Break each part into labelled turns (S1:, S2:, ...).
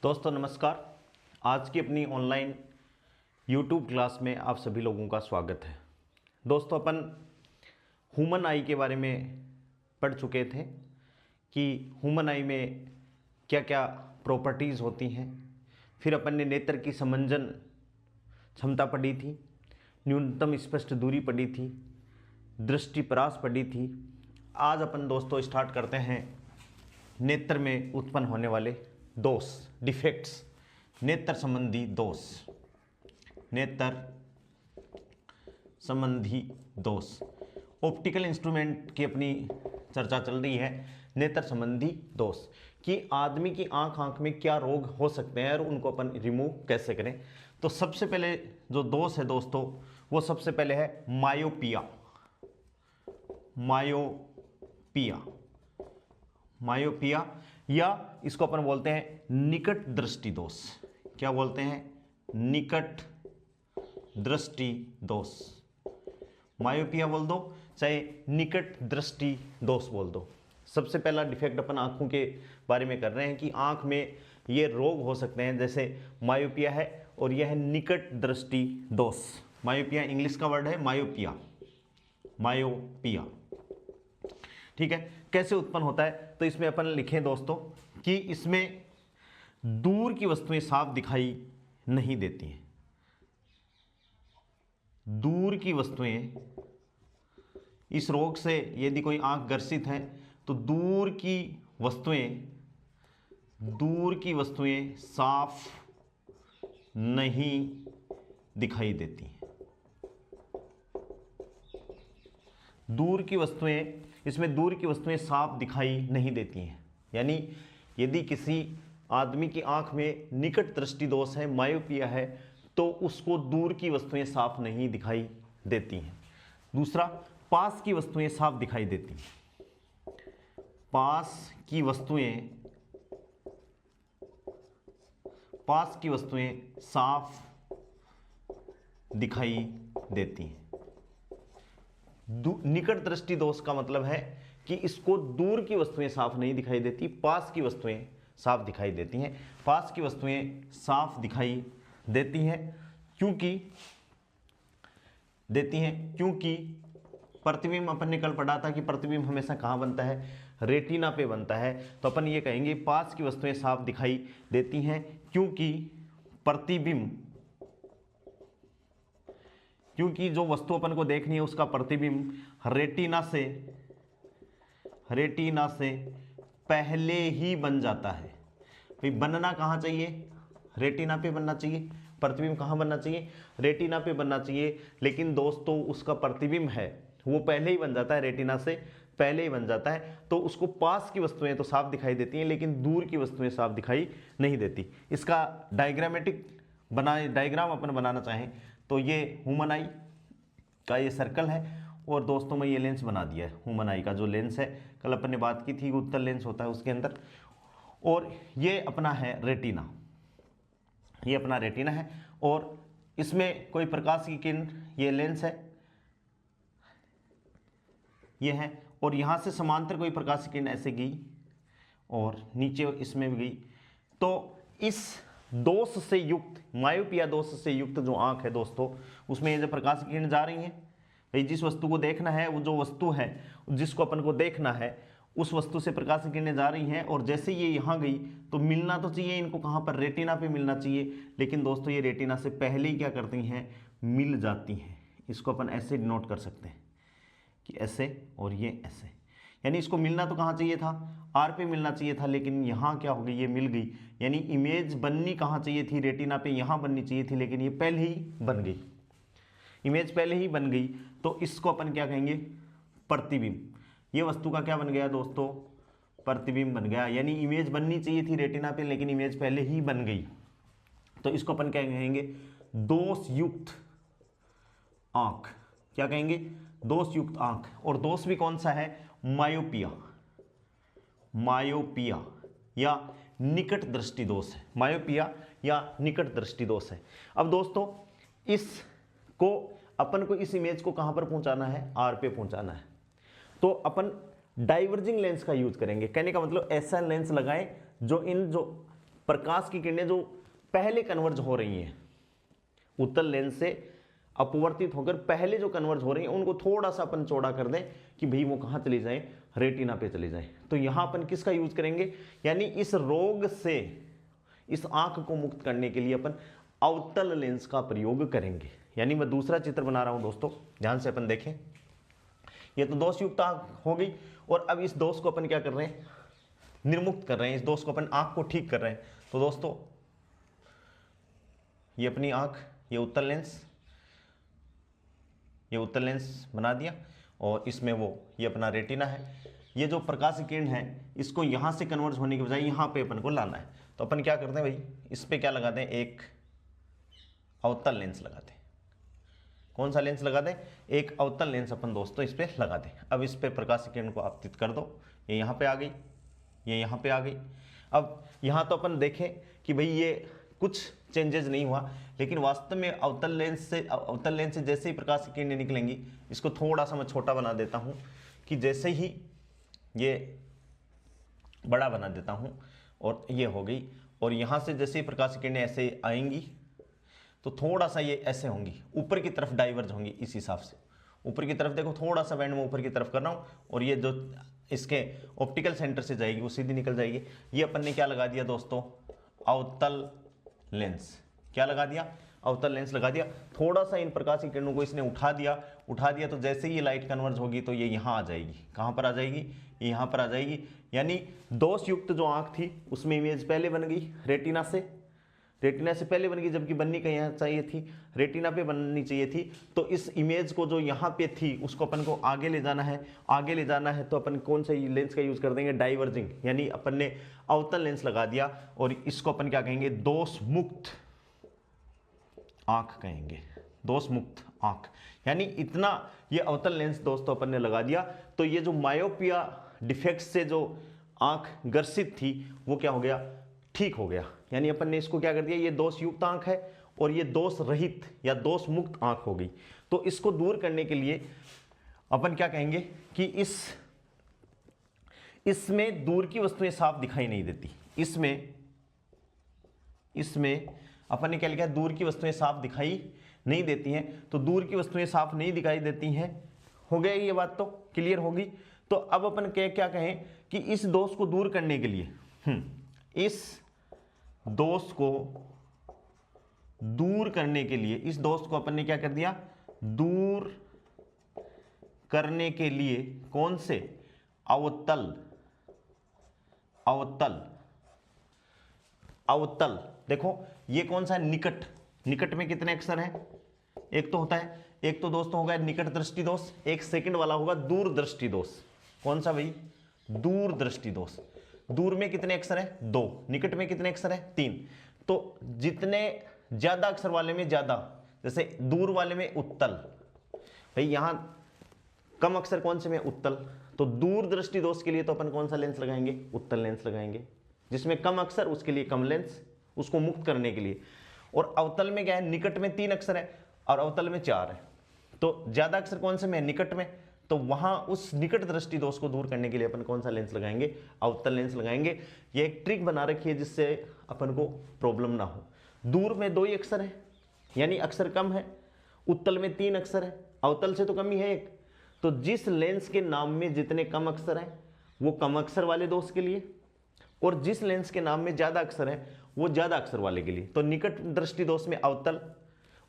S1: दोस्तों नमस्कार। आज की अपनी ऑनलाइन यूट्यूब क्लास में आप सभी लोगों का स्वागत है। दोस्तों अपन ह्यूमन आई के बारे में पढ़ चुके थे कि ह्यूमन आई में क्या क्या प्रॉपर्टीज़ होती हैं। फिर अपन ने नेत्र की समंजन क्षमता पढ़ी थी, न्यूनतम स्पष्ट दूरी पढ़ी थी, दृष्टिपरास पढ़ी थी। आज अपन दोस्तों स्टार्ट करते हैं नेत्र में उत्पन्न होने वाले दोष, डिफेक्ट्स, नेत्र संबंधी दोष, नेत्र संबंधी दोष। ऑप्टिकल इंस्ट्रूमेंट की अपनी चर्चा चल रही है। नेत्र संबंधी दोष कि आदमी की आंख में क्या रोग हो सकते हैं और उनको अपन रिमूव कैसे करें। तो सबसे पहले जो दोष है दोस्तों, वो सबसे पहले है मायोपिया। मायोपिया, मायोपिया या इसको अपन बोलते हैं निकट दृष्टि दोष। क्या बोलते हैं? निकट दृष्टि दोष। मायोपिया बोल दो चाहे निकट दृष्टि दोष बोल दो। सबसे पहला डिफेक्ट अपन आंखों के बारे में कर रहे हैं कि आंख में ये रोग हो सकते हैं, जैसे मायोपिया है और यह है निकट दृष्टि दोष। मायोपिया इंग्लिश का वर्ड है मायोपिया, मायोपिया। ठीक है, कैसे उत्पन्न होता है? तो इसमें अपन लिखें दोस्तों कि इसमें दूर की वस्तुएं साफ दिखाई नहीं देती हैं। दूर की वस्तुएं, इस रोग से यदि कोई आंख ग्रसित है तो दूर की वस्तुएं साफ नहीं दिखाई देती हैं। दूर की वस्तुएं, इसमें दूर की वस्तुएं साफ दिखाई नहीं देती हैं। यानी यदि किसी आदमी की आंख में निकट दृष्टि दोष है, मायोपिया है, तो उसको दूर की वस्तुएं साफ नहीं दिखाई देती हैं। दूसरा, पास की वस्तुएं साफ दिखाई देती हैं। पास की वस्तुएं साफ दिखाई देती हैं। निकट दृष्टि दोष का मतलब है कि इसको दूर की वस्तुएं साफ नहीं दिखाई देती, पास की वस्तुएं साफ दिखाई देती हैं। पास की वस्तुएं साफ दिखाई देती हैं क्योंकि प्रतिबिंब, अपन ने कल पढ़ा था कि प्रतिबिंब हमेशा कहाँ बनता है? रेटिना पे बनता है। तो अपन ये कहेंगे पास की वस्तुएं साफ दिखाई देती हैं क्योंकि जो वस्तु अपन को देखनी है उसका प्रतिबिंब रेटिना से पहले ही बन जाता है। भाई बनना कहाँ चाहिए? रेटिना पे बनना चाहिए। प्रतिबिंब कहाँ बनना चाहिए? रेटिना पे बनना चाहिए। लेकिन दोस्तों उसका प्रतिबिंब है वो पहले ही बन जाता है, रेटिना से पहले ही बन जाता है। तो उसको पास की वस्तुएं तो साफ दिखाई देती हैं लेकिन दूर की वस्तुएं साफ दिखाई नहीं देती। इसका डायग्राम अपन बनाना चाहें तो ये ह्यूमन आई का ये सर्कल है और दोस्तों में ये लेंस बना दिया है। ह्यूमन आई का जो लेंस है, कल अपन ने बात की थी, उत्तल लेंस होता है उसके अंदर, और ये अपना है रेटिना। ये अपना रेटिना है और इसमें कोई प्रकाश की किरण, ये लेंस है, ये है, और यहाँ से समांतर कोई प्रकाश की किरण ऐसे गई और नीचे इसमें भी गई। तो इस दोष से युक्त, मायोपिया दोष से युक्त जो आंख है दोस्तों, उसमें ये जो प्रकाश की किरण जा रही है, भाई जिस वस्तु को देखना है, वो जो वस्तु है जिसको अपन को देखना है उस वस्तु से प्रकाश की किरणें जा रही हैं, और जैसे ये यहाँ गई तो मिलना तो चाहिए इनको कहाँ पर? रेटिना पे मिलना चाहिए। लेकिन दोस्तों ये रेटिना से पहले ही क्या करती हैं? मिल जाती हैं। इसको अपन ऐसे डिनोट कर सकते हैं कि ऐसे और ये ऐसे, यानी इसको मिलना तो कहाँ चाहिए था? आर पे मिलना चाहिए था, लेकिन यहाँ क्या हो गई? ये मिल गई। यानी इमेज बननी कहाँ चाहिए थी? रेटिना पे यहाँ बननी चाहिए थी, लेकिन ये पहले ही बन गई। इमेज पहले ही बन गई तो इसको अपन क्या कहेंगे? प्रतिबिंब। ये वस्तु का क्या बन गया दोस्तों? प्रतिबिंब बन गया। यानी इमेज बननी चाहिए थी रेटिना पे लेकिन इमेज पहले ही बन गई। तो इसको अपन क्या कहेंगे? दोषयुक्त आंख। क्या कहेंगे? दोषयुक्त आंख। और दोष भी कौन सा है? मायोपिया। मायोपिया या निकट दृष्टि दोष है। मायोपिया या निकट दृष्टि दोष है। अब दोस्तों इसको अपन को, इस इमेज को कहां पर पहुंचाना है? आर पे पहुंचाना है। तो अपन डाइवर्जिंग लेंस का यूज करेंगे। कहने का मतलब ऐसा लेंस लगाएं जो इन जो प्रकाश की किरणें जो पहले कन्वर्ज हो रही हैं उत्तल लेंस से अपवर्तित होकर पहले जो कन्वर्ज हो रही हैं उनको थोड़ा सा अपन चौड़ा कर दें कि भाई वो कहाँ चली जाए, रेटिना पे चली जाए। तो यहाँ अपन किसका यूज करेंगे, यानी इस रोग से इस आंख को मुक्त करने के लिए अपन अवतल लेंस का प्रयोग करेंगे। यानी मैं दूसरा चित्र बना रहा हूं दोस्तों, ध्यान से अपन देखें। ये तो दोषयुक्त आंख हो गई और अब इस दोष को अपन क्या कर रहे हैं, निर्मुक्त कर रहे हैं, इस दोष को अपन आंख को ठीक कर रहे हैं। तो दोस्तों ये अपनी आंख, ये उत्तल लेंस, ये उत्तल लेंस बना दिया और इसमें वो ये अपना रेटिना है। ये जो प्रकाश किरण है इसको यहाँ से कन्वर्ज होने के बजाय यहाँ पे अपन को लाना है। तो अपन क्या करते हैं भाई, इस पे क्या लगाते हैं, एक अवतल लेंस लगाते हैं। कौन सा लेंस लगाते हैं, एक अवतल लेंस अपन दोस्तों इस पे लगाते हैं। अब इस पे प्रकाश किरण को आपतित कर दो, ये यहाँ पे आ गई, ये यहाँ पे आ गई। अब यहाँ तो अपन देखें कि भाई ये कुछ चेंजेस नहीं हुआ, लेकिन वास्तव में अवतल लेंस से जैसे ही प्रकाश की किरणें निकलेंगी, इसको थोड़ा सा मैं छोटा बना देता हूँ कि जैसे ही ये बड़ा बना देता हूँ और ये हो गई, और यहाँ से जैसे ही प्रकाश की किरणें ऐसे आएंगी तो थोड़ा सा ये ऐसे होंगी, ऊपर की तरफ डाइवर्ज होंगी। इस हिसाब से ऊपर की तरफ देखो, थोड़ा सा बैंड में ऊपर की तरफ कर रहा हूँ, और ये जो इसके ऑप्टिकल सेंटर से जाएगी वो सीधी निकल जाएगी। ये अपन ने क्या लगा दिया दोस्तों, अवतल लेंस। क्या लगा दिया, अवतल लेंस लगा दिया। थोड़ा सा इन प्रकाश की किरणों को इसने उठा दिया तो जैसे ही ये लाइट कन्वर्ज होगी तो ये यहाँ आ जाएगी। कहाँ पर आ जाएगी, ये यहाँ पर आ जाएगी। यानी दोषयुक्त जो आंख थी उसमें इमेज पहले बन गई रेटिना से पहले बन गई, जबकि बननी कहीं यहाँ चाहिए थी, रेटिना पे बननी चाहिए थी। तो इस इमेज को जो यहाँ पे थी उसको अपन को आगे ले जाना है। तो अपन कौन सा लेंस का यूज कर देंगे, डाइवर्जिंग। यानी अपन ने अवतल लेंस लगा दिया और इसको अपन क्या कहेंगे, दोष मुक्त आंख कहेंगे, दोष मुक्त आंख। यानी इतना ये अवतल लेंस दोस्तों अपन ने लगा दिया, तो ये जो मायोपिया डिफेक्ट से जो आंख ग्रसित थी वो क्या हो गया, ठीक हो गया। यानी अपन ने इसको क्या कर दिया, ये दोष युक्त आंख है और ये दोष रहित या दोष मुक्त आंख हो गई। तो इसको दूर करने के लिए अपन क्या कहेंगे कि इसमें दूर की वस्तुएं साफ दिखाई नहीं देती। इसमें अपन ने क्या लिखा है, दूर की वस्तुएं साफ दिखाई नहीं देती हैं। तो दूर की वस्तुएं साफ नहीं दिखाई देती हैं, हो गया ये बात तो क्लियर होगी। तो अब अपन क्या कहें कि इस दोष को दूर करने के लिए इस दोष को दूर करने के लिए इस दोष को अपन ने क्या कर दिया, दूर करने के लिए कौन से, अवतल देखो ये कौन सा है, निकट में कितने अक्षर हैं, एक तो होता है, एक तो दोस्तों होगा निकट दृष्टि दोष, एक सेकंड वाला होगा दूर दृष्टि दोष। कौन सा भाई, दूर दृष्टि दोष। दूर में कितने अक्षर हैं, 2, निकट में कितने अक्षर हैं, 3। तो जितने ज्यादा अक्षर वाले में ज्यादा, जैसे दूर वाले में उत्तल, भाई यहां कम अक्षर कौन से में, उत्तल। तो दूर दृष्टि दोष के लिए तो अपन कौन सा लेंस लगाएंगे, उत्तल लेंस लगाएंगे। जिसमें कम अक्षर उसके लिए कम लेंस, उसको मुक्त करने के लिए। और अवतल में क्या है, निकट में 3 अक्षर है और अवतल में 4 है। तो ज्यादा अक्षर कौन से में, निकट में। तो वहां उस निकट दृष्टि दोष को दूर करने के लिए अपन कौन सा लेंस लगाएंगे, अवतल लेंस लगाएंगे। ये एक ट्रिक बना रखी है जिससे अपन को प्रॉब्लम ना हो। दूर में 2 ही अक्षर है, यानी अक्षर कम है। उत्तल में 3 अक्षर है, अवतल से तो कम ही है 1। तो जिस लेंस के नाम में जितने कम अक्षर हैं वो कम अक्षर वाले दोष के लिए, और जिस लेंस के नाम में ज्यादा अक्षर है वो ज्यादा अक्षर वाले के लिए। तो निकट दृष्टि दोष में अवतल,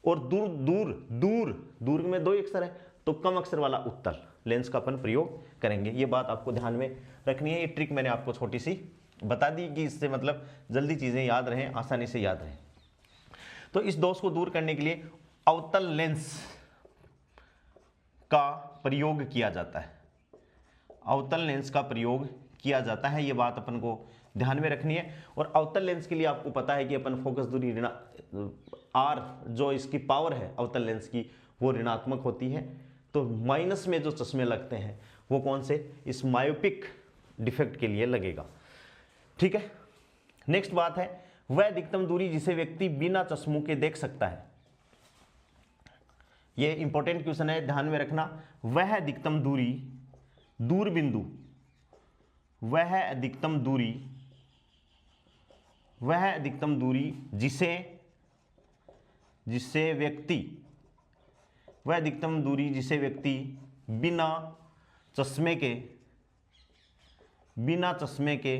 S1: और दूर में 2 अक्षर है तो कम अक्षर वाला उत्तल लेंस का अपन प्रयोग करेंगे। ये बात आपको ध्यान में रखनी है। ये ट्रिक मैंने आपको छोटी सी बता दी कि इससे मतलब जल्दी चीजें याद रहें, आसानी से याद रहें। तो इस दोष को दूर करने के लिए अवतल लेंस का प्रयोग किया जाता है, अवतल लेंस का प्रयोग किया जाता है। ये बात अपन को ध्यान में रखनी है। और अवतल लेंस के लिए आपको पता है कि अपन फोकस दूरी R जो इसकी पावर है अवतल लेंस की वो ऋणात्मक होती है। तो माइनस में जो चश्मे लगते हैं वो कौन से, इस मायोपिक डिफेक्ट के लिए लगेगा। ठीक है, नेक्स्ट बात है वह अधिकतम दूरी जिसे व्यक्ति बिना चश्मों के देख सकता है। ये इंपॉर्टेंट क्वेश्चन है, ध्यान में रखना। वह अधिकतम दूरी, दूरबिंदु, वह अधिकतम दूरी वह अधिकतम दूरी जिसे व्यक्ति बिना चश्मे के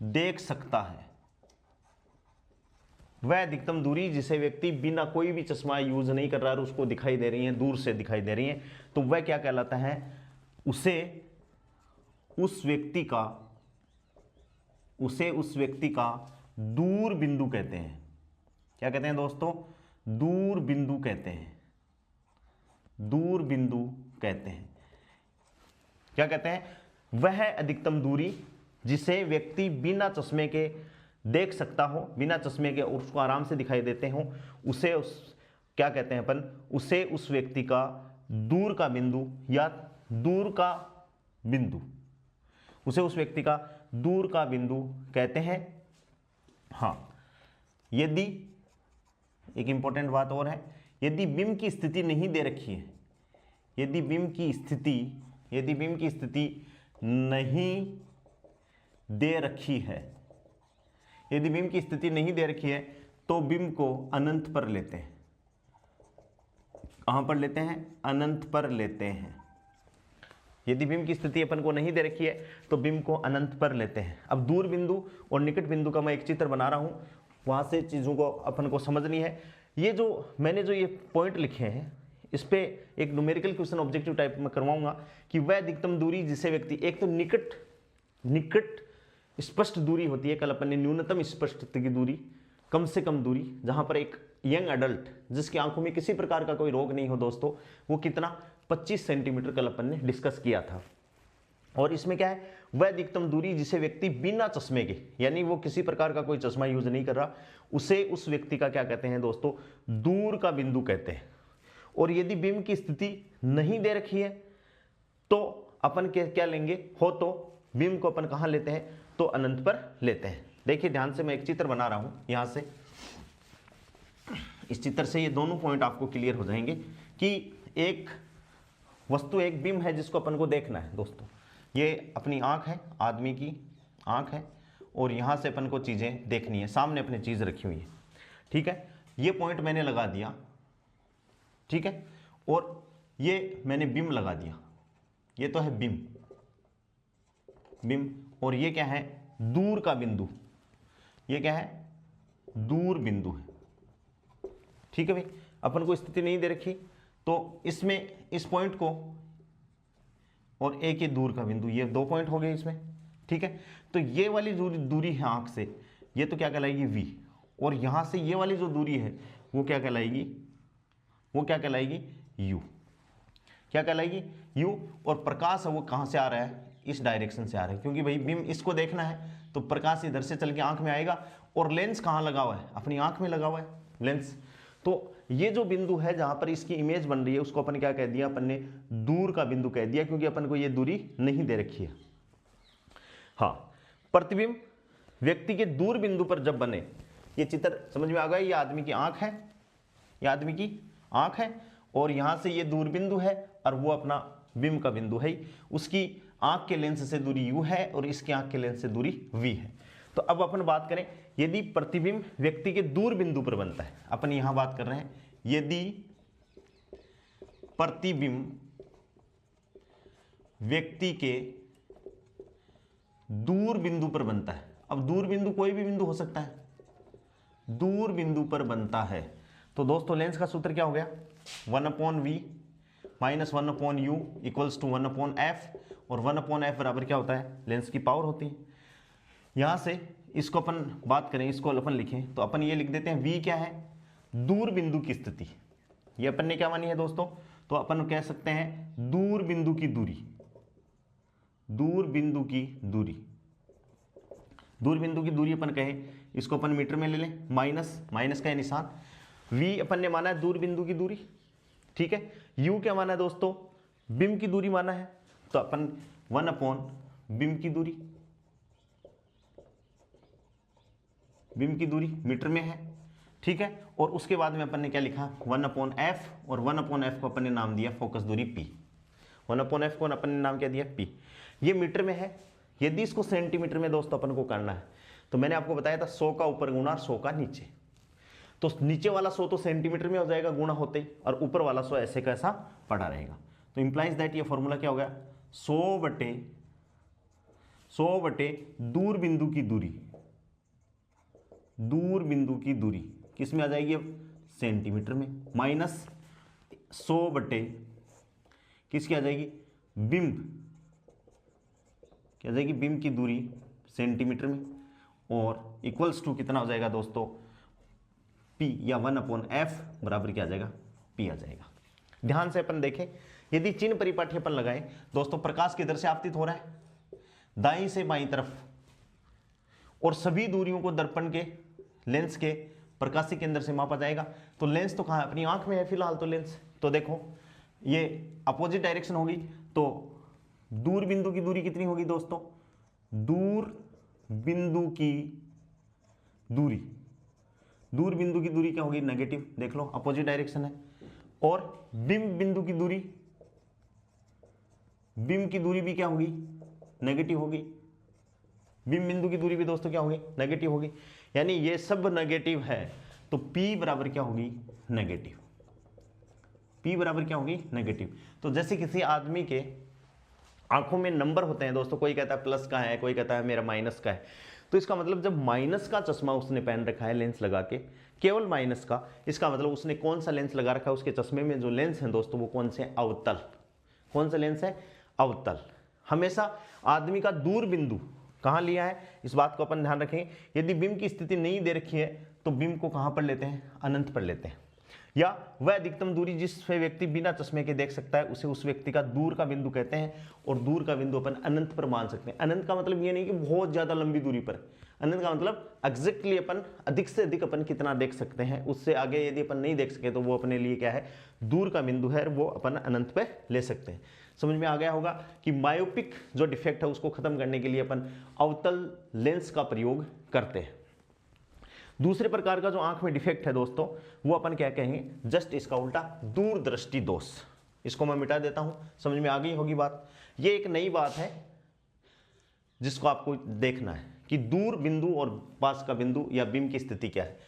S1: देख सकता है। वह अधिकतम दूरी जिसे व्यक्ति बिना कोई भी चश्मा यूज नहीं कर रहा है, उसको दिखाई दे रही है, दूर से दिखाई दे रही है, तो वह क्या कहलाता है? उसे उस व्यक्ति का दूर बिंदु कहते हैं। क्या कहते हैं दोस्तों? दूर बिंदु कहते हैं। दूर बिंदु कहते हैं। क्या कहते हैं? वह अधिकतम दूरी जिसे व्यक्ति बिना चश्मे के देख सकता हो, बिना चश्मे के, और उसको आराम से दिखाई देते हो, उसे क्या कहते हैं अपन? उसे उस व्यक्ति का दूर का बिंदु या दूर का बिंदु, उसे उस व्यक्ति का दूर का बिंदु कहते हैं। हाँ, यदि एक इंपॉर्टेंट बात और है, यदि बिंब की स्थिति नहीं दे रखी है, यदि बिंब की स्थिति नहीं दे रखी है, यदि बिंब की स्थिति नहीं दे रखी है, तो बिंब को अनंत पर लेते हैं। कहां पर लेते हैं? अनंत पर लेते हैं। यदि बिंब की स्थिति अपन को नहीं दे रखी है तो बिंब को अनंत पर लेते हैं। अब दूर बिंदु और निकट बिंदु का मैं एक चित्र बना रहा हूं, वहां से चीजों को अपन को समझनी है। ये जो मैंने ये पॉइंट लिखे हैं, इस पे एक न्यूमेरिकल क्वेश्चन ऑब्जेक्टिव टाइप में करवाऊंगा कि वह अधिकतम दूरी जिसे व्यक्ति, एक तो निकट स्पष्ट दूरी होती है, कल अपन ने न्यूनतम स्पष्टता की दूरी, कम से कम दूरी, जहां पर एक यंग एडल्ट जिसकी आंखों में किसी प्रकार का कोई रोग नहीं हो दोस्तों, वो कितना 25 सेंटीमीटर कल अपन ने डिस्कस किया था। और इसमें क्या है? वह अधिकतम दूरी जिसे व्यक्ति बिना चश्मे के, यानी वो किसी प्रकार का कोई चश्मा यूज नहीं कर रहा, उसे उस व्यक्ति का क्या कहते हैं दोस्तों? दूर का बिंदु कहते हैं। और यदि बिंब की स्थिति नहीं दे रखी है तो अपन क्या लेंगे? हो तो बिंब को अपन कहां लेते हैं? तो अनंत पर लेते हैं। देखिए ध्यान से, मैं एक चित्र बना रहा हूं यहां से, इस चित्र से ये दोनों पॉइंट आपको क्लियर हो जाएंगे कि एक वस्तु, एक बिंब है जिसको अपन को देखना है दोस्तों। ये अपनी आंख है, आदमी की आंख है, और यहां से अपन को चीजें देखनी है, सामने अपनी चीज रखी हुई है, ठीक है। ये पॉइंट मैंने लगा दिया, ठीक है, और ये मैंने बिंब लगा दिया। ये तो है बिंब, और ये क्या है? दूर का बिंदु। ये क्या है? दूर बिंदु है, ठीक है भाई। अपन को स्थिति नहीं दे रखी तो इसमें इस पॉइंट को और एक ये दूर का बिंदु, ये 2 पॉइंट हो गए इसमें, ठीक है। तो ये वाली दूरी है आंख से, ये तो क्या कहलाएगी? v, और यहां से ये वाली जो दूरी है वो क्या कहलाएगी? वो क्या कहलाएगी? u। क्या कहलाएगी? u। और प्रकाश है वो कहां से आ रहा है? इस डायरेक्शन से आ रहा है, क्योंकि भाई बिंब इसको देखना है तो प्रकाश इधर से चल के आंख में आएगा, और लेंस कहां लगा हुआ है? अपनी आंख में लगा हुआ है लेंस। तो ये जो बिंदु है जहां पर इसकी इमेज बन रही है, उसको अपन क्या कह दिया? अपन ने दूर का बिंदु कह दिया, क्योंकि अपन को ये दूरी नहीं दे रखी है। हाँ, प्रतिबिंब व्यक्ति के दूर बिंदु पर जब बने, ये चित्र समझ में आ गया? ये आदमी की आंख है, ये आदमी की आंख है, और यहां से ये दूर बिंदु है, और वो अपना बिंब का बिंदु है। उसकी आंख के लेंस से दूरी u है और इसकी आंख के लेंस से दूरी v है। तो अब अपन बात करें, यदि प्रतिबिंब व्यक्ति के दूर बिंदु पर बनता है, अपन यहां बात कर रहे हैं यदि प्रतिबिंब व्यक्ति के दूर बिंदु पर बनता है। अब दूर बिंदु कोई भी बिंदु हो सकता है, दूर बिंदु पर बनता है, तो दोस्तों लेंस का सूत्र क्या हो गया? 1/v minus 1/u equals to 1/f, और 1/f बराबर क्या होता है? लेंस की पावर होती है। यहां से इसको अपन बात करें, इसको अपन लिखें तो अपन ये लिख देते हैं v क्या है? दूर बिंदु की स्थिति। ये अपन ने क्या मानी है दोस्तों? तो अपन कह सकते हैं दूर बिंदु की दूरी, दूर बिंदु की दूरी, दूर बिंदु की दूरी अपन कहें, इसको अपन मीटर में ले लें, माइनस का निशान। v अपन ने माना है दूर बिंदु की दूरी, ठीक है। u क्या माना है दोस्तों? बिंब की दूरी माना है, तो अपन 1/बिंब की दूरी, बिंब की दूरी मीटर में है, ठीक है। और उसके बाद में अपन ने क्या लिखा? 1/f, और 1/f को अपन ने नाम दिया फोकस दूरी p। 1/f को अपन ने नाम क्या दिया? p। ये मीटर में है। यदि इसको सेंटीमीटर में दोस्तों अपन को करना है तो मैंने आपको बताया था 100 का ऊपर गुना 100 का नीचे, तो नीचे वाला 100 तो सेंटीमीटर में हो जाएगा गुणा होते ही, और ऊपर वाला 100 ऐसे कैसा पड़ा रहेगा। तो इंप्लाइज दैट ये फॉर्मूला क्या हो गया, 100 बटे दूर बिंदु की दूरी, दूर बिंदु की दूरी किस में आ जाएगी अब, सेंटीमीटर में, माइनस 100 बटे किसकी आ जाएगी, बिंब क्या आ जाएगी, बिंब की दूरी सेंटीमीटर में, और इक्वल्स टू कितना हो जाएगा दोस्तों, P या 1/f बराबर क्या आ जाएगा, P आ जाएगा। ध्यान से अपन देखें, यदि चिन्ह परिपाटी अपन लगाएं दोस्तों, प्रकाश किधर से आपतित हो रहा है, दाईं से बाईं तरफ, और सभी दूरियों को दर्पण के लेंस के प्रकाशी केंद्र से मापा जाएगा। तो लेंस तो कहाँ है, अपनी आंख में है फिलहाल तो लेंस, तो देखो ये अपोजिट डायरेक्शन होगी, तो दूर बिंदु की दूरी कितनी होगी दोस्तों, दूर बिंदु की दूरी, दूर बिंदु की दूरी क्या होगी, नेगेटिव, देख लो अपोजिट डायरेक्शन है। और बिंब बिंदु की दूरी, बिंब की दूरी भी क्या होगी, नेगेटिव होगी, बिंब बिंदु की दूरी भी दोस्तों क्या होगी, नेगेटिव होगी, यानी ये सब नेगेटिव है, तो P बराबर क्या होगी, नेगेटिव, P बराबर क्या होगी, नेगेटिव। तो जैसे किसी आदमी के आंखों में नंबर होते हैं दोस्तों, कोई कहता है प्लस का है, कोई कहता है मेरा माइनस का है, तो इसका मतलब जब माइनस का चश्मा उसने पहन रखा है लेंस लगा के, केवल माइनस का, इसका मतलब उसने कौन सा लेंस लगा रखा है, उसके चश्मे में जो लेंस है दोस्तों वो कौन से, अवतल, कौन सा लेंस है, अवतल। हमेशा आदमी का दूर बिंदु कहाँ लिया है, इस बात को अपन ध्यान रखें। यदि बिंब की स्थिति नहीं दे रखी है तो बिंब को कहाँ पर लेते हैं, अनंत पर लेते हैं, या वह अधिकतम दूरी जिस व्यक्ति बिना चश्मे के देख सकता है उसे उस व्यक्ति का दूर का बिंदु कहते हैं, और दूर का बिंदु अपन अनंत पर मान सकते हैं। अनंत का मतलब ये नहीं कि बहुत ज्यादा लंबी दूरी पर, अनंत का मतलब एग्जैक्टली अपन अधिक से अधिक अपन कितना देख सकते हैं, उससे आगे यदि अपन नहीं देख सके तो वो अपने लिए क्या है, दूर का बिंदु है, वो अपन अनंत पे ले सकते हैं। समझ में आ गया होगा कि मायोपिक जो डिफेक्ट है उसको खत्म करने के लिए अपन अवतल लेंस का प्रयोग करते हैं। दूसरे प्रकार का जो आंख में डिफेक्ट है दोस्तों, वो अपन क्या कहेंगे, जस्ट इसका उल्टा, दूरदृष्टि दोष। इसको मैं मिटा देता हूं, समझ में आ गई होगी बात। ये एक नई बात है जिसको आपको देखना है कि दूर बिंदु और पास का बिंदु या बिंब की स्थिति क्या है।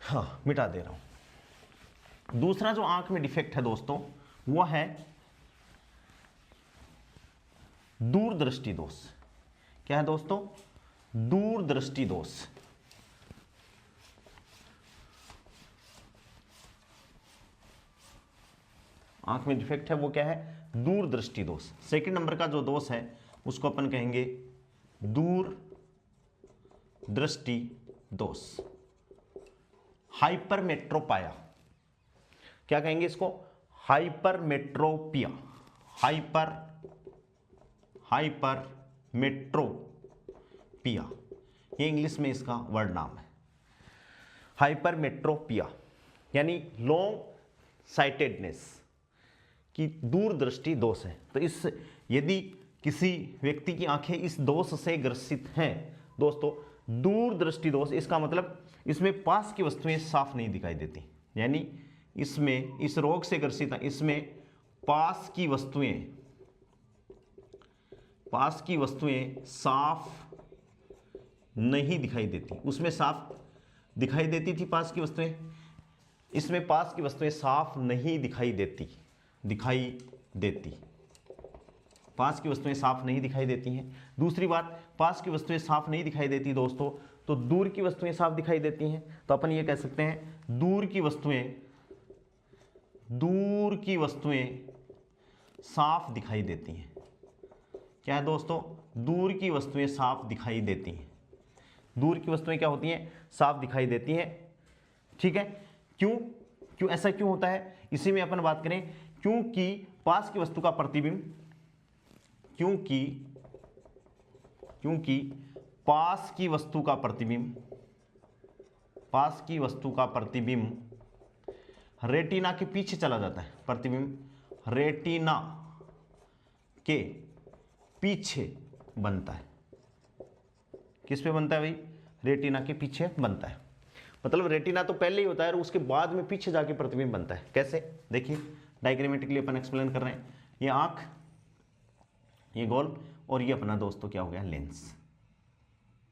S1: हाँ, मिटा दे रहा हूं। दूसरा जो आंख में डिफेक्ट है दोस्तों, वो है दूरदृष्टि दोष। क्या है दोस्तों, दूरदृष्टि दोष। आंख में डिफेक्ट है वो क्या है, दूरदृष्टि दोष। सेकंड नंबर का जो दोष है उसको अपन कहेंगे दूर दृष्टि दोष, हाइपरमेट्रोपाया। क्या कहेंगे इसको, हाइपरमेट्रोपिया, हाइपरमेट्रोपिया, ये इंग्लिश में इसका वर्ड नाम है, हाइपरमेट्रोपिया, यानी लॉन्ग साइटेडनेस की दूरदृष्टि दोष है। तो इस यदि किसी व्यक्ति की आंखें इस दोष से ग्रसित हैं दोस्तों, दूरदृष्टि दोष, इसका मतलब इसमें पास की वस्तुएं साफ नहीं दिखाई देती, यानी इसमें इस रोग से ग्रसित है, इसमें पास की वस्तुएं साफ नहीं दिखाई देती। उसमें साफ दिखाई देती थी पास की वस्तुएं, इसमें पास की वस्तुएं साफ नहीं दिखाई देती, पास की वस्तुएं साफ नहीं दिखाई देती हैं। दूसरी बात, पास की वस्तुएं साफ नहीं दिखाई देती दोस्तों, तो दूर की वस्तुएं साफ दिखाई देती हैं। तो अपन ये कह सकते हैं दूर की वस्तुएं साफ दिखाई देती हैं। क्या है दोस्तों, दूर की वस्तुएं साफ दिखाई देती हैं। दूर की वस्तुएं क्या होती हैं, साफ दिखाई देती हैं। ठीक है, क्यों ऐसा क्यों होता है, इसी में अपन बात करें। क्योंकि पास की वस्तु का प्रतिबिंब, क्योंकि पास की वस्तु का प्रतिबिंब रेटिना के पीछे चला जाता है। प्रतिबिंब रेटिना के पीछे बनता है। किस पे बनता है भाई, रेटिना के पीछे बनता है। मतलब रेटिना तो पहले ही होता है और उसके बाद में पीछे जाके प्रतिबिंब बनता है। कैसे, देखिए डायग्रामेटिकली अपन एक्सप्लेन कर रहे हैं। ये आंख, ये गोल, और ये अपना दोस्तों क्या हो गया, लेंस।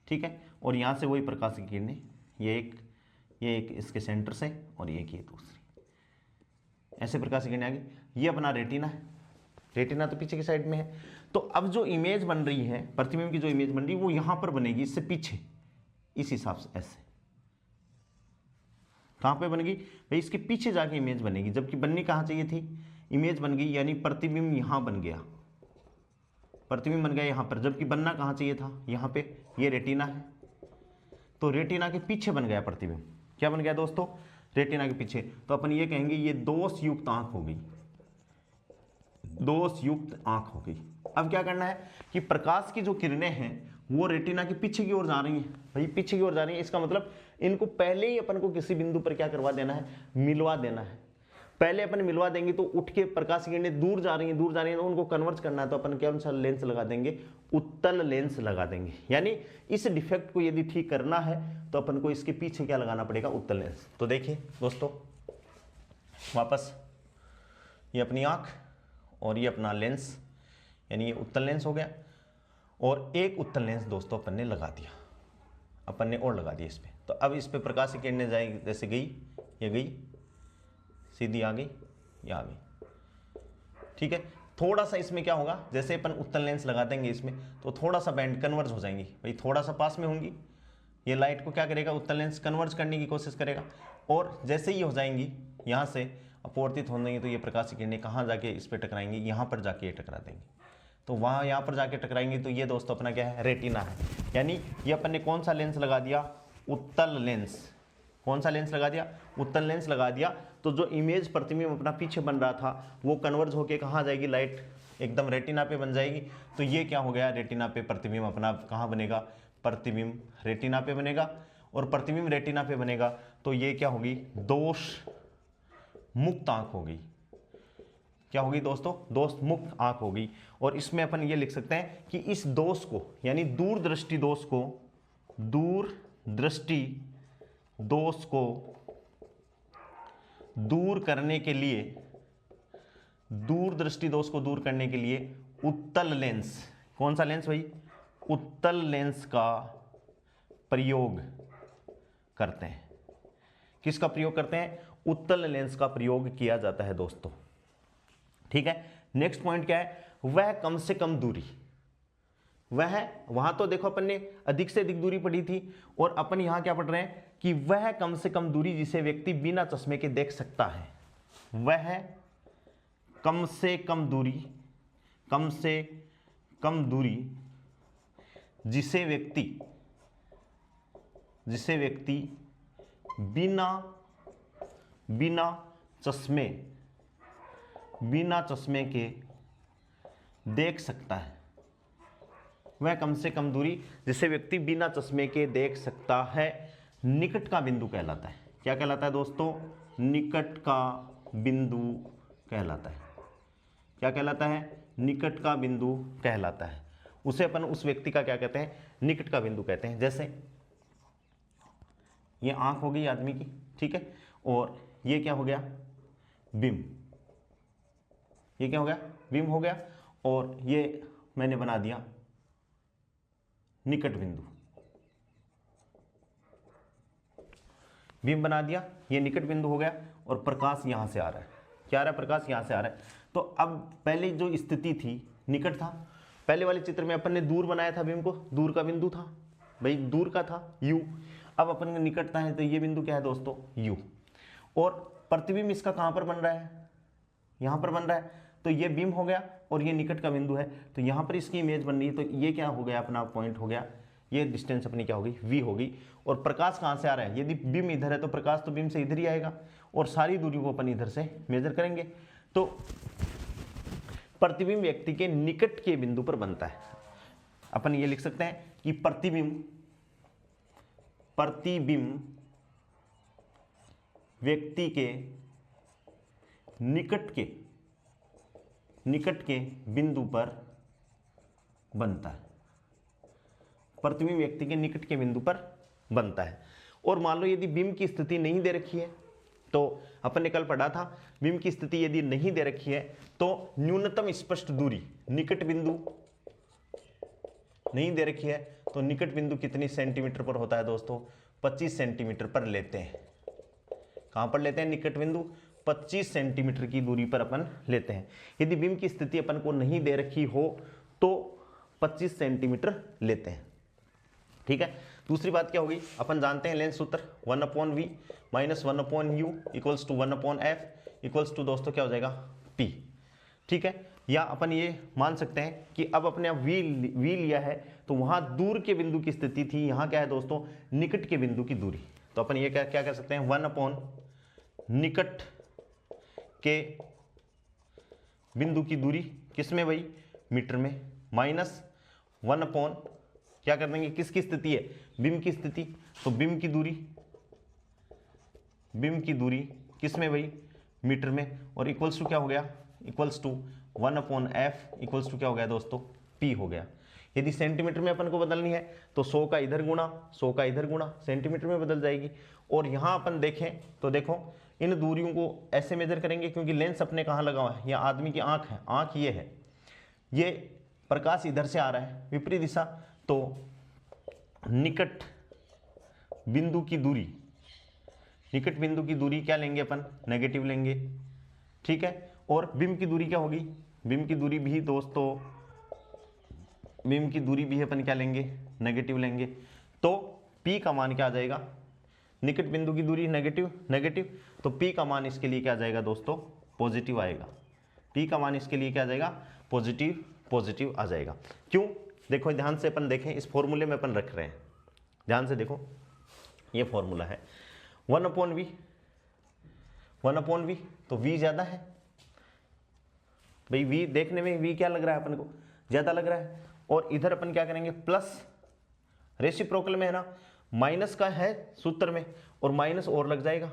S1: ठीक है, और यहाँ से वही प्रकाश की किरणें, ये एक इसके सेंटर से और ये दूसरी, ऐसे प्रकाश की किरणें आ गई। ये अपना रेटिना है, रेटिना तो पीछे की साइड में है। तो अब जो इमेज बन रही है, प्रतिबिंब की जो इमेज बन रही है वो यहाँ पर बनेगी, इससे पीछे, इस हिसाब से ऐसे। कहाँ पे बनेगी भाई? इसके पीछे जाके इमेज बनेगी, जबकि बननी कहाँ चाहिए थी? इमेज बन गई, यानी प्रतिबिंब यहाँ बन गया, प्रतिबिंब बन गया यहाँ पर, जबकि बनना कहाँ चाहिए था? यहाँ पे। ये रेटिना है, तो रेटिना के पीछे बन गया प्रतिबिंब। क्या बन गया दोस्तों? रेटिना के पीछे। तो अपन ये कहेंगे ये दोष युक्त आंख हो गई, दोष युक्त आंख हो गई। अब क्या करना है कि प्रकाश की जो किरणें हैं वो रेटिना के पीछे की ओर जा रही हैं, भाई पीछे की ओर जा रही हैं, इसका मतलब इनको पहले ही अपन को किसी बिंदु पर क्या करवा देना है? मिलवा देना है। पहले अपन मिलवा देंगे तो उठ के प्रकाश की किरणें दूर जा रही हैं, तो उनको कन्वर्ज करना है, तो अपन क्या सा लेंस लगा देंगे? उत्तल लेंस लगा देंगे। यानी इस डिफेक्ट को यदि ठीक करना है तो अपन को इसके पीछे क्या लगाना पड़ेगा? उत्तल लेंस। तो देखिए दोस्तों, वापस ये अपनी आंख और ये अपना लेंस, यानी ये उत्तल लेंस हो गया, और एक उत्तल लेंस दोस्तों अपन ने लगा दिया, अपन ने और लगा दिया इस पे। तो अब इस पे प्रकाश की किरणें जाएगी, जैसे गई, ये गई सीधी आ गई, ये आ गई, ठीक है। थोड़ा सा इसमें क्या होगा, जैसे अपन उत्तल लेंस लगा देंगे इसमें, तो थोड़ा सा बैंड कन्वर्ज हो जाएंगी, भाई थोड़ा सा पास में होंगी, ये लाइट को क्या करेगा? उत्तल लेंस कन्वर्ज करने की कोशिश करेगा, और जैसे ही हो जाएंगी यहाँ से अपवर्तित हो जाएंगी, तो ये प्रकाश की किरणें कहाँ जाके इस पर टकराएंगी? यहाँ पर जाके ये टकरा देंगी। तो वहाँ यहाँ पर जाके टकराएंगी, तो ये दोस्तों अपना क्या है? रेटिना है। यानी ये अपन ने कौन सा लेंस लगा दिया? उत्तल लेंस। कौन सा लेंस लगा दिया? उत्तल लेंस लगा दिया। तो जो इमेज प्रतिबिंब अपना पीछे बन रहा था वो कन्वर्ज होके कहाँ जाएगी? लाइट एकदम रेटिना पे बन जाएगी। तो ये क्या हो गया? रेटिना पे प्रतिबिंब अपना कहाँ बनेगा? प्रतिबिंब रेटिना पे बनेगा, और प्रतिबिंब रेटिना पे बनेगा तो ये क्या होगी? दोष मुक्त आंख होगी। क्या होगी दोस्तों? दोष मुक्त आंख होगी। और इसमें अपन ये लिख सकते हैं कि इस दोष को, यानी दूरदृष्टि दोष को, दूरदृष्टि दोष को दूर करने के लिए, दूरदृष्टि दोष को दूर करने के लिए उत्तल लेंस, कौन सा लेंस भाई? उत्तल लेंस का प्रयोग करते हैं। किसका प्रयोग करते हैं? उत्तल लेंस का प्रयोग किया जाता है दोस्तों, ठीक है। नेक्स्ट पॉइंट क्या है? वह कम से कम दूरी, वह, वहां तो देखो अपन ने अधिक से अधिक दूरी पढ़ी थी, और अपन यहां क्या पढ़ रहे हैं कि वह कम से कम दूरी जिसे व्यक्ति बिना चश्मे के देख सकता है, वह कम से कम दूरी, कम से कम दूरी जिसे व्यक्ति बिना चश्मे के देख सकता है, वह कम से कम दूरी जिसे व्यक्ति बिना चश्मे के देख सकता है, निकट का बिंदु कहलाता है। क्या कहलाता है दोस्तों? निकट का बिंदु कहलाता है। क्या कहलाता है? निकट का बिंदु कहलाता है। उसे अपन उस व्यक्ति का क्या कहते हैं? निकट का बिंदु कहते हैं। जैसे ये आंख हो गई आदमी की, ठीक है, और ये क्या हो गया? बिंब। ये क्या हो गया? बिंब हो गया, और ये मैंने बना दिया निकट बिंदु, बिंब बना दिया, ये निकट बिंदु हो गया, और प्रकाश यहां से आ रहा है। क्या आ रहा है? प्रकाश यहां से आ रहा है। तो अब पहले जो स्थिति थी, निकट था, पहले वाले चित्र में अपन ने दूर बनाया था बिंब को, दूर का बिंदु था भाई, दूर का था U। अब अपन ने निकटता है, तो ये बिंदु क्या है दोस्तों? U। और प्रतिबिंब इसका कहां पर बन रहा है? यहां पर बन रहा है, तो ये बिंब हो गया, और ये निकट का बिंदु है, तो यहां पर इसकी इमेज बन रही है, तो ये क्या हो गया? अपना पॉइंट हो गया, ये डिस्टेंस अपनी क्या होगी? V होगी। और प्रकाश कहां से आ रहा है? यदि बिंब इधर है तो प्रकाश तो बिंब से इधर ही आएगा, और सारी दूरी को अपन इधर से मेजर करेंगे, तो प्रतिबिंब व्यक्ति के निकट के बिंदु पर बनता है। अपन ये लिख सकते हैं कि प्रतिबिंब व्यक्ति के निकट के बिंदु पर बनता है, प्रतिबिंब व्यक्ति के निकट के बिंदु पर बनता है। और मान लो यदि बिंब की स्थिति नहीं दे रखी है, तो अपन ने कल पढ़ा था, बिंब की स्थिति यदि नहीं दे रखी है तो न्यूनतम स्पष्ट दूरी, निकट बिंदु नहीं दे रखी है तो निकट बिंदु कितनी सेंटीमीटर पर होता है दोस्तों, 25 सेंटीमीटर पर लेते हैं। कहां पर लेते हैं निकट बिंदु, 25 सेंटीमीटर की दूरी पर अपन लेते हैं। यदि बीम की स्थिति अपन को नहीं दे रखी हो तो 25 सेंटीमीटर लेते हैं। ठीक है, दूसरी बात क्या होगी, अपन जानते हैं लेंस सूत्र 1/v minus 1/u equals to 1/f equals to दोस्तों क्या हो जाएगा p। ठीक है, या अपन ये मान सकते हैं कि अब अपने v लिया है तो वहां दूर के बिंदु की स्थिति थी, यहां क्या है दोस्तों निकट के बिंदु की दूरी। तो अपन ये क्या कर सकते हैं 1/ निकट के बिंदु की दूरी किसमें भाई, मीटर में, माइनस 1/ क्या कर देंगे, किसकी स्थिति है, बीम की स्थिति, तो बीम की दूरी किसमें भाई, मीटर में, और इक्वल्स टू क्या हो गया, equals to 1/f equals to क्या हो गया दोस्तों p हो गया। यदि सेंटीमीटर में अपन को बदलनी है तो 100 का इधर गुणा 100 का इधर गुणा सेंटीमीटर में बदल जाएगी। और यहां अपन देखें तो देखो इन दूरियों को ऐसे मेजर करेंगे क्योंकि लेंस अपने कहाँ लगा हुआ है, या आदमी की आंख है, आंख ये है, ये प्रकाश इधर से आ रहा है विपरीत दिशा, तो निकट बिंदु की दूरी क्या लेंगे अपन, नेगेटिव लेंगे। ठीक है, और बीम की दूरी क्या होगी, बीम की दूरी भी दोस्तों, बीम की दूरी भी अपन क्या लेंगे, नेगेटिव लेंगे। तो p का मान क्या आ जाएगा, निकट बिंदु की दूरी नेगेटिव, तो p का मान इसके लिए क्या आ जाएगा दोस्तों, पॉजिटिव आएगा। p का मान इसके लिए क्या आ जाएगा, पॉजिटिव आ जाएगा। क्यों, देखो ध्यान से अपन देखें, इस फॉर्मूले में अपन रख रहे हैं, ध्यान से देखो, ये फॉर्मूला है 1/v, तो v ज्यादा है भाई, v देखने में v क्या लग रहा है अपन को, ज्यादा लग रहा है। और इधर अपन क्या करेंगे, प्लस रेसिप्रोकल में है ना, माइनस का है सूत्र में और माइनस और लग जाएगा,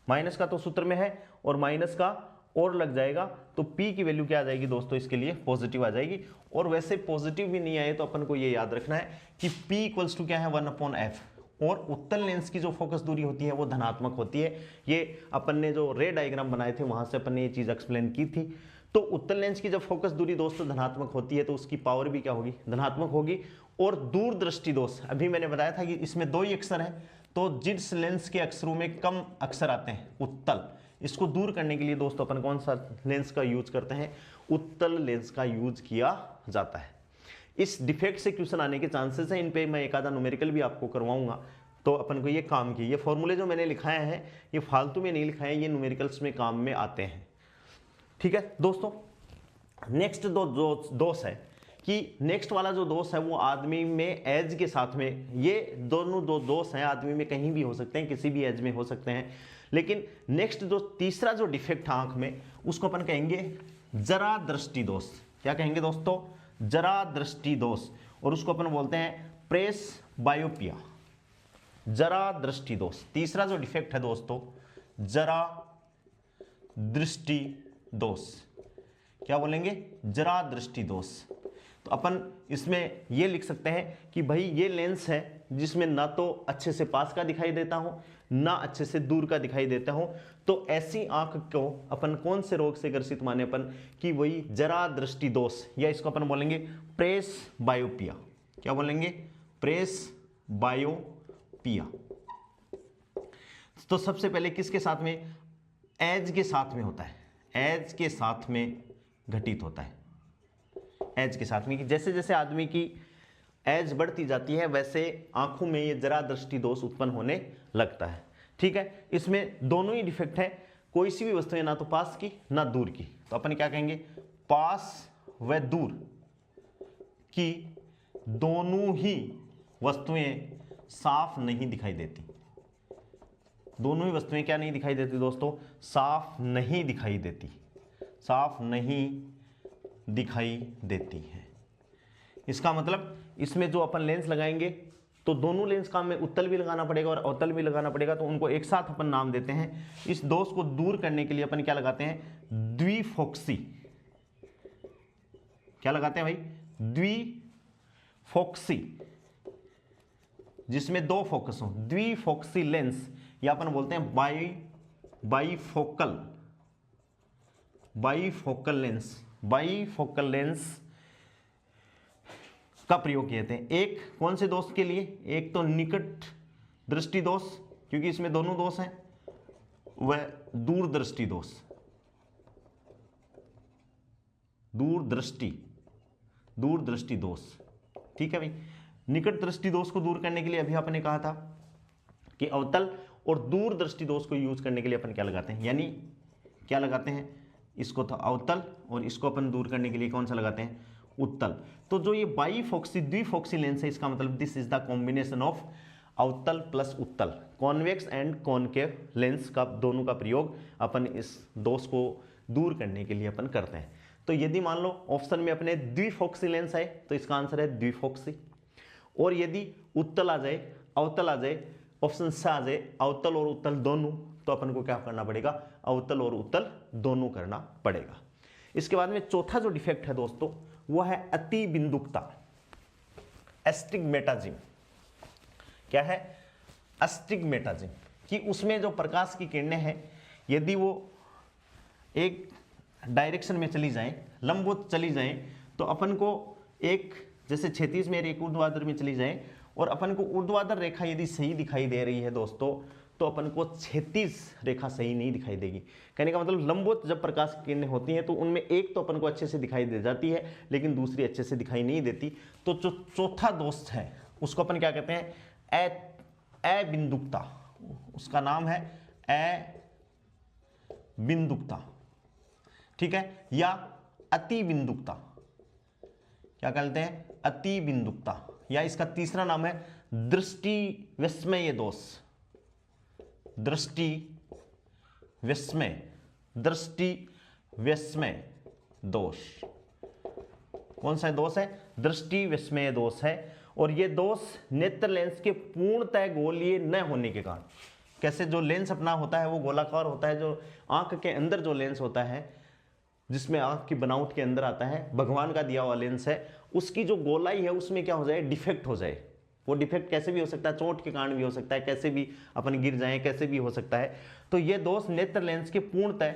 S1: माइनस का तो सूत्र में है और माइनस का और लग जाएगा, तो p की वैल्यू क्या आ जाएगी दोस्तों, इसके लिए पॉजिटिव आ जाएगी। और वैसे पॉजिटिव भी नहीं आए तो अपन को ये याद रखना है कि p इक्वल्स टू क्या है 1/f, और उत्तल लेंस की जो फोकस दूरी होती है वो धनात्मक होती है। ये अपन ने जो रे डायग्राम बनाए थे वहां से अपन ने ये चीज एक्सप्लेन की थी। तो उत्तल लेंस की जब फोकस दूरी दोस्तों धनात्मक होती है तो उसकी पावर भी क्या होगी, धनात्मक होगी। और दूरदृष्टि दोष, अभी मैंने बताया था कि इसमें 2 ही अक्षर हैं, तो जिस लेंस के अक्षरों में कम अक्षर आते हैं उत्तल, इसको दूर करने के लिए दोस्तों अपन कौन सा लेंस का यूज करते हैं, उत्तल लेंस का यूज किया जाता है। इस डिफेक्ट से क्वेश्चन आने के चांसेस हैं, इन पे मैं एक आधा न्यूमेरिकल भी आपको करवाऊंगा, तो अपन को ये काम की, ये फॉर्मूले जो मैंने लिखाए हैं ये फालतू में नहीं लिखाए हैं, ये न्यूमेरिकल्स में काम में आते हैं। ठीक है दोस्तों, नेक्स्ट दोष है कि नेक्स्ट वाला जो दोष है वो आदमी में एज के साथ में, ये दोनों दोष हैं आदमी में कहीं भी हो सकते हैं, किसी भी एज में हो सकते हैं। लेकिन नेक्स्ट जो तीसरा जो डिफेक्ट है आंख में, उसको अपन कहेंगे जरा दृष्टि दोष। क्या कहेंगे दोस्तों, जरा दृष्टि दोष, और उसको अपन बोलते हैं प्रेस बायोपिया, जरा दृष्टि दोष। तीसरा जो डिफेक्ट है दोस्तों, जरा दृष्टि दोष, क्या बोलेंगे, जरा दृष्टि दोष। तो अपन इसमें ये लिख सकते हैं कि भाई ये लेंस है जिसमें ना तो अच्छे से पास का दिखाई देता हो ना अच्छे से दूर का दिखाई देता हो, तो ऐसी आंख को अपन कौन से रोग से ग्रसित माने अपन, कि वही जरा दृष्टि दोष, या इसको अपन बोलेंगे प्रेस बायोपिया। क्या बोलेंगे, प्रेस बायोपिया। तो सबसे पहले किसके साथ में, एज के साथ में होता है, एज के साथ में घटित होता है, एज के साथ में, कि जैसे जैसे आदमी की एज बढ़ती जाती है वैसे आंखों में ये जरा दृष्टि दोष उत्पन्न होने लगता है। ठीक है, इसमें दोनों ही डिफेक्ट है, कोई सी भी वस्तुएं ना तो पास की ना दूर की, तो अपन क्या कहेंगे, पास व दूर की दोनों ही वस्तुएं साफ नहीं दिखाई देती। दोनों ही वस्तुएं क्या नहीं दिखाई देती दोस्तों, साफ नहीं दिखाई देती, साफ नहीं दिखाई देती है। इसका मतलब इसमें जो अपन लेंस लगाएंगे तो दोनों लेंस का हमें उत्तल भी लगाना पड़ेगा और अवतल भी लगाना पड़ेगा, तो उनको एक साथ अपन नाम देते हैं। इस दोष को दूर करने के लिए अपन क्या लगाते हैं, द्विफोक्सी। क्या लगाते हैं भाई, द्विफोक्सी, जिसमें 2 फोकस हो, द्विफोक्सी लेंस, या अपन बोलते हैं बाईफोकल लेंस। बाईफोकल लेंस का प्रयोग किए थे। एक कौन से दोष के लिए, एक तो निकट दृष्टि दोष, क्योंकि इसमें दोनों दोष हैं, वह दूरदृष्टि दोष, दूरदृष्टि दोष। ठीक है भाई, निकट दृष्टि दोष को दूर करने के लिए अभी आपने कहा था कि अवतल और दूरदृष्टि दोष को यूज करने के लिए अपन क्या लगाते हैं, यानी क्या लगाते हैं, इसको तो अवतल और इसको अपन दूर करने के लिए कौन सा लगाते हैं, उत्तल। तो जो ये बाईफॉक्सी द्विफॉक्सी लेंस है, इसका मतलब this is the combination of अवतल प्लस उत्तल, कॉन्वेक्स एंड कॉनकेव लेंस का दोनों का प्रयोग अपन इस दोष को दूर करने के लिए अपन करते हैं। तो यदि मान लो ऑप्शन में अपने द्विफॉक्सी लेंस है तो इसका आंसर है द्विफॉक्सी, और यदि उत्तल आ जाए, अवतल आ जाए, ऑप्शन से आ जाए अवतल और उत्तल दोनों, तो अपन को क्या करना पड़ेगा, अवतल और उत्तल दोनों करना पड़ेगा। इसके बाद में चौथा जो डिफेक्ट है दोस्तों वो है अति बिंदुकता, एस्टिग्मेटाजिम। क्या है, एस्टिग्मेटाजिम, कि उसमें जो प्रकाश की किरणें हैं यदि वो एक डायरेक्शन में चली जाएं, लंबवत चली जाएं, तो अपन को एक जैसे क्षैतिज में एक ऊर्ध्वाधर में चली जाए और अपन को ऊर्ध्वाधर रेखा यदि सही दिखाई दे रही है दोस्तों, तो अपन को क्षैतिज रेखा सही नहीं दिखाई देगी। कहने का मतलब लंबवत जब प्रकाश की किरणें होती हैं तो उनमें एक तो अपन को अच्छे से दिखाई दे जाती है लेकिन दूसरी अच्छे से दिखाई नहीं देती। तो जो चौथा दोष है उसको अपन क्या कहते हैं, अबिंदुकता, उसका नाम है अबिंदुकता। ठीक है, या अति बिंदुकता, क्या कहते हैं, अति बिंदुकता, या इसका तीसरा नाम है दृष्टि विस्मय दोष, दृष्टि विस्मय दोष। कौन सा दोष है, दृष्टि विस्मय दोष है। और ये दोष नेत्र लेंस के पूर्णतः गोलीय न होने के कारण, कैसे जो लेंस अपना होता है वो गोलाकार होता है, जो आंख के अंदर जो लेंस होता है जिसमें आंख की बनावट के अंदर आता है, भगवान का दिया हुआ लेंस है, उसकी जो गोलाई है उसमें क्या हो जाए, डिफेक्ट हो जाए। वो डिफेक्ट कैसे भी हो सकता है, चोट के कारण भी हो सकता है, कैसे भी अपन गिर जाएं, कैसे भी हो सकता है। तो ये दोष नेत्र लेंस के पूर्णतः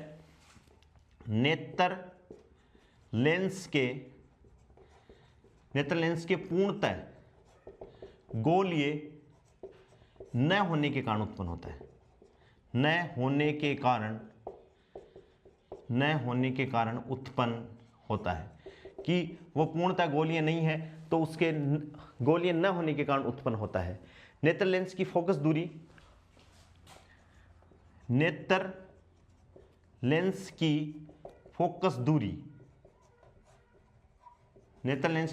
S1: पूर्णतः गोलीय न होने के कारण उत्पन्न होता है, न होने के कारण उत्पन्न होता है, कि वो पूर्णतः गोलीय नहीं है तो उसके गोलीय न होने के कारण उत्पन्न होता है। नेत्र लेंस की फोकस दूरी, नेत्र लेंस की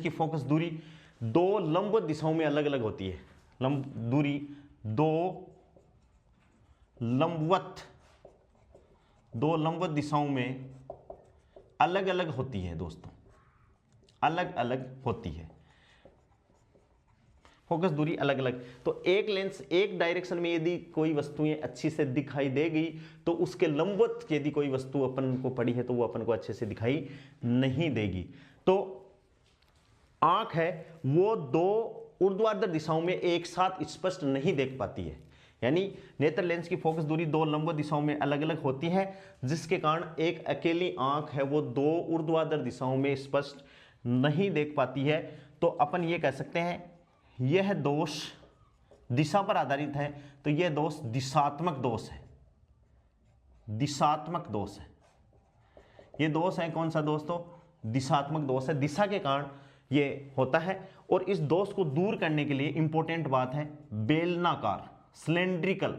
S1: फोकस दूरी दो लंबवत दिशाओं में अलग अलग होती है। दूरी दो लंबवत दिशाओं में अलग अलग होती है दोस्तों, अलग अलग होती है, फोकस दूरी अलग अलग। तो एक लेंस एक डायरेक्शन में यदि कोई वस्तुएं अच्छी से दिखाई देगी तो उसके लंबवत यदि कोई वस्तु अपन को पड़ी है तो वो अपन को अच्छे से दिखाई नहीं देगी। तो आंख है वो दो ऊर्ध्वाधर दिशाओं में एक साथ स्पष्ट नहीं देख पाती है, यानी नेत्र लेंस की फोकस दूरी दो लंबवत दिशाओं में अलग अलग होती है, जिसके कारण एक अकेली आंख है वो दो ऊर्ध्वाधर दिशाओं में स्पष्ट नहीं देख पाती है। तो अपन ये कह सकते हैं यह दोष दिशा पर आधारित है, तो यह दोष दिशात्मक दोष है, दिशात्मक दोष है। ये दोष है कौन सा दोस्तों, दिशात्मक दोष है, दिशा के कारण ये होता है। और इस दोष को दूर करने के लिए इंपॉर्टेंट बात है बेलनाकार सिलेंड्रिकल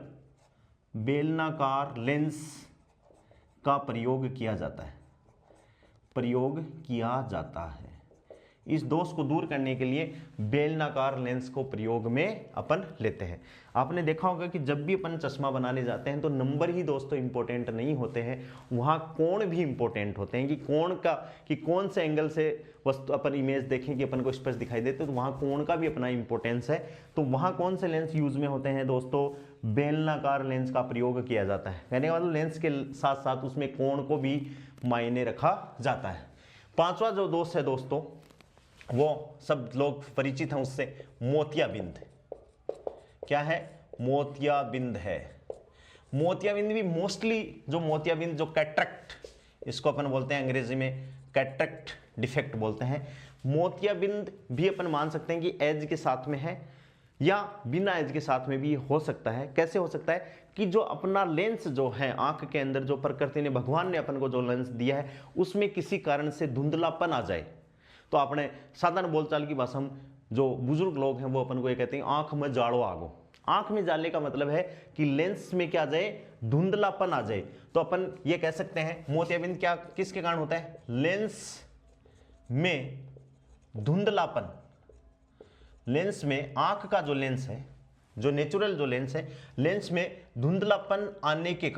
S1: बेलनाकार लेंस का प्रयोग किया जाता है। इस दोष को दूर करने के लिए बेलनाकार लेंस को प्रयोग में अपन लेते हैं। आपने देखा होगा कि जब भी अपन चश्मा बनाने जाते हैं तो नंबर ही दोस्तों इंपॉर्टेंट नहीं होते हैं, वहाँ कोण भी इंपॉर्टेंट होते हैं, कि कौन से एंगल से वस्तु अपन इमेज देखें कि अपन को स्पष्ट दिखाई देते, तो वहाँ कोण का भी अपना इंपॉर्टेंस है। तो वहाँ कौन से लेंस यूज में होते हैं दोस्तों, बेलनाकार लेंस का प्रयोग किया जाता है। कहने का मतलब लेंस के साथ साथ उसमें कोण को भी मायने रखा जाता है। पांचवा जो दोष है दोस्तों वो सब लोग परिचित हैं उससे, मोतियाबिंद। क्या है, मोतियाबिंद है। मोतियाबिंद भी मोस्टली जो मोतियाबिंद जो कैटरेक्ट, इसको अपन बोलते हैं अंग्रेजी में कैटरेक्ट डिफेक्ट बोलते हैं, मोतियाबिंद भी अपन मान सकते हैं कि एज के साथ में है या बिना एज के साथ में भी हो सकता है। कैसे हो सकता है कि जो अपना लेंस जो है आंख के अंदर, जो प्रकृति ने, भगवान ने अपन को जो लेंस दिया है उसमें किसी कारण से धुंधलापन आ जाए, तो आपने साधारण बोलचाल की भाषा में जो बुजुर्ग लोग हैं वो अपन को ये कहते हैं आंख में जाड़ो आगो। आंख में जाले का मतलब है कि लेंस में क्या आ जाए, धुंधलापन आ जाए। तो अपन ये कह सकते हैं मोतियाबिंद क्या किसके कारण होता है, लेंस में धुंधलापन। लेंस में, आंख का जो लेंस है, जो नेचुरल जो लेंस है, लेंस में धुंधलापन आने के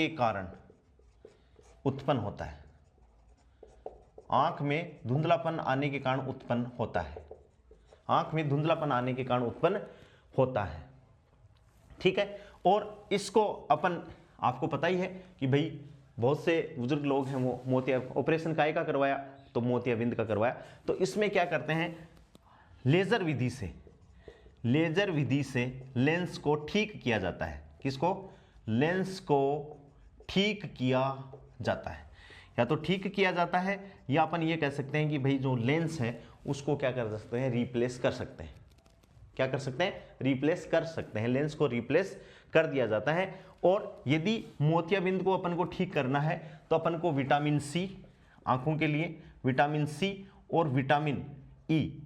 S1: कारण उत्पन्न होता है। आंख में धुंधलापन आने के कारण उत्पन्न होता है। आंख में धुंधलापन आने के कारण उत्पन्न होता है। ठीक है। और इसको अपन, आपको पता ही है कि भाई बहुत से बुजुर्ग लोग हैं वो मोतिया ऑपरेशन काय का करवाया, तो मोतियाबिंद का करवाया। तो इसमें क्या करते हैं, लेजर विधि से लेंस को ठीक किया जाता है। किसको, लेंस को ठीक किया जाता है। या तो ठीक किया जाता है या अपन ये कह सकते हैं कि भाई जो लेंस है उसको क्या कर सकते हैं, रिप्लेस कर सकते हैं। क्या कर सकते हैं, रिप्लेस कर सकते हैं। लेंस को रिप्लेस कर दिया जाता है। और यदि मोतियाबिंद को अपन को ठीक करना है तो अपन को विटामिन सी, आंखों के लिए विटामिन सी और विटामिन ई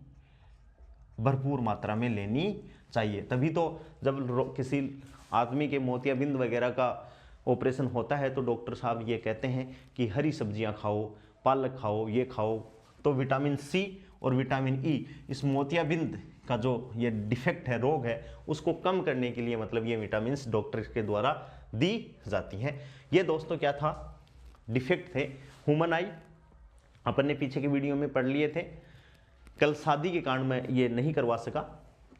S1: भरपूर मात्रा में लेनी चाहिए। तभी तो जब किसी आदमी के मोतियाबिंद वगैरह का ऑपरेशन होता है तो डॉक्टर साहब ये कहते हैं कि हरी सब्जियां खाओ, पालक खाओ, ये खाओ। तो विटामिन सी और विटामिन ई इस मोतियाबिंद का जो ये डिफेक्ट है, रोग है, उसको कम करने के लिए मतलब ये विटामिन डॉक्टर के द्वारा दी जाती हैं। ये दोस्तों क्या था, डिफेक्ट थे। ह्यूमन आई अपन ने पीछे के वीडियो में पढ़ लिए थे। कल शादी के कारण मैं ये नहीं करवा सका।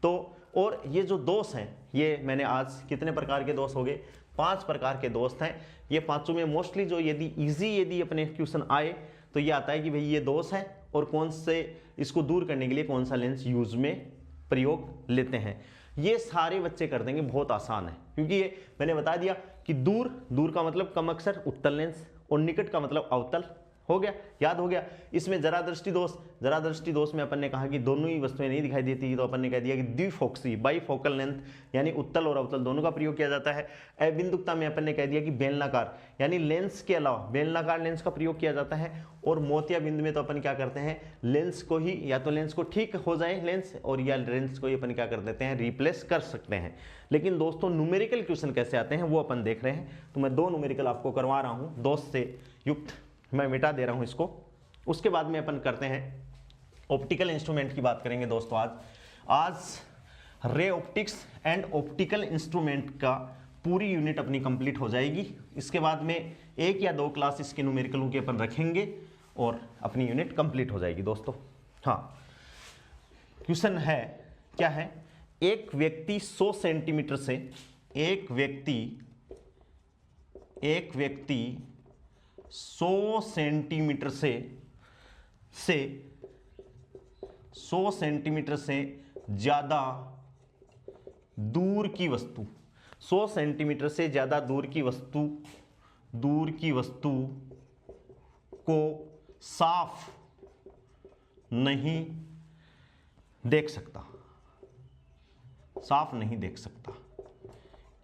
S1: तो और ये जो दोष हैं, ये मैंने आज कितने प्रकार के दोष हो गए, 5 प्रकार के दोस्त हैं। ये पांचों में मोस्टली जो यदि अपने क्वेश्चन आए तो ये आता है कि भाई ये दोष है और कौन से, इसको दूर करने के लिए कौन सा लेंस यूज में प्रयोग लेते हैं। ये सारे बच्चे कर देंगे, बहुत आसान है। क्योंकि ये मैंने बता दिया कि दूर का मतलब कम अक्षर उत्तल लेंस और निकट का मतलब अवतल। हो गया, याद हो गया। इसमें जरा दृष्टि दोष में अपन ने कहा कि दोनों ही वस्तुएं नहीं दिखाई देती, तो अपन ने कह दिया कि द्विफोक्सी, बाईफोकल लेंथ यानी उत्तल और अवतल दोनों का प्रयोग किया जाता है। अबिंदुकता में अपन ने कह दिया कि बेलनाकार यानी लेंस के अलावा बेलनाकार लेंस का प्रयोग किया जाता है। और मोतियाबिंद में तो अपन क्या करते हैं, लेंस को ही, या तो लेंस को ठीक हो जाए लेंस, और या लेंस को ही अपन क्या कर देते हैं, रिप्लेस कर सकते हैं। लेकिन दोस्तों न्यूमेरिकल क्वेश्चन कैसे आते हैं वो अपन देख रहे हैं। तो मैं 2 न्यूमेरिकल आपको करवा रहा हूँ, दोष से युक्त मैं मिटा दे रहा हूं इसको। उसके बाद में अपन करते हैं ऑप्टिकल इंस्ट्रूमेंट की बात करेंगे दोस्तों। आज ray optics and optical instrument का पूरी यूनिट अपनी कंप्लीट हो जाएगी। इसके बाद में 1 या 2 क्लास इसके न्यूमेरिकलों के अपन रखेंगे और अपनी यूनिट कंप्लीट हो जाएगी दोस्तों। हाँ, क्वेश्चन है, क्या है, एक व्यक्ति 100 सेंटीमीटर से, एक व्यक्ति 100 सेंटीमीटर से 100 सेंटीमीटर से ज्यादा दूर की वस्तु, 100 सेंटीमीटर से ज्यादा दूर की वस्तु को साफ नहीं देख सकता, साफ नहीं देख सकता।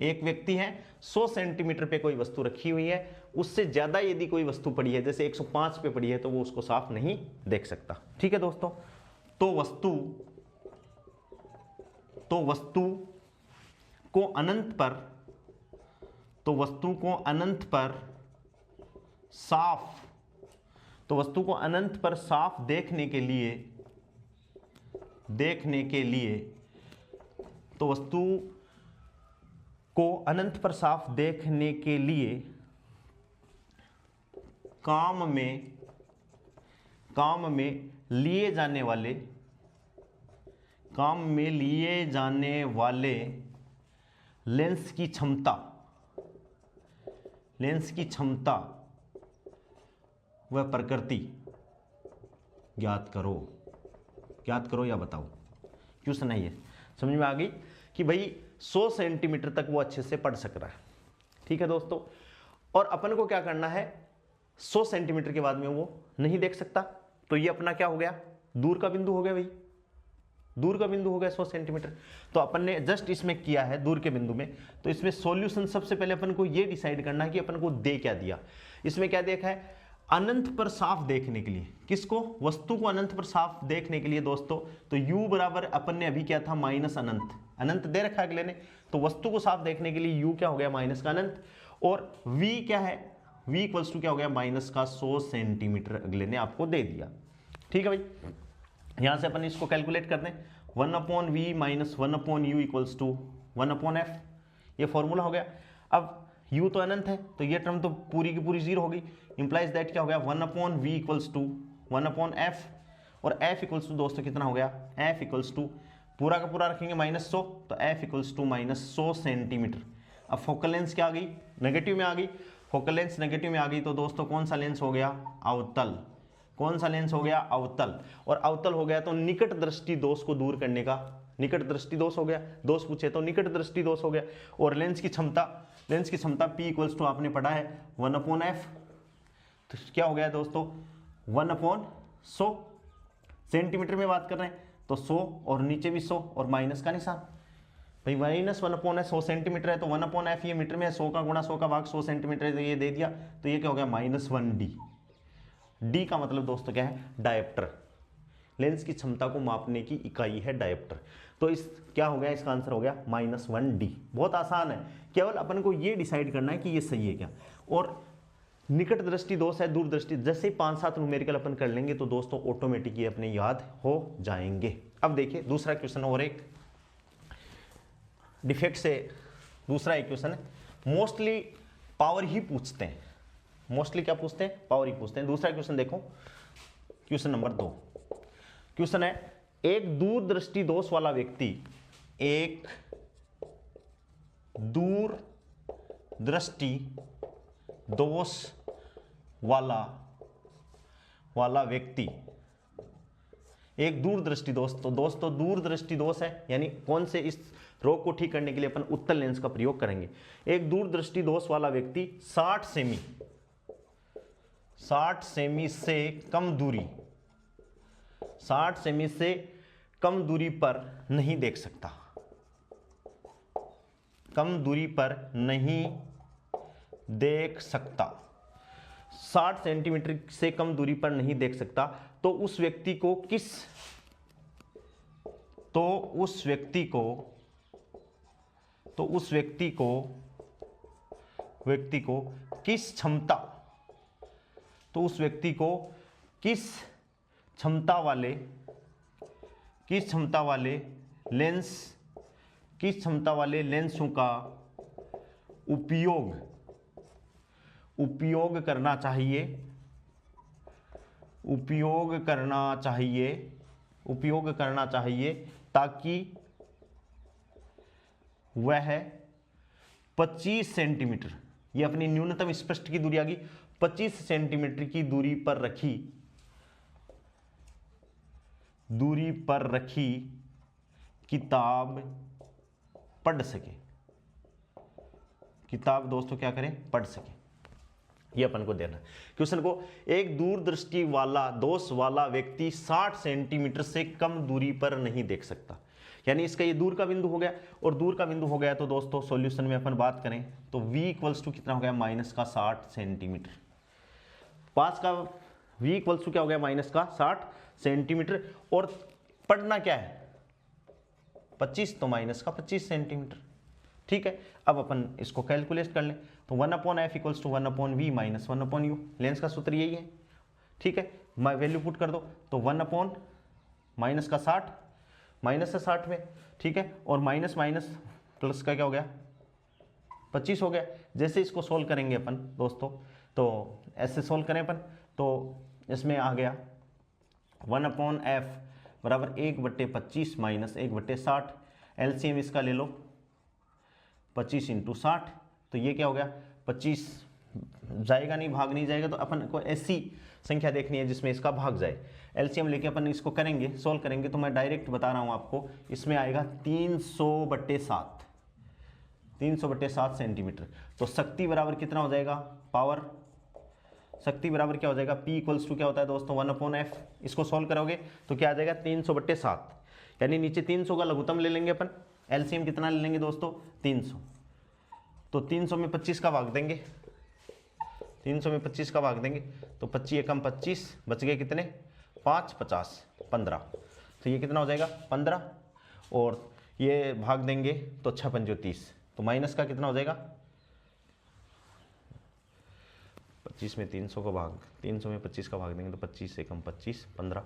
S1: एक व्यक्ति है, 100 सेंटीमीटर पे कोई वस्तु रखी हुई है, उससे ज्यादा यदि कोई वस्तु पड़ी है, जैसे 105 पे पड़ी है, तो वो उसको साफ नहीं देख सकता। ठीक है दोस्तों। तो वस्तु को अनंत पर साफ देखने के लिए काम में लिए जाने वाले लेंस की क्षमता व प्रकृति ज्ञात करो या बताओ। क्वेश्चन है ये, समझ में आ गई कि भाई 100 सेंटीमीटर तक वो अच्छे से पढ़ सक रहा है। ठीक है दोस्तों। और अपन को क्या करना है, 100 सेंटीमीटर के बाद में वो नहीं देख सकता, तो ये अपना क्या हो गया, दूर का बिंदु हो गया भाई, दूर का बिंदु हो गया 100 सेंटीमीटर। तो अपन ने जस्ट इसमें किया है दूर के बिंदु में। तो इसमें सॉल्यूशन सबसे पहले अपन को ये डिसाइड करना है कि अपन को दे क्या दिया। इसमें क्या देखा है, अनंत पर साफ देखने के लिए, किसको, वस्तु को अनंत पर साफ देखने के लिए दोस्तों, तो u बराबर अपन ने अभी क्या था माइनस अनंत, अनंत दे रखा है अगले ने, तो वस्तु को साफ देखने के लिए u क्या हो गया माइनस का अनंत, और v क्या है, v इक्वल्स टू क्या हो गया माइनस का 100 सेंटीमीटर अगले ने आपको दे दिया। ठीक है भाई, यहां से अपन इसको कैलकुलेट कर दें, 1/v minus 1/u equals to 1/f, ये फॉर्मूला हो गया। अब u तो अनंत है तो ये टर्म तो पूरी की पूरी जीरो होगी, इंप्लाइज दैट क्या हो गया 1/v इक्वल्स टू 1/f, और f इक्वल्स टू दोस्तों कितना हो गया, f इक्वल्स टू पूरा का पूरा रखेंगे -100, तो f इक्वल्स टू -100 सेंटीमीटर। अब फोकल लेंथ क्या आ गई, नेगेटिव में आ गई, फोकल लेंथ नेगेटिव में आ गई, तो दोस्तों कौन सा लेंस हो गया, अवतल, कौन सा लेंस हो गया, अवतल, और अवतल हो गया तो निकट दृष्टि दोष को दूर करने का, निकट दृष्टि दोष हो गया, दोष पूछे तो निकट दृष्टि दोष हो गया। और लेंस की क्षमता, लेंस की क्षमता P इक्वल्स टू आपने पढ़ा है 1/f, तो क्या हो गया दोस्तों 1/100, सेंटीमीटर में बात कर रहे हैं तो 100 और नीचे भी 100 और माइनस का निशान, भाई माइनस 1/100 सेंटीमीटर है तो 1/f ये मीटर में है, 100 का गुणा 100 का भाग 100 सेंटीमीटर है, तो ये दे दिया, तो ये क्या हो गया -1d। d का मतलब दोस्तों क्या है, डायप्टर, लेंस की क्षमता को मापने की इकाई है डायप्टर। तो इस क्या हो गया, इसका आंसर हो गया -1d। बहुत आसान है, केवल अपन को ये डिसाइड करना है कि ये सही है क्या। और निकट दृष्टि दोष है, दूर दृष्टि, जैसे 5-7 न्यूमेरिकल अपन कर लेंगे तो दोस्तों ऑटोमेटिक ये अपने याद हो जाएंगे। अब देखिए दूसरा क्वेश्चन और एक डिफेक्ट से दूसरा एक क्वेश्चन है, मोस्टली पावर ही पूछते हैं, मोस्टली क्या पूछते हैं, पावर ही पूछते हैं। दूसरा क्वेश्चन देखो, क्वेश्चन नंबर 2, क्वेश्चन है एक दूरदृष्टि दोष वाला व्यक्ति, एक दूर दृष्टि दोष वाला व्यक्ति, एक दूरदृष्टि दोष, तो दोस्तों दूरदृष्टि दोष है, यानी कौन से, इस रोग को ठीक करने के लिए अपन उत्तल लेंस का प्रयोग करेंगे। एक दूरदृष्टि दोष वाला व्यक्ति 60 सेमी से कम दूरी, 60 सेमी से कम दूरी पर नहीं देख सकता, कम दूरी पर नहीं देख सकता, 60 सेंटीमीटर से कम दूरी पर नहीं देख सकता, तो उस व्यक्ति को किस, तो उस व्यक्ति को किस क्षमता, तो उस व्यक्ति को किस क्षमता वाले लेंसों का उपयोग करना चाहिए ताकि वह 25 सेंटीमीटर, ये अपनी न्यूनतम स्पष्ट की दूरी आ गई, 25 सेंटीमीटर की दूरी पर रखी किताब पढ़ सके, किताब दोस्तों क्या करें, पढ़ सके, ये अपन को देना। क्वेश्चन को एक दूरदृष्टि वाला दोष वाला व्यक्ति 60 सेंटीमीटर से कम दूरी पर नहीं देख सकता, यानी इसका ये दूर का बिंदु हो गया, और दूर का बिंदु हो गया तो दोस्तों सॉल्यूशन में अपन बात करें तो v इक्वल्स टू कितना हो गया, -60 सेंटीमीटर, पास का v इक्वल्स टू क्या हो गया, -60 सेंटीमीटर, और पढ़ना क्या है 25, तो -25 सेंटीमीटर। ठीक है, अब अपन इसको कैलकुलेट कर लें, तो 1/f equals to 1/v minus 1/u, lens का सूत्र यही है। ठीक है, मैं वैल्यू पुट कर दो, तो 1/, माइनस का 60, माइनस से 60 में, ठीक है, और माइनस प्लस का क्या हो गया, 25 हो गया। जैसे इसको सोल्व करेंगे अपन दोस्तों, तो ऐसे सोल्व करें अपन, तो इसमें आ गया 1/f बराबर 1/25 माइनस 1/60, एलसीएम इसका ले लो 25 × 60, तो ये क्या हो गया, 25 जाएगा नहीं, भाग नहीं जाएगा, तो अपन को ऐसी संख्या देखनी है जिसमें इसका भाग जाए। एलसीएम लेके अपन इसको करेंगे, सोल्व करेंगे, तो मैं डायरेक्ट बता रहा हूँ आपको, इसमें आएगा 300/7, 300/7 सेंटीमीटर। तो शक्ति बराबर कितना हो जाएगा, पावर शक्ति बराबर क्या हो जाएगा, P इक्वल्स टू क्या होता है दोस्तों 1/f। इसको सॉल्व करोगे तो क्या आ जाएगा 300/7, यानी नीचे 300 का लघुत्तम ले लेंगे अपन, एलसीएम कितना ले लेंगे दोस्तों 300। तो 300 में 25 का भाग देंगे, 300 में 25 का भाग देंगे तो 25 एकम 25, बच गए कितने 5 50 15, तो ये कितना हो जाएगा 15, और ये भाग देंगे तो 6 पंजो 30, तो माइनस का कितना हो जाएगा 25 में 300 का भाग, 300 में 25 का भाग देंगे तो 25 एकम 25 15,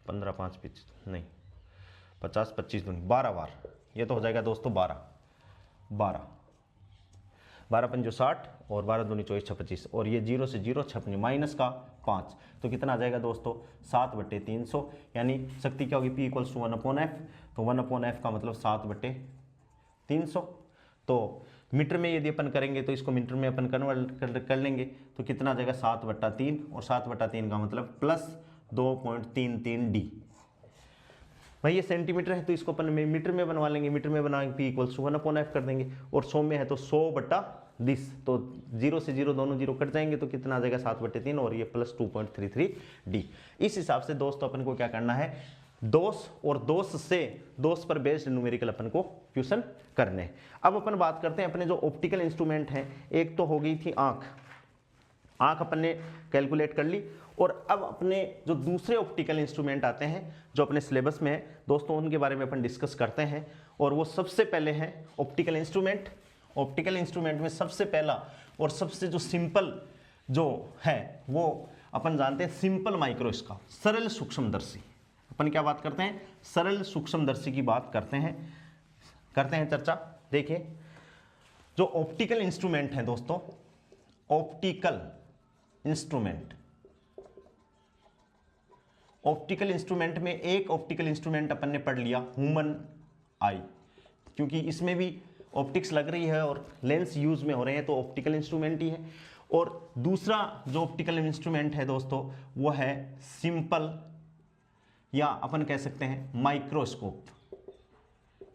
S1: 15 5 नहीं 50 25 दूनी 12 बार, ये तो हो जाएगा दोस्तों 12 पंजो 60 और 12 दूनी 24 6 25, और ये 0 से 0 6 पंजो माइनस का 5, तो कितना आ जाएगा दोस्तों 7/300, यानी शक्ति क्या होगी P इक्वल्स टू 1/f। तो 1/f का मतलब 7/300। तो मीटर में यदि अपन करेंगे तो इसको मीटर में अपन कन्वर्ट कर लेंगे तो कितना आ जाएगा 7/3, और 7/3 का मतलब प्लस 2.33 d। भाई ये सेंटीमीटर है तो इसको अपन मीटर में बनवा लेंगे, मीटर में बनाएंगे P इक्वल्स टू 1/f कर देंगे, और 100 में है तो 100/10, तो 0 से 0 दोनों 0 कट जाएंगे तो कितना आ जाएगा 7/3, और ये प्लस 2.33 d। इस हिसाब से दोस्तों अपन को क्या करना है, दोष और दोष पर बेस्ड न्यूमेरिकल अपन को क्वेश्चन करने। अब अपन बात करते हैं अपने जो ऑप्टिकल इंस्ट्रूमेंट हैं, एक तो हो गई थी आंख अपन ने कैलकुलेट कर ली, और अब अपने जो दूसरे ऑप्टिकल इंस्ट्रूमेंट आते हैं जो अपने सिलेबस में है दोस्तों, उनके बारे में अपन डिस्कस करते हैं। और वो सबसे पहले है ऑप्टिकल इंस्ट्रूमेंट। ऑप्टिकल इंस्ट्रूमेंट में सबसे पहला और सबसे जो सिंपल जो है वो अपन जानते हैं सिंपल माइक्रोस्कोप, सरल सूक्ष्मदर्शी। अपन क्या बात करते हैं, सरल सूक्ष्मदर्शी की बात करते हैं चर्चा। देखिए जो ऑप्टिकल इंस्ट्रूमेंट है दोस्तों, ऑप्टिकल इंस्ट्रूमेंट में एक ऑप्टिकल इंस्ट्रूमेंट अपन ने पढ़ लिया ह्यूमन आई, क्योंकि इसमें भी ऑप्टिक्स लग रही है और लेंस यूज में हो रहे हैं तो ऑप्टिकल इंस्ट्रूमेंट ही है। और दूसरा जो ऑप्टिकल इंस्ट्रूमेंट है दोस्तों वो है सिंपल, या अपन कह सकते हैं माइक्रोस्कोप।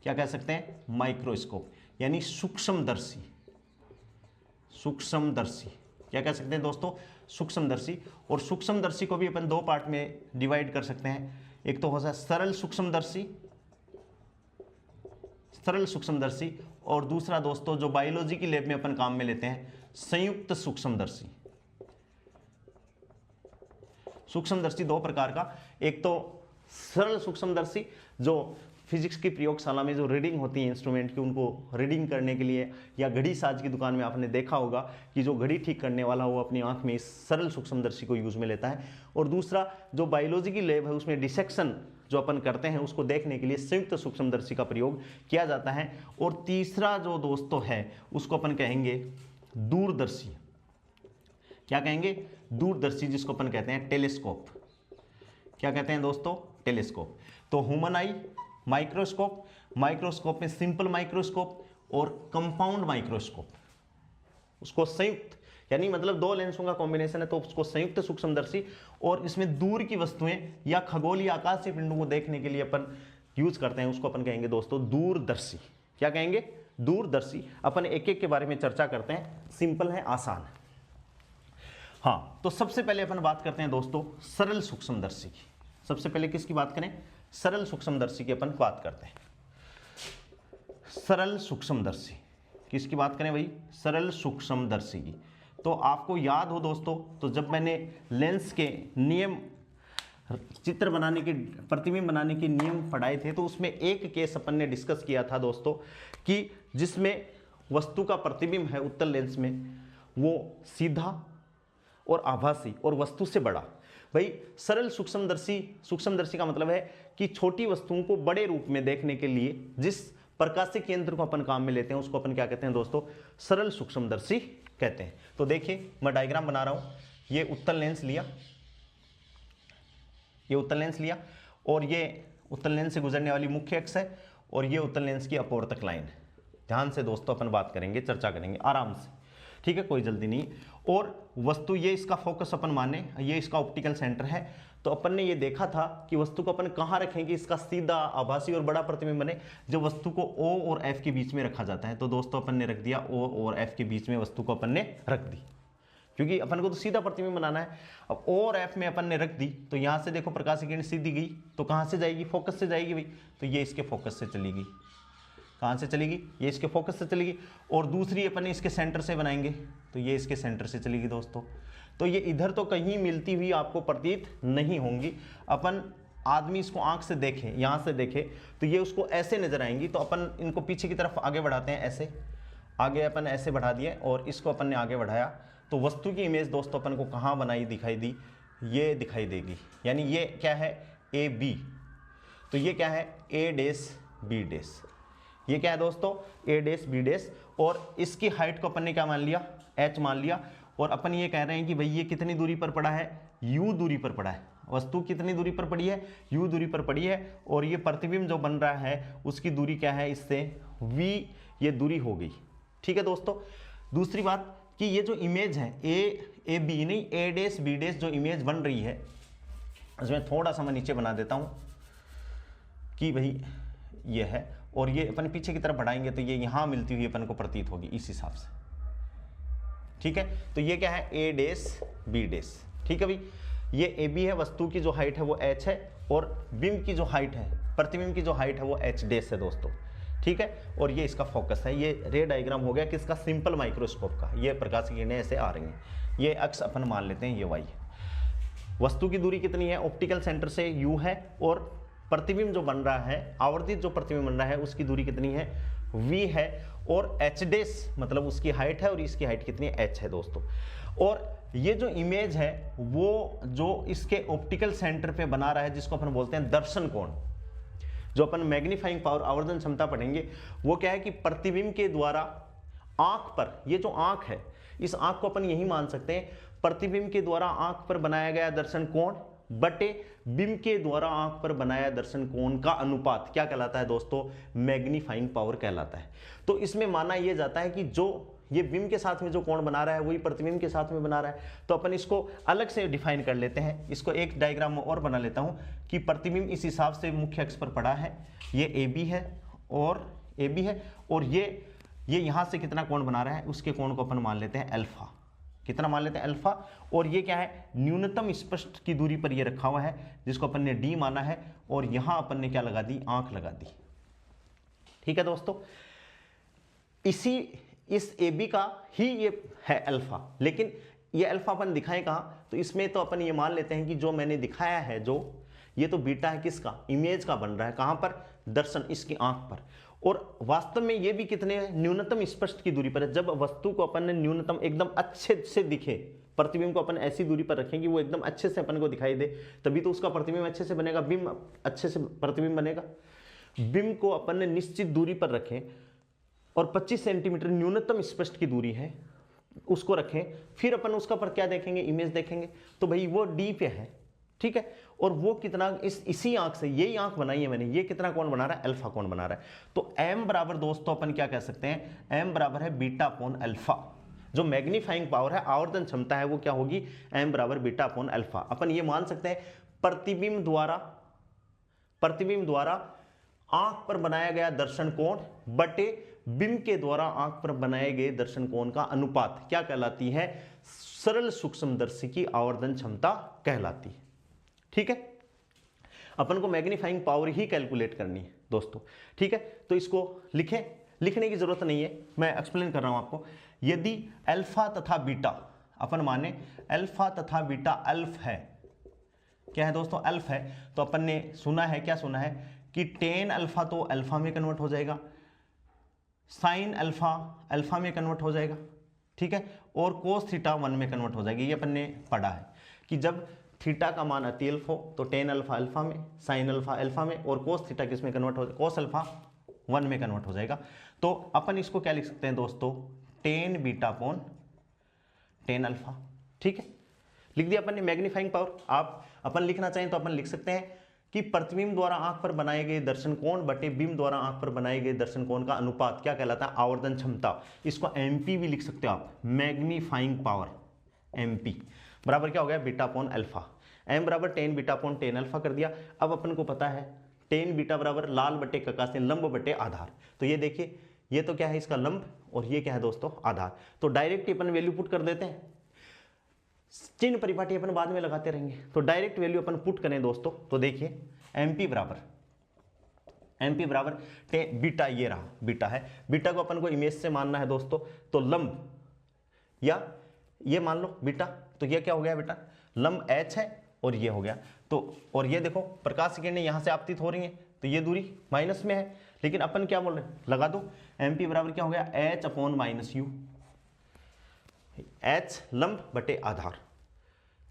S1: क्या कह सकते हैं, माइक्रोस्कोप, यानी सूक्ष्मदर्शी। क्या कह सकते हैं दोस्तों, सूक्ष्मदर्शी। और सूक्ष्मदर्शी को भी अपन दो पार्ट में डिवाइड कर सकते हैं, एक तो हो जाए सरल सूक्ष्मदर्शी, और दूसरा दोस्तों जो बायोलॉजी की लैब में अपन काम में लेते हैं संयुक्त सूक्ष्मदर्शी। सूक्ष्मदर्शी दो प्रकार का, एक तो सरल सूक्ष्मदर्शी जो फिजिक्स की प्रयोगशाला में जो रीडिंग होती है इंस्ट्रूमेंट की, उनको रीडिंग करने के लिए, या घड़ी साज की दुकान में आपने देखा होगा कि जो घड़ी ठीक करने वाला वो अपनी आंख में इस सरल सूक्ष्मदर्शी को यूज में लेता है। और दूसरा जो बायोलॉजी की लैब है उसमें डिसेक्शन जो अपन करते हैं उसको देखने के लिए संयुक्त सूक्ष्मदर्शी का प्रयोग किया जाता है। और तीसरा जो दोस्तों है उसको अपन कहेंगे दूरदर्शी। क्या कहेंगे, दूरदर्शी, जिसको अपन कहते हैं टेलीस्कोप। क्या कहते हैं दोस्तों, टेलीस्कोप। तो ह्यूमन आई माइक्रोस्कोप में सिंपल माइक्रोस्कोप और कंपाउंड माइक्रोस्कोप, उसको संयुक्त, यानी मतलब दो लेंसों का कॉम्बिनेशन है तो उसको संयुक्त सूक्ष्मदर्शी। और इसमें दूर की वस्तुएं या खगोलीय आकाशीय पिंडों को देखने के लिए अपन यूज करते हैं, उसको अपन कहेंगे दोस्तों दूरदर्शी। क्या कहेंगे, दूरदर्शी। अपन एक एक के बारे में चर्चा करते हैं, सिंपल है, आसान है। हाँ, तो सबसे पहले अपन बात करते हैं दोस्तों सरल सूक्ष्मदर्शी की। सबसे पहले किसकी बात करें, सरल सूक्ष्मदर्शी की अपन बात करते हैं। सरल सूक्ष्मदर्शी किसकी बात करें भाई, सरल सूक्ष्मदर्शी की। तो आपको याद हो दोस्तों, तो जब मैंने लेंस के नियम, चित्र बनाने के, प्रतिबिंब बनाने के नियम पढ़ाए थे तो उसमें एक केस अपन ने डिस्कस किया था दोस्तों कि जिसमें वस्तु का प्रतिबिंब है उत्तल लेंस में वो सीधा और आभासी और वस्तु से बड़ा। भाई सरल सूक्ष्मदर्शी का मतलब है कि छोटी वस्तुओं को बड़े रूप में देखने के लिए जिस प्रकाशिक केंद्र को अपन काम में लेते हैं उसको अपन क्या कहते हैं दोस्तों, सरल सूक्ष्मदर्शी कहते हैं। तो देखिए मैं डायग्राम बना रहा हूं, ये उत्तल लेंस लिया, और ये उत्तल लेंस से गुजरने वाली मुख्य अक्ष है, और ये उत्तल लेंस की अपवर्तक लाइन है। ध्यान से दोस्तों अपन बात करेंगे, चर्चा करेंगे आराम से, ठीक है, कोई जल्दी नहीं। और वस्तु, ये इसका फोकस अपन माने, ये इसका ऑप्टिकल सेंटर है। तो अपन ने ये देखा था कि वस्तु को अपन कहाँ रखेंगे, इसका सीधा आभासी और बड़ा प्रतिबिंब बने, जब वस्तु को O और F के बीच में रखा जाता है। तो दोस्तों अपन ने रख दिया O और F के बीच में वस्तु को अपन ने रख दी। क्योंकि अपन को तो सीधा प्रतिबिंब बनाना है। अब और एफ में अपन ने रख दी तो यहाँ से देखो प्रकाश की किरण सीधी गई तो कहाँ से जाएगी, फोकस से जाएगी भाई, तो ये इसके फोकस से चलेगी। कहाँ से चलेगी, ये इसके फोकस से चलेगी। और दूसरी अपन ने इसके सेंटर से बनाएंगे तो ये इसके सेंटर से चलेगी दोस्तों। तो ये इधर तो कहीं मिलती हुई आपको प्रतीत नहीं होंगी। अपन आदमी इसको आंख से देखे, यहाँ से देखे तो ये उसको ऐसे नजर आएंगी। तो अपन इनको पीछे की तरफ आगे बढ़ाते हैं, ऐसे आगे अपन ऐसे बढ़ा दिए और इसको अपन ने आगे बढ़ाया तो वस्तु की इमेज दोस्तों अपन को कहाँ बनाई दिखाई दी, ये दिखाई देगी। यानी ये क्या है, ए बी, तो ये क्या है, ए डैश बी डैश। ये क्या है दोस्तों, ए डैश बी डैश। और इसकी हाइट को अपन ने क्या मान लिया, एच मान लिया। और अपन ये कह रहे हैं कि भाई ये कितनी दूरी पर पड़ा है, यू दूरी पर पड़ा है। वस्तु कितनी दूरी पर पड़ी है, यू दूरी पर पड़ी है। और ये प्रतिबिंब जो बन रहा है उसकी दूरी क्या है, इससे वी ये दूरी हो गई। ठीक है दोस्तों। दूसरी बात कि ये जो इमेज है ए बी नहीं, ए डैश बी डैश जो इमेज बन रही है, उसमें थोड़ा सा मैं नीचे बना देता हूं कि भाई ये है। और ये अपन पीछे की तरफ बढ़ाएंगे तो ये यहां मिलती हुई अपन को प्रतीत होगी इस हिसाब से। ठीक है, तो ये क्या है, ए डैश बी डैश। ठीक है भाई, ये ए बी है, वस्तु की जो हाइट है वो एच है और बिंब की जो हाइट है, प्रतिबिंब की जो हाइट है वो एच डैश है दोस्तों। ठीक है, और ये इसका फोकस है। ये रे डायग्राम हो गया किसका, सिंपल माइक्रोस्कोप का। ये प्रकाश की किरणें ऐसे आ रही हैं, ये अक्ष अपन मान लेते हैं ये वाई है। वस्तु की दूरी कितनी है, ऑप्टिकल सेंटर से यू है। और प्रतिबिंब जो बन रहा है, आवर्धित जो प्रतिबिंब बन रहा है उसकी दूरी कितनी है, वी है। और एच डैश मतलब उसकी हाइट है और इसकी हाइट कितनी है, एच है दोस्तों। और ये जो इमेज है वो जो इसके ऑप्टिकल सेंटर पे बना रहा है जिसको अपन बोलते हैं दर्शन कोण। जो अपन मैग्नीफाइंग पावर आवर्धन क्षमता पढ़ेंगे वो क्या है कि प्रतिबिंब के द्वारा आंख पर, ये जो आंख है इस आंख को अपन यही मान सकते हैं, प्रतिबिंब के द्वारा आंख पर बनाया गया दर्शन कोण बटे बिंब के द्वारा आंख पर बनाया दर्शन कोण का अनुपात क्या कहलाता है दोस्तों, मैग्नीफाइंग पावर कहलाता है। तो इसमें माना यह जाता है कि जो ये बिंब के साथ में जो कोण बना रहा है वही प्रतिबिंब के साथ में बना रहा है। तो अपन इसको अलग से डिफाइन कर लेते हैं। इसको एक डायग्राम में और बना लेता हूं कि प्रतिबिंब इस हिसाब से मुख्य अक्ष पर पड़ा है, ये ए बी है और ए बी है। और ये यहां से कितना कोण बना रहा है, उसके कोण को अपन मान लेते हैं अल्फा। कितना मान लेते हैं, अल्फा। और ये क्या है, न्यूनतम स्पष्ट की दूरी पर ये रखा हुआ है जिसको अपन ने डी माना है। और यहां अपन ने क्या लगा दी, आंख लगा दी। ठीक है दोस्तों, इस ए बी का ही ये है अल्फा। लेकिन ये अल्फा अपन दिखाएं कहाँ, तो इसमें तो अपन ये मान लेते हैं कि जो मैंने दिखाया है, जो ये तो बीटा है किसका, इमेज का बन रहा है। कहाँ पर, दर्शन, इसकी आंख पर। और वास्तव में ये भी कितने न्यूनतम स्पष्ट की दूरी पर है। जब वस्तु को अपन ने न्यूनतम एकदम अच्छे से दिखे, प्रतिबिंब को अपन ऐसी दूरी पर रखें कि वो एकदम अच्छे से अपन को दिखाई दे, तभी तो उसका प्रतिबिंब अच्छे से बनेगा, बिंब अच्छे से प्रतिबिंब बनेगा। बिंब को अपन ने निश्चित दूरी पर रखें और 25 सेंटीमीटर न्यूनतम स्पष्ट की दूरी है उसको रखें, फिर अपन उसका पर क्या देखेंगे, इमेज देखेंगे, तो भाई वो डी पे है। ठीक है, और वो कितना, इसी आंख से, यही आंख बनाई है मैंने, ये कितना कोण बना रहा है, अल्फा कोण बना रहा है। तो m बराबर दोस्तों अपन क्या कह सकते हैं, m बराबर है बीटा अपॉन अल्फा। जो मैग्नीफाइंग पावर है, आवर्धन क्षमता है, वो क्या होगी, m बराबर बीटा अपॉन अल्फा। अपन ये मान सकते हैं प्रतिबिंब द्वारा आंख पर बनाया गया दर्शन कोण बटे बिंब के द्वारा आंख पर बनाए गए दर्शन कोण का अनुपात क्या कहलाती है, सरल सूक्ष्मदर्शी की आवर्धन क्षमता कहलाती है। ठीक है, अपन को मैग्नीफाइंग पावर ही कैलकुलेट करनी है दोस्तों। ठीक है, तो इसको लिखने की जरूरत नहीं है, मैं एक्सप्लेन कर रहा हूं आपको। यदि अल्फा तथा बीटा, अपन माने अल्फा तथा बीटा अल्फ है, क्या है दोस्तों, अल्फ है, तो अपन ने सुना है, क्या सुना है कि टेन अल्फा तो अल्फा में कन्वर्ट हो जाएगा, साइन अल्फा अल्फा में कन्वर्ट हो जाएगा। ठीक है, और कोस थीटा 1 में कन्वर्ट हो जाएगी। ये अपन ने पढ़ा है कि जब थीटा का मान अति अल्फ हो तो टेन अल्फा अल्फा में, साइन अल्फा अल्फा में, और कोस थीटा किस में कन्वर्ट हो, कोस अल्फा 1 में कन्वर्ट हो जाएगा। तो अपन इसको क्या लिख सकते हैं दोस्तों, tan beta upon tan alpha. ठीक है, लिख दिया अपन ने मैग्नीफाइंग पावर। आप अपन लिखना चाहें तो अपन लिख सकते हैं कि प्रतिबिंब द्वारा आंख पर बनाए गए दर्शन कोण बटे बिंब द्वारा आंख पर बनाए गए दर्शन कोण का अनुपात क्या कहलाता है, आवर्धन क्षमता। इसको एमपी भी लिख सकते हो आप, मैग्नीफाइंग पावर, एमपी बराबर क्या हो गया, बीटा अपॉन अल्फा। एम बराबर tan beta upon tan alpha कर दिया। अब अपन को पता है टेन बीटा बराबर लाल बटे कका से लंब बटे आधार। तो ये देखिए, ये तो क्या है इसका लंब और ये क्या है दोस्तों आधार। तो डायरेक्ट अपन वैल्यू पुट कर देते हैं। चिन्ह परिपाटी अपन बाद में लगाते रहेंगे। तो डायरेक्ट वैल्यू अपन पुट करें दोस्तों, तो देखिए एमपी बराबर बीटा, ये रहा बीटा है, बीटा को अपन को इमेज से मानना है दोस्तों, तो लंब या ये मान लो बीटा, तो ये क्या हो गया बेटा, लंब एच है और ये हो गया। तो और ये देखो प्रकाश किरणें यहां से आपतित हो रही हैं, तो ये दूरी माइनस में है, लेकिन अपन क्या बोल रहे हैं, लगा दो एमपी बराबर क्या हो गया, H upon minus you, H लंब बटे आधार,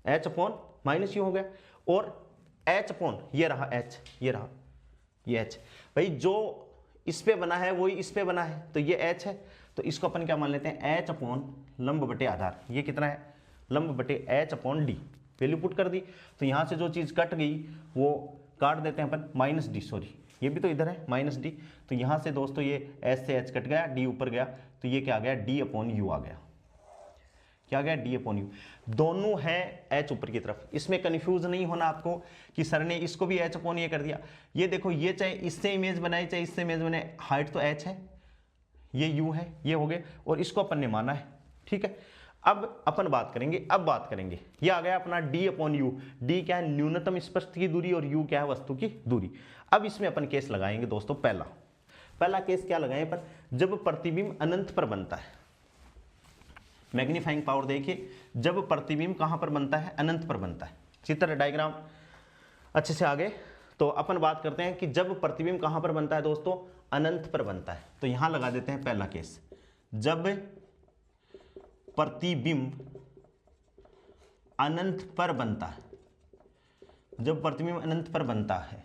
S1: एच अपॉन माइनस यू हो गया, और एच अपॉन ये रहा एच, ये रहा ये एच, भाई जो इस पे बना है वही इस पे बना है, तो ये एच है, तो इसको अपन क्या मान लेते हैं, एच अपॉन लंब बटे आधार, ये कितना है, लंब बटे H upon D, value put कर दी। तो यहां से जो चीज कट गई वो काट देते हैं अपन, माइनस डी, सॉरी ये भी तो इधर है माइनस डी, तो यहां से दोस्तों ये एच से एच कट गया, डी ऊपर गया, तो ये क्या आ गया, डी अपॉन यू आ गया, क्या आ गया, डी अपॉन यू। दोनों है एच ऊपर की तरफ, इसमें कंफ्यूज नहीं होना आपको कि सर ने इसको भी एच अपॉन ये कर दिया, ये देखो ये चाहे इससे इमेज बनाए चाहे इससे इमेज बनाए, हाइट तो एच है, ये यू है, ये हो गए, और इसको अपन ने माना है, ठीक है। अब अपन बात करेंगे, ये आ गया अपना d अपॉन यू, डी क्या है, न्यूनतम स्पष्ट की दूरी, और u क्या है, वस्तु की दूरी। अब इसमें अपन केस लगाएंगे दोस्तों, पहला केस क्या लगाए अपन, जब प्रतिबिंब अनंत पर बनता है, मैग्नीफाइंग पावर देखिए, जब प्रतिबिंब कहां पर बनता है, अनंत पर बनता है। चित्र डायग्राम अच्छे से आगे, तो अपन बात करते हैं कि जब प्रतिबिंब कहां पर बनता है दोस्तों, अनंत पर बनता है। तो यहां लगा देते हैं पहला केस, जब प्रतिबिंब अनंत पर बनता है, जब प्रतिबिंब अनंत पर बनता है,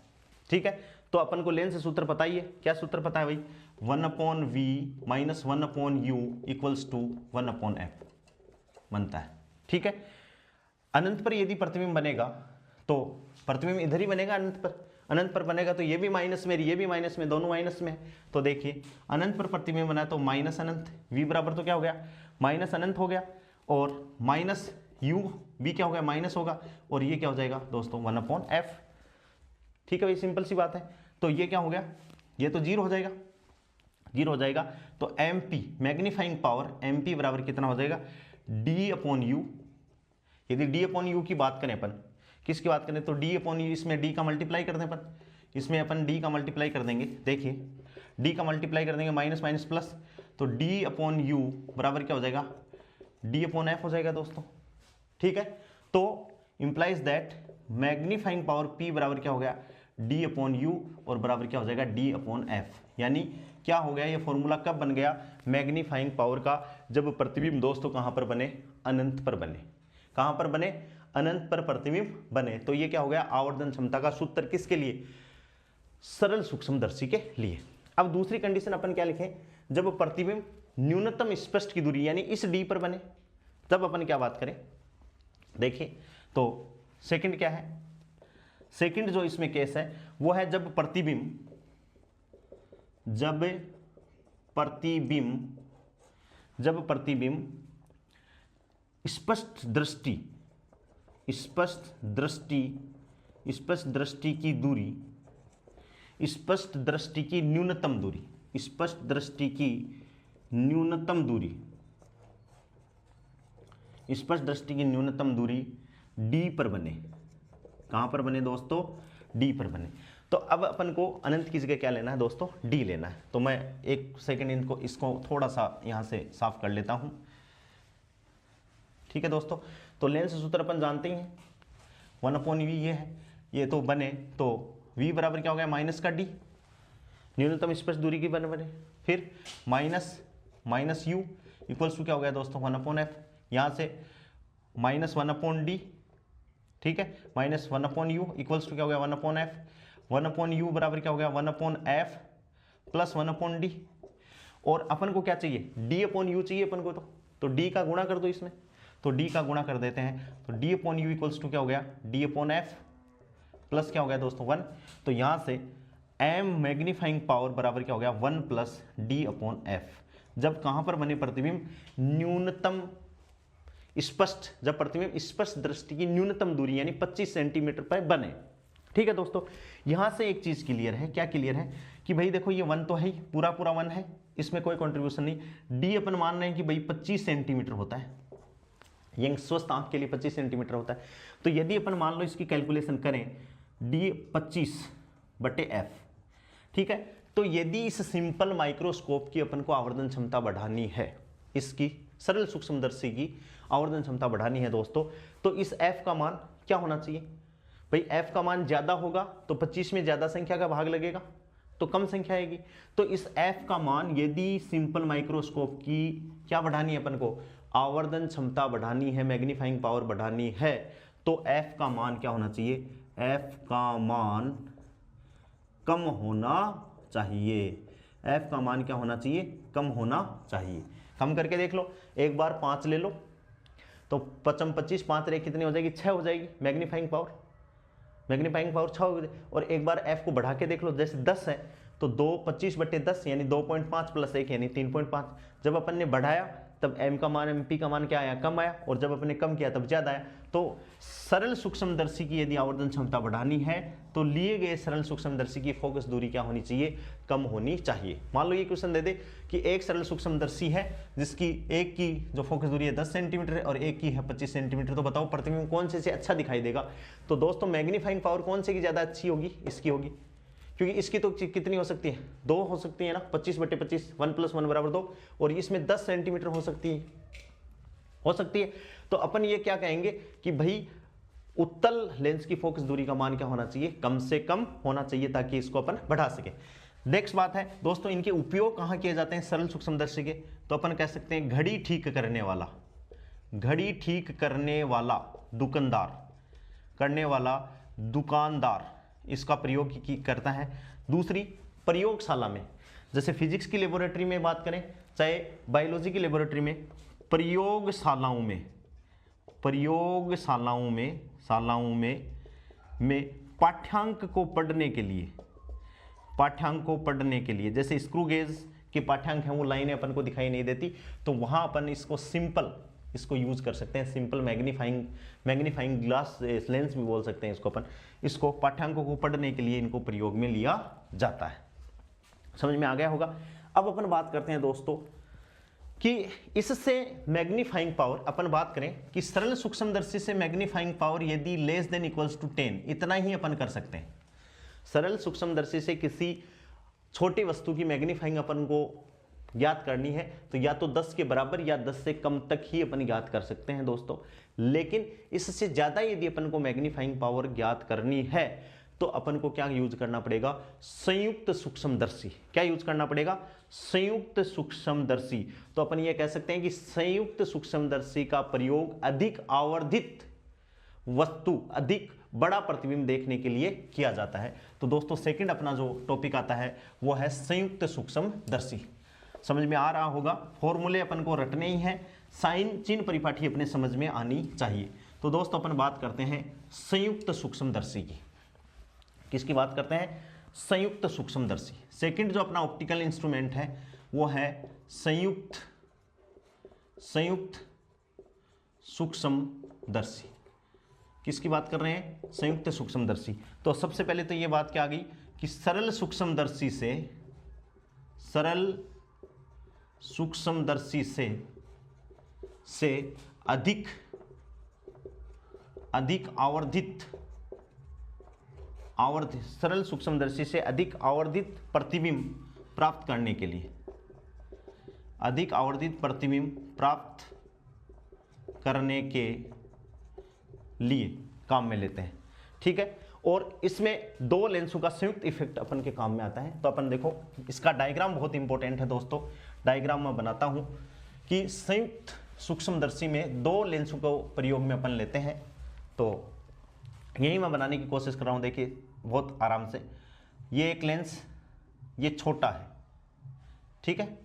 S1: ठीक है। तो अपन को लेंस सूत्र पता ही है, क्या सूत्र पता है भाई, 1/v minus 1/u equals to 1/f बनता है, ठीक है। अनंत पर यदि प्रतिबिंब बनेगा तो प्रतिबिंब इधर ही बनेगा, अनंत पर बनेगा तो ये भी माइनस में, ये भी माइनस में, दोनों माइनस में। तो देखिए अनंत पर प्रतिबिंब बना तो माइनस अनंत, v बराबर तो क्या हो गया, माइनस अनंत हो गया, और माइनस u भी क्या हो गया, माइनस होगा, और ये क्या हो जाएगा दोस्तों 1/f, ठीक है भाई, सिंपल सी बात है। तो ये क्या हो गया, ये तो जीरो हो जाएगा, तो mp मैग्नीफाइंग पावर mp बराबर कितना हो जाएगा, d अपॉन यू। यदि d अपॉन यू की बात करें अपन, किसकी बात करें, तो d अपॉन यू, इसमें d का मल्टीप्लाई कर दें अपन, इसमें अपन d का मल्टीप्लाई कर देंगे, देखिए d का मल्टीप्लाई कर देंगे, माइनस माइनस प्लस, तो d अपॉन यू बराबर क्या हो जाएगा, d अपॉन एफ हो जाएगा दोस्तों, ठीक है। तो implies that magnifying power p बराबर क्या हो गया, d अपॉन यू, और बराबर क्या हो जाएगा, d अपॉन एफ। यानी क्या हो गया, ये फॉर्मूला कब बन गया, मैग्नीफाइंग पावर का, जब प्रतिबिंब दोस्तों कहां पर बने, अनंत पर बने, कहां पर बने, अनंत पर प्रतिबिंब बने। तो ये क्या हो गया, आवर्धन क्षमता का सूत्र, किसके लिए, सरल सूक्ष्मदर्शी के लिए। अब दूसरी कंडीशन अपन क्या लिखें, जब प्रतिबिंब न्यूनतम स्पष्ट की दूरी यानी इस डी पर बने, तब अपन क्या बात करें, देखिए तो सेकंड क्या है, सेकंड जो इसमें केस है वो है जब प्रतिबिंब स्पष्ट दृष्टि की दूरी, स्पष्ट दृष्टि की न्यूनतम दूरी, स्पष्ट दृष्टि की न्यूनतम दूरी, स्पष्ट दृष्टि की न्यूनतम दूरी डी पर बने। कहां पर बने दोस्तों, डी पर बने। तो अब अपन को अनंत की जगह क्या लेना है दोस्तों, डी लेना है। तो मैं एक सेकंड इसको थोड़ा सा यहां से साफ कर लेता हूं, ठीक है दोस्तों। तो लेंस सूत्र अपन जानते ही हैं, 1/v ये है, ये तो बने तो v बराबर क्या हो गया, माइनस का d, न्यूनतम स्पष्ट दूरी की बने, फिर माइनस u इक्वल्स टू क्या हो गया दोस्तों, 1/f, यहां से माइनस 1/d, ठीक है, माइनस 1/u इक्वल्स टू क्या हो गया, 1/f, 1/u बराबर क्या हो गया, 1/f प्लस 1/d, और अपन को क्या चाहिए, d/u चाहिए अपन को, तो d का गुणा कर दो इसमें, तो d का गुणा कर देते हैं, तो d/u इक्वल्स टू क्या हो गया, d/f प्लस क्या हो गया दोस्तों 1, तो यहां से m मैग्नीफाइंग पावर बराबर क्या हो गया, 1 प्लस d/f। जब कहां पर बने प्रतिबिंब, न्यूनतम स्पष्ट, जब प्रतिबिंब स्पष्ट दृष्टि की न्यूनतम दूरी यानी 25 सेंटीमीटर पर बने, ठीक है दोस्तों। यहां से एक चीज क्लियर है, क्या क्लियर है कि भाई देखो ये 1 तो है ही, पूरा 1 है, इसमें कोई कंट्रीब्यूशन नहीं, डी अपन मान रहे हैं कि भाई 25 सेंटीमीटर होता है, ये स्वस्थ आंख के लिए 25 सेंटीमीटर होता है। तो यदि अपन मान लो इसकी कैलकुलेशन करें डी 25/f, ठीक है, तो यदि इस सिंपल माइक्रोस्कोप की अपन को आवर्धन क्षमता बढ़ानी है, इसकी सरल सूक्ष्मदर्शी की आवर्धन क्षमता बढ़ानी है दोस्तों, तो इस f का मान क्या होना चाहिए भाई? f का मान ज्यादा होगा तो 25 में ज्यादा संख्या का भाग लगेगा तो कम संख्या आएगी। तो इस f का मान यदि सिंपल माइक्रोस्कोप की क्या बढ़ानी है अपन को, आवर्धन क्षमता बढ़ानी है, मैग्नीफाइंग पावर बढ़ानी है, तो f का मान क्या होना चाहिए? f का मान कम होना चाहिए। f का मान क्या होना चाहिए? कम होना चाहिए। कम करके देख लो, एक बार 5 ले लो तो 5 25 5 रे कितनी हो जाएगी? 6 हो जाएगी मैग्नीफाइंग पावर। मैग्नीफाइंग पावर 6 हो गई। और एक बार f को बढ़ा के देख लो, जैसे 10 है तो 2 25/10 यानी 2.5 + 1 यानी 3.5। जब अपन ने बढ़ाया तब m का मान, mp का मान क्या आया? कम आया। और जब अपन ने कम किया तब ज्यादा आया। तो सरल सूक्ष्मदर्शी की यदि आवर्धन क्षमता बढ़ानी है तो लिए गए सरल सूक्ष्मदर्शी की फोकस दूरी क्या होनी चाहिए? कम होनी चाहिए। मान लो ये क्वेश्चन दे दे कि एक सरल सूक्ष्मदर्शी है जिसकी एक की जो फोकस दूरी है 10 सेंटीमीटर है और एक की है 25 सेंटीमीटर, तो बताओ प्रतिबिंब कौन से अच्छा दिखाई देगा? तो दोस्तों मैग्नीफाइंग पावर कौन से की ज्यादा अच्छी होगी? इसकी होगी, क्योंकि इसकी तो कितनी हो सकती है? 2 हो सकती है ना, 25/25, 1 + 1 = 2, और इसमें 10 सेंटीमीटर हो सकती है। तो अपन ये क्या कहेंगे कि भाई उत्तल लेंस की फोकस दूरी का मान क्या होना चाहिए? कम से कम होना चाहिए, ताकि इसको अपन बढ़ा सके। नेक्स्ट बात है दोस्तों, इनके उपयोग कहाँ किए जाते हैं सरल सूक्ष्मदर्शी के? तो अपन कह सकते हैं घड़ी ठीक करने वाला, दुकानदार इसका प्रयोग करता है। दूसरी, प्रयोगशाला में, जैसे फिजिक्स की लेबोरेटरी में बात करें, चाहे बायोलॉजी की लेबोरेटरी में, प्रयोगशालाओं में पाठ्यांक को पढ़ने के लिए, जैसे स्क्रू गेज के पाठ्यांक हैं वो लाइनें अपन को दिखाई नहीं देती, तो वहां अपन इसको यूज कर सकते हैं। सिंपल मैग्नीफाइंग ग्लास लेंस भी बोल सकते हैं इसको अपन। इसको पाठ्यांकों को पढ़ने के लिए इनको प्रयोग में लिया जाता है। समझ में आ गया होगा। अब अपन बात करते हैं दोस्तों कि इससे मैग्नीफाइंग पावर, अपन बात करें कि सरल सूक्ष्मदर्शी से मैग्नीफाइंग पावर यदि < 10, इतना ही अपन कर सकते हैं। सरल सूक्ष्मदर्शी से किसी छोटी वस्तु की मैग्नीफाइंग अपन को ज्ञात करनी है तो या तो 10 के बराबर या 10 से कम तक ही अपन ज्ञात कर सकते हैं दोस्तों। लेकिन इससे ज्यादा यदि अपन को मैग्नीफाइंग पावर ज्ञात करनी है तो अपन को क्या यूज करना पड़ेगा? संयुक्त सूक्ष्मदर्शी। क्या यूज करना पड़ेगा? संयुक्त सूक्ष्मदर्शी। तो अपन ये कह सकते हैं कि संयुक्त सूक्ष्मदर्शी का प्रयोग अधिक आवर्धित वस्तु, अधिक बड़ा प्रतिबिंब देखने के लिए किया जाता है। तो दोस्तों सेकंड अपना जो टॉपिक आता है वो है संयुक्त सूक्ष्मदर्शी। समझ में आ रहा होगा। फॉर्मूले अपन को रटने ही हैं, साइन चिन्ह परिपाठी अपने समझ में आनी चाहिए। तो दोस्तों अपन बात करते हैं संयुक्त सूक्ष्मदर्शी की। किसकी बात करते हैं? संयुक्त सूक्ष्मदर्शी। सेकंड जो अपना ऑप्टिकल इंस्ट्रूमेंट है वो है संयुक्त सूक्ष्मदर्शी। किसकी बात कर रहे हैं? संयुक्त सूक्ष्मदर्शी। तो सबसे पहले तो ये बात क्या आ गई कि सरल सूक्ष्मदर्शी से अधिक सरल सूक्ष्मदर्शी से अधिक आवर्धित प्रतिबिंब प्राप्त करने के लिए, अधिक आवर्धित प्रतिबिंब प्राप्त करने के लिए काम में लेते हैं। ठीक है। और इसमें दो लेंसों का संयुक्त इफेक्ट अपन के काम में आता है। तो अपन देखो इसका डायग्राम बहुत इंपॉर्टेंट है दोस्तों। डायग्राम मैं बनाता हूं कि संयुक्त सूक्ष्मदर्शी में दो लेंसों को प्रयोग में अपन लेते हैं। तो यही मैं बनाने की कोशिश कर रहा हूं। देखिए बहुत आराम से, ये एक लेंस, ये छोटा है, ठीक है,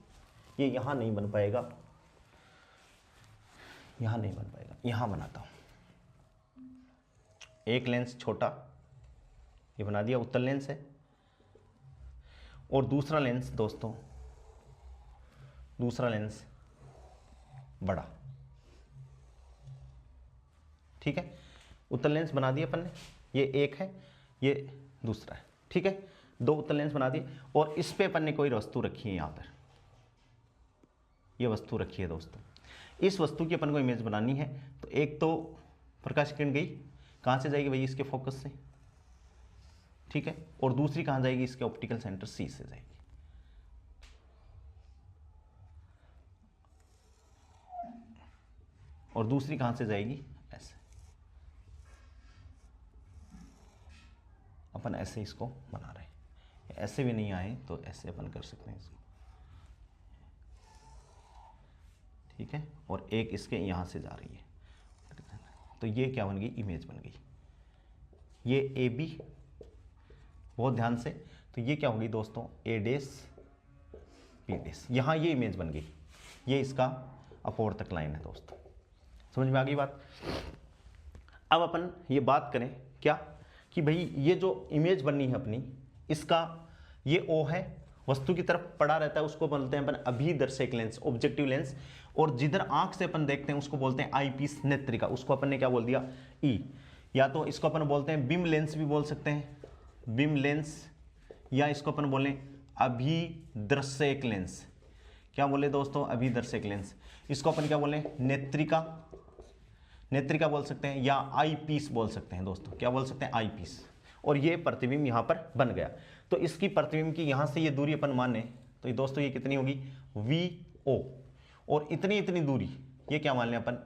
S1: ये यहां नहीं बन पाएगा, यहां नहीं बन पाएगा, यहां बनाता हूं। एक लेंस छोटा, ये बना दिया, उत्तल लेंस है। और दूसरा लेंस दोस्तों, दूसरा लेंस बड़ा, ठीक है। उत्तल लेंस बना दिया अपन ने, ये एक है, ये दूसरा है, ठीक है। दो उत्तल लेंस बना दिए और इस पे अपन ने कोई वस्तु रखी है यहां पर, ये वस्तु रखी है दोस्तों, इस वस्तु की अपन को इमेज बनानी है। तो एक तो प्रकाश किरण गई, कहाँ से जाएगी भाई, इसके फोकस से, ठीक है, और दूसरी कहाँ जाएगी, इसके ऑप्टिकल सेंटर सी से जाएगी। और दूसरी कहाँ से जाएगी, ऐसे, अपन ऐसे इसको बना रहे हैं। ऐसे भी नहीं आए तो ऐसे अपन कर सकते हैं इसको, ठीक है, और एक इसके यहाँ से जा रही है, तो ये क्या बन गई, इमेज बन गई, ये ए बी, बहुत ध्यान से, तो ये क्या होगी दोस्तों, ए डेस बी डेस, यहाँ ये इमेज बन गई, ये इसका अपवर्तक लाइन है दोस्तों, समझ में आ गई बात। अब अपन ये बात करें क्या, कि भाई ये जो इमेज बननी है अपनी, इसका ये ओ है, वस्तु की तरफ पड़ा रहता है, उसको बोलते हैं अपन अभिदर्शक लेंस, ऑब्जेक्टिव लेंस, और जिधर आंख से अपन देखते हैं उसको बोलते हैं आई पीस, नेत्रिका, उसको अपन ने क्या बोल दिया, ई, या तो इसको अपन बोलते हैं बिम लेंस भी बोल सकते हैं, बिम लेंस, या इसको अपन बोलें अभिदर्शक लेंस, क्या बोले दोस्तों, अभिदर्शक लेंस, इसको अपन क्या बोलें, नेत्रिका, नेत्रिका बोल सकते हैं, या आई पीस बोल सकते हैं दोस्तों, क्या बोल सकते हैं, आई पीस। और ये प्रतिबिंब यहाँ पर बन गया, तो इसकी प्रतिबिंब की यहाँ से ये दूरी अपन माने तो ये दोस्तों ये कितनी होगी, वी ओ, और इतनी इतनी दूरी ये क्या मान लें अपन,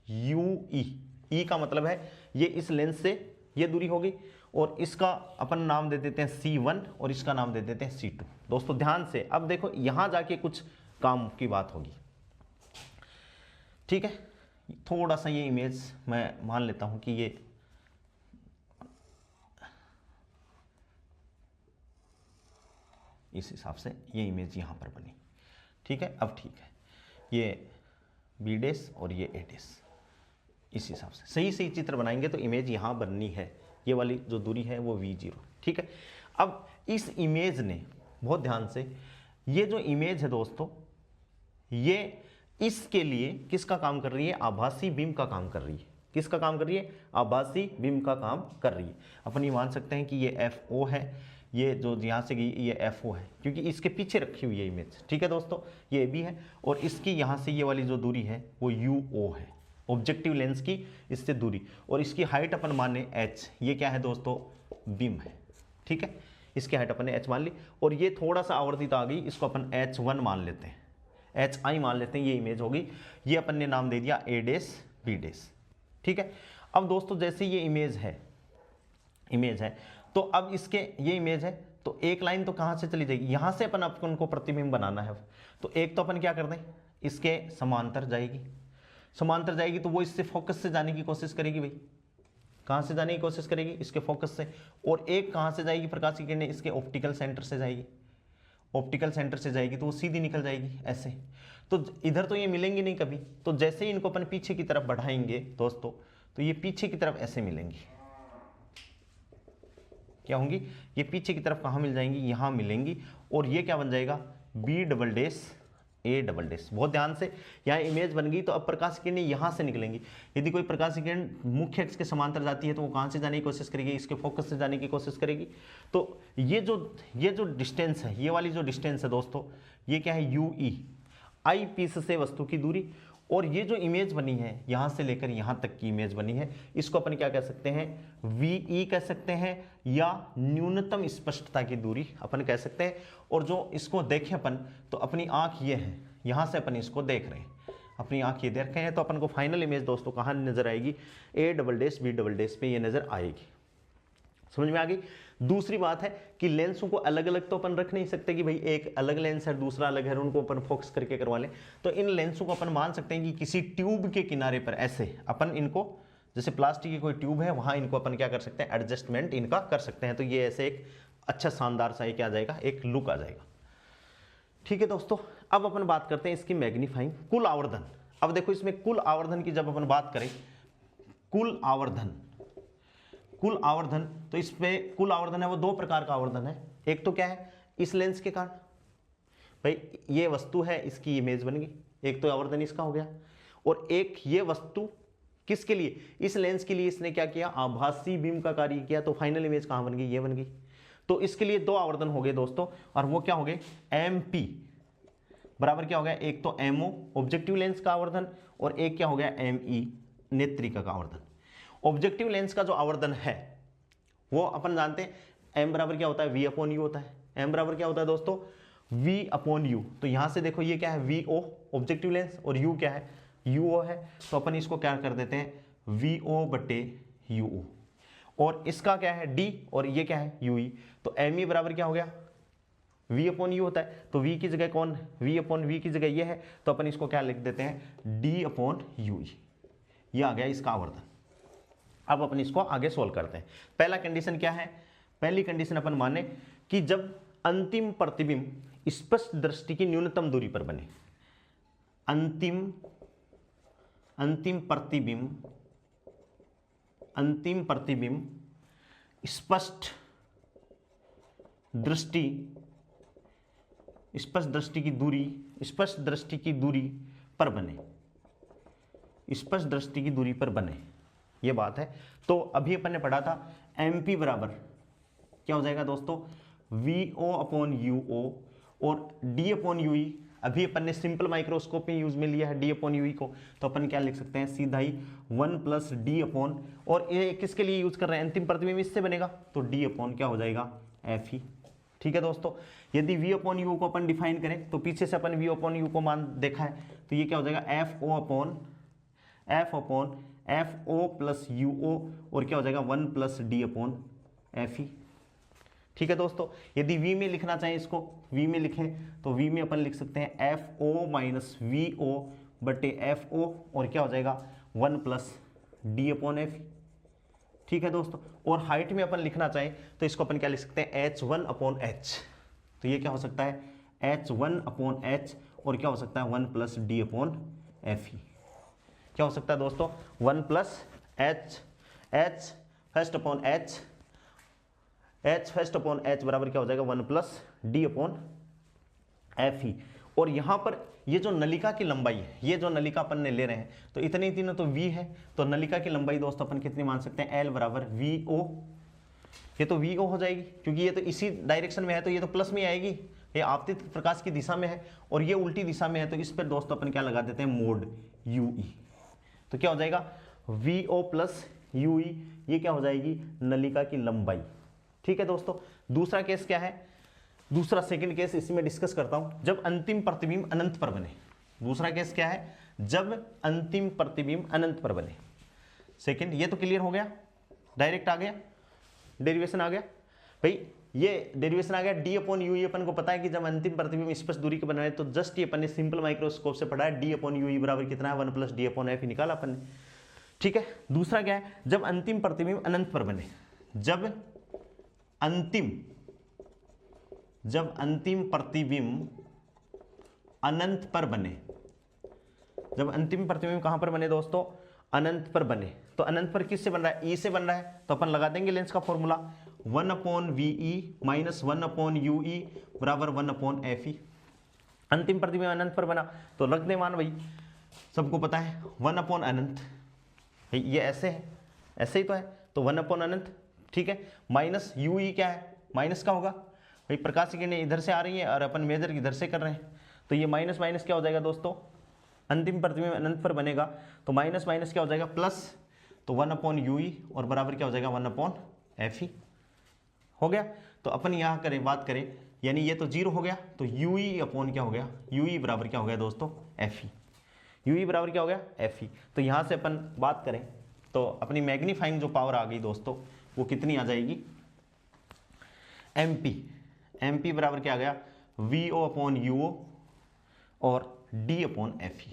S1: यू ई, ई का मतलब है ये इस लेंस से ये दूरी होगी, और इसका अपन नाम दे देते हैं C1 और इसका नाम दे देते हैं C2। दोस्तों ध्यान से अब देखो, यहाँ जाके कुछ काम की बात होगी, ठीक है, थोड़ा सा ये इमेज मैं मान लेता हूं कि ये इस हिसाब से ये इमेज यहां पर बनी, ठीक है, अब ठीक है, ये बी डेस और ये ए डेस, इस हिसाब से सही सही चित्र बनाएंगे तो इमेज यहां बननी है, ये वाली जो दूरी है वो V0, ठीक है। अब इस इमेज ने, बहुत ध्यान से, ये जो इमेज है दोस्तों, ये इसके लिए किसका काम कर रही है, आभासी बीम का काम कर रही है, किसका काम कर रही है, आभासी बीम का काम कर रही है। अपन ये मान सकते हैं कि ये FO है, ये जो यहाँ से गई ये FO है, क्योंकि इसके पीछे रखी हुई है इमेज, ठीक है दोस्तों, ये AB है, और इसकी यहाँ से ये वाली जो दूरी है वो UO है, ऑब्जेक्टिव लेंस की इससे दूरी, और इसकी हाइट अपन माने h, ये क्या है दोस्तों, बीम है, ठीक है, इसकी हाइट अपन ने h मान ली, और ये थोड़ा सा आवर्धित आ गई, इसको अपन H1 मान लेते हैं, HI मान लेते हैं, ये इमेज होगी, ये अपन ने नाम दे दिया A डेस B डेस, ठीक है। अब दोस्तों जैसे ये इमेज है, तो अब इसके ये इमेज है, तो एक लाइन तो कहाँ से चली जाएगी, यहाँ से अपन को प्रतिबिंब बनाना है, तो एक तो अपन क्या कर दें, इसके समांतर जाएगी, तो वो इससे फोकस से जाने की कोशिश करेगी भाई, कहाँ से जाने की कोशिश करेगी, इसके फोकस से, और एक कहाँ से जाएगी प्रकाश की किरणें, इसके ऑप्टिकल सेंटर से जाएगी, ऑप्टिकल सेंटर से जाएगी तो वो सीधी निकल जाएगी ऐसे, तो इधर तो ये मिलेंगी नहीं कभी, तो जैसे ही इनको अपन पीछे की तरफ बढ़ाएंगे दोस्तों, तो ये पीछे की तरफ ऐसे मिलेंगी, क्या होंगी, ये पीछे की तरफ कहाँ मिल जाएंगी, यहाँ मिलेंगी, और ये क्या बन जाएगा, B double dash A double dash. बहुत ध्यान से, यहाँ इमेज बन गई, तो अब प्रकाश किरणें यहाँ से निकलेंगी, यदि कोई प्रकाश किरण मुख्य अक्ष के समांतर जाती है तो वो कहाँ से जाने की कोशिश करेगी, इसके फोकस से जाने की कोशिश करेगी। तो ये जो डिस्टेंस है, ये वाली जो डिस्टेंस है दोस्तों, ये क्या है, UE, आई पीस से वस्तु की दूरी, और ये जो इमेज बनी है यहाँ से लेकर यहाँ तक की इमेज बनी है, इसको अपन क्या कह सकते हैं, VE कह सकते हैं, या न्यूनतम स्पष्टता की दूरी अपन कह सकते हैं। और जो इसको देखें अपन, तो अपनी आंख ये है, यहाँ से अपन इसको देख रहे हैं, अपनी आंख ये देख रहे हैं, तो अपन को फाइनल इमेज दोस्तों कहाँ नजर आएगी, A double dash B double dash पे ये नजर आएगी, समझ में आ गई। दूसरी बात है कि लेंसों को अलग अलग तो अपन रख नहीं सकते कि भाई एक अलग लेंस है दूसरा अलग है, उनको अपन फोकस करके करवा लें, तो इन लेंसों को अपन मान सकते हैं कि किसी ट्यूब के किनारे पर ऐसे अपन इनको, जैसे प्लास्टिक की कोई ट्यूब है वहां इनको अपन क्या कर सकते हैं, एडजस्टमेंट इनका कर सकते हैं, तो ये ऐसे एक अच्छा शानदार सा क्या आ जाएगा, एक लुक आ जाएगा, ठीक है दोस्तों। अब अपन बात करते हैं इसकी मैग्नीफाइंग, कुल आवर्धन। अब देखो इसमें कुल आवर्धन की जब अपन बात करें, कुल आवर्धन, तो इसमें कुल आवर्धन है वो दो प्रकार का आवर्धन है। एक तो क्या है, इस लेंस के कारण, भाई ये वस्तु है इसकी इमेज बन गई, एक तो आवर्धन इसका हो गया, और एक ये वस्तु किसके लिए, इस लेंस के लिए इसने क्या किया, आभासी बीम का कार्य किया, तो फाइनल इमेज कहां बन गई, ये बन गई। तो इसके लिए दो आवर्धन हो गए दोस्तों, और वो क्या हो गए, MP बराबर क्या हो गया, एक तो MO ऑब्जेक्टिव लेंस का आवर्धन और एक क्या हो गया ME नेत्रिका का आवर्धन। ऑब्जेक्टिव लेंस का जो आवर्धन है वो अपन जानते हैं M बराबर क्या होता है, V अपॉन U होता है। M बराबर क्या होता है दोस्तों, V अपॉन U। तो यहां से देखो ये क्या है, VO ऑब्जेक्टिव लेंस और U क्या है, UO है। तो अपन इसको क्या कर देते हैं VO बटे UO, और इसका क्या है D और ये क्या है UE। तो ME बराबर क्या हो गया, V अपॉन U होता है। तो V की जगह कौन, V अपॉन V की जगह ये है, तो अपन इसको क्या लिख देते हैं D अपॉन UE। ये आ गया इसका आवर्धन। अब अपन इसको आगे सोल्व करते हैं। पहला कंडीशन क्या है, पहली कंडीशन अपन माने कि जब अंतिम प्रतिबिंब स्पष्ट दृष्टि की न्यूनतम दूरी पर बने, अंतिम प्रतिबिंब स्पष्ट दृष्टि की दूरी पर बने, ये बात है। तो अभी अपन ने पढ़ा था MP बराबर क्या हो जाएगा दोस्तों, VO अपॉन UO और D अपॉन UE। अभी अपन ने सिंपल माइक्रोस्कोप में यूज में लिया है D अपॉन UE को, तो अपन क्या लिख सकते हैं सीधा ही 1 प्लस D अपॉन, और ये किसके लिए यूज कर रहे हैं, अंतिम प्रतिबिंब इससे बनेगा तो D अपॉन क्या हो जाएगा FE। ठीक है दोस्तों, यदि V अपॉन U को अपन डिफाइन करें तो पीछे से अपन V अपॉन U को मान देखा है, तो ये क्या हो जाएगा F upon FO plus UO और क्या हो जाएगा 1 प्लस D अपॉन FE। ठीक है दोस्तों, यदि V में लिखना चाहें इसको, V में लिखें तो V में अपन लिख सकते हैं FO माइनस VO बटे FO और क्या हो जाएगा 1 प्लस D अपॉन FE। ठीक है दोस्तों, और हाइट में अपन लिखना चाहें तो इसको अपन क्या लिख सकते हैं H1 अपॉन H। तो ये क्या हो सकता है H1 अपॉन H और क्या हो सकता है 1 प्लस D अपॉन FE। क्या हो सकता है दोस्तों 1 plus H first upon H first upon H बराबर क्या हो जाएगा 1 प्लस D अपॉन FE। और यहाँ पर ये जो नलिका की लंबाई है, ये जो नलिका अपन ने ले रहे हैं, तो इतनी तीनों तो V है, तो नलिका की लंबाई दोस्तों अपन कितनी मान सकते हैं L बराबर VO। ये तो VO हो जाएगी क्योंकि ये तो इसी डायरेक्शन में है, तो ये तो प्लस में आएगी, ये आपतित प्रकाश की दिशा में है और ये उल्टी दिशा में है, तो इस पर दोस्तों अपन क्या लगा देते हैं मोड UE। तो क्या हो जाएगा VO प्लस UE, ये क्या हो जाएगी नलिका की लंबाई। ठीक है दोस्तों, दूसरा केस क्या है, दूसरा सेकंड केस इसी में डिस्कस करता हूं, जब अंतिम प्रतिबिंब अनंत पर बने। दूसरा केस क्या है, जब अंतिम प्रतिबिंब अनंत पर बने। सेकंड, ये तो क्लियर हो गया, डायरेक्ट आ गया, डेरिवेशन आ गया भाई, ये डेरिवेशन आ गया D अपॉन UE। अपन को पता है कि जब अंतिम प्रतिबिंब स्पष्ट दूरी के बनाए, तो जस्ट ये अपन ने सिंपल माइक्रोस्कोप से पढ़ा है D अपॉन UE बराबर कितना है 1 प्लस D अपॉन FE निकाला अपन ने। ठीक है, दूसरा क्या है, जब अंतिम प्रतिबिंब अनंत पर बने, जब अंतिम प्रतिबिंब अनंत पर बने, जब अंतिम प्रतिबिंब कहां पर बने दोस्तों, अनंत पर बने। तो अनंत पर किससे बन रहा है, E से बन रहा है, तो अपन लगा देंगे लेंस का formula 1 upon VE minus 1 upon UE बराबर 1 अपॉन FE। अंतिम प्रतिबिंब अनंत पर बना तो रख दे मान भाई, सबको पता है 1 अपॉन अनंत, ये ऐसे है, ऐसे ही तो है, तो 1 अपॉन अनंत। ठीक है, माइनस UE क्या है, माइनस का होगा भाई, प्रकाश की किरणें इधर से आ रही है और अपन मेजर इधर से कर रहे हैं, तो ये माइनस माइनस क्या हो जाएगा दोस्तों, अंतिम प्रतिबिंब अनंत पर बनेगा तो माइनस माइनस क्या हो जाएगा प्लस, तो 1 अपॉन UE और बराबर क्या हो जाएगा 1 अपॉन FE हो गया। तो अपन यहाँ करें बात करें, यानी ये तो 0 हो गया, तो UE अपॉन क्या हो गया, UE बराबर क्या हो गया दोस्तों FE। UE बराबर क्या हो गया FE। तो यहाँ से अपन बात करें तो अपनी मैग्नीफाइंग जो पावर आ गई दोस्तों, वो कितनी आ जाएगी MP बराबर क्या आ गया VO अपॉन UO और D अपॉन FE।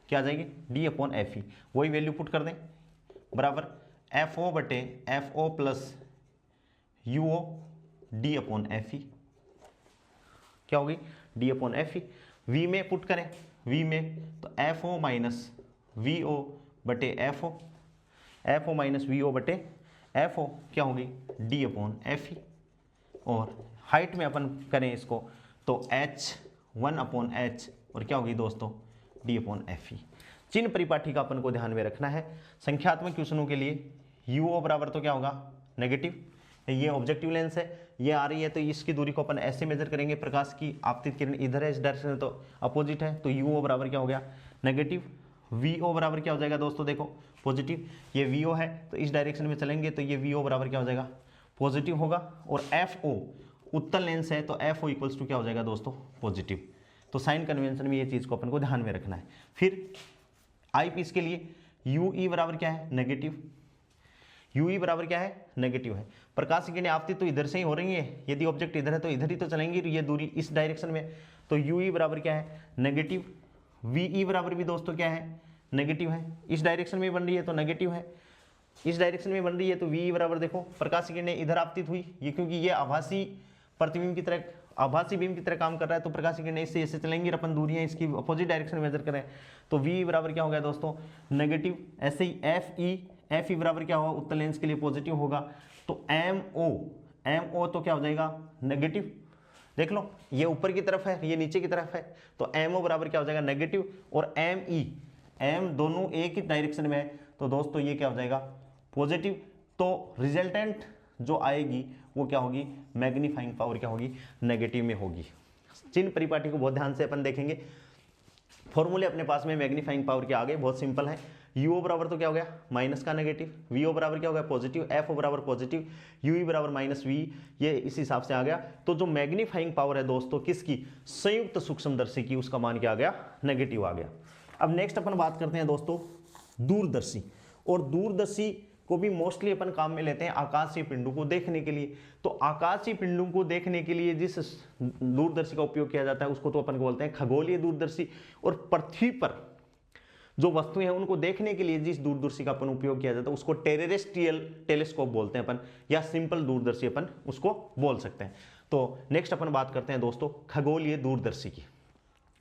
S1: क्या आ जाएगी D अपॉन FE, वही वैल्यू पुट कर दें बराबर FO बटे FO plus UO D upon FE। क्या होगी D अपॉन FE। V में पुट करें, V में तो FO माइनस VO बटे FO माइनस VO बटे FO क्या होगी D अपॉन FE। और हाइट में अपन करें इसको तो H1 अपॉन H और क्या होगी दोस्तों D अपॉन FE। चिन्ह परिपाठी का अपन को ध्यान में रखना है। संख्यात्मक क्वेश्चनों के लिए UO बराबर तो क्या होगा नेगेटिव, ये ऑब्जेक्टिव लेंस है, ये आ रही है तो इसकी दूरी को अपन ऐसे मेजर करेंगे, प्रकाश की आपतित किरण इधर है इस डायरेक्शन में तो अपोजिट है, तो UO बराबर क्या हो गया नेगेटिव, VO बराबर क्या हो जाएगा दोस्तों देखो पॉजिटिव, ये VO है तो इस डायरेक्शन में चलेंगे तो ये VO बराबर क्या हो जाएगा पॉजिटिव होगा, और FO उत्तल लेंस है तो FO इक्वल्स टू क्या हो जाएगा दोस्तों पॉजिटिव। तो साइन कन्वेंशन में ये चीज़ को अपन को ध्यान में रखना है। फिर आई पीस के लिए UE बराबर क्या है नेगेटिव, UE बराबर क्या है नेगेटिव है, प्रकाश की किरणें आपतित तो इधर से ही हो रही है, यदि ऑब्जेक्ट इधर है तो इधर ही तो चलेंगी, ये दूरी इस डायरेक्शन में, तो UE बराबर क्या है नेगेटिव, VE बराबर भी दोस्तों क्या है नेगेटिव है, इस डायरेक्शन में बन रही है तो नेगेटिव है, इस डायरेक्शन में बन रही है तो VE बराबर देखो प्रकाश की किरणें इधर आपतित हुई, ये क्योंकि ये आभासी प्रतिबिंब की तरह आभासी बीम की तरह काम कर रहा है तो प्रकाश की किरणें इससे ऐसे चलेंगी, अपन दूरियां इसकी अपोजिट डायरेक्शन में मेजर करें तो VE बराबर क्या हो गया दोस्तों नेगेटिव। ऐसे ही FE बराबर क्या होगा उत्तल लेंस के लिए पॉजिटिव होगा, तो MO तो क्या हो जाएगा नेगेटिव, देख लो ये ऊपर की तरफ है ये नीचे की तरफ है, तो MO बराबर क्या हो जाएगा नेगेटिव, और M दोनों एक ही डायरेक्शन में है तो दोस्तों ये क्या हो जाएगा पॉजिटिव। तो रिजल्टेंट जो आएगी वो क्या होगी मैग्नीफाइंग पावर क्या होगी नेगेटिव में होगी। चिन्ह परिपाटी को बहुत ध्यान से अपन देखेंगे, फॉर्मूले अपने पास में मैग्नीफाइंग पावर के आगे बहुत सिंपल है, UO बराबर तो क्या हो गया माइनस का नेगेटिव, VO बराबर क्या हो गया पॉजिटिव, FO बराबर पॉजिटिव, UE बराबर माइनस V, ये इस हिसाब से आ गया। तो जो मैग्नीफाइंग पावर है दोस्तों किसकी संयुक्त सूक्ष्मदर्शी की, उसका मान क्या आ गया नेगेटिव आ गया। अब नेक्स्ट अपन बात करते हैं दोस्तों दूरदर्शी, और दूरदर्शी को भी मोस्टली अपन काम में लेते हैं आकाशीय पिंडों को देखने के लिए। तो आकाशीय पिंडों को देखने के लिए जिस दूरदर्शी का उपयोग किया जाता है उसको तो अपन को बोलते हैं खगोलीय दूरदर्शी, और पृथ्वी पर जो वस्तुएं हैं उनको देखने के लिए जिस दूरदर्शी का अपन उपयोग किया जाता है उसको टेरेस्ट्रियल टेलीस्कोप बोलते हैं अपन, या सिंपल दूरदर्शी अपन उसको बोल सकते हैं। तो नेक्स्ट अपन बात करते हैं दोस्तों खगोलीय दूरदर्शी की।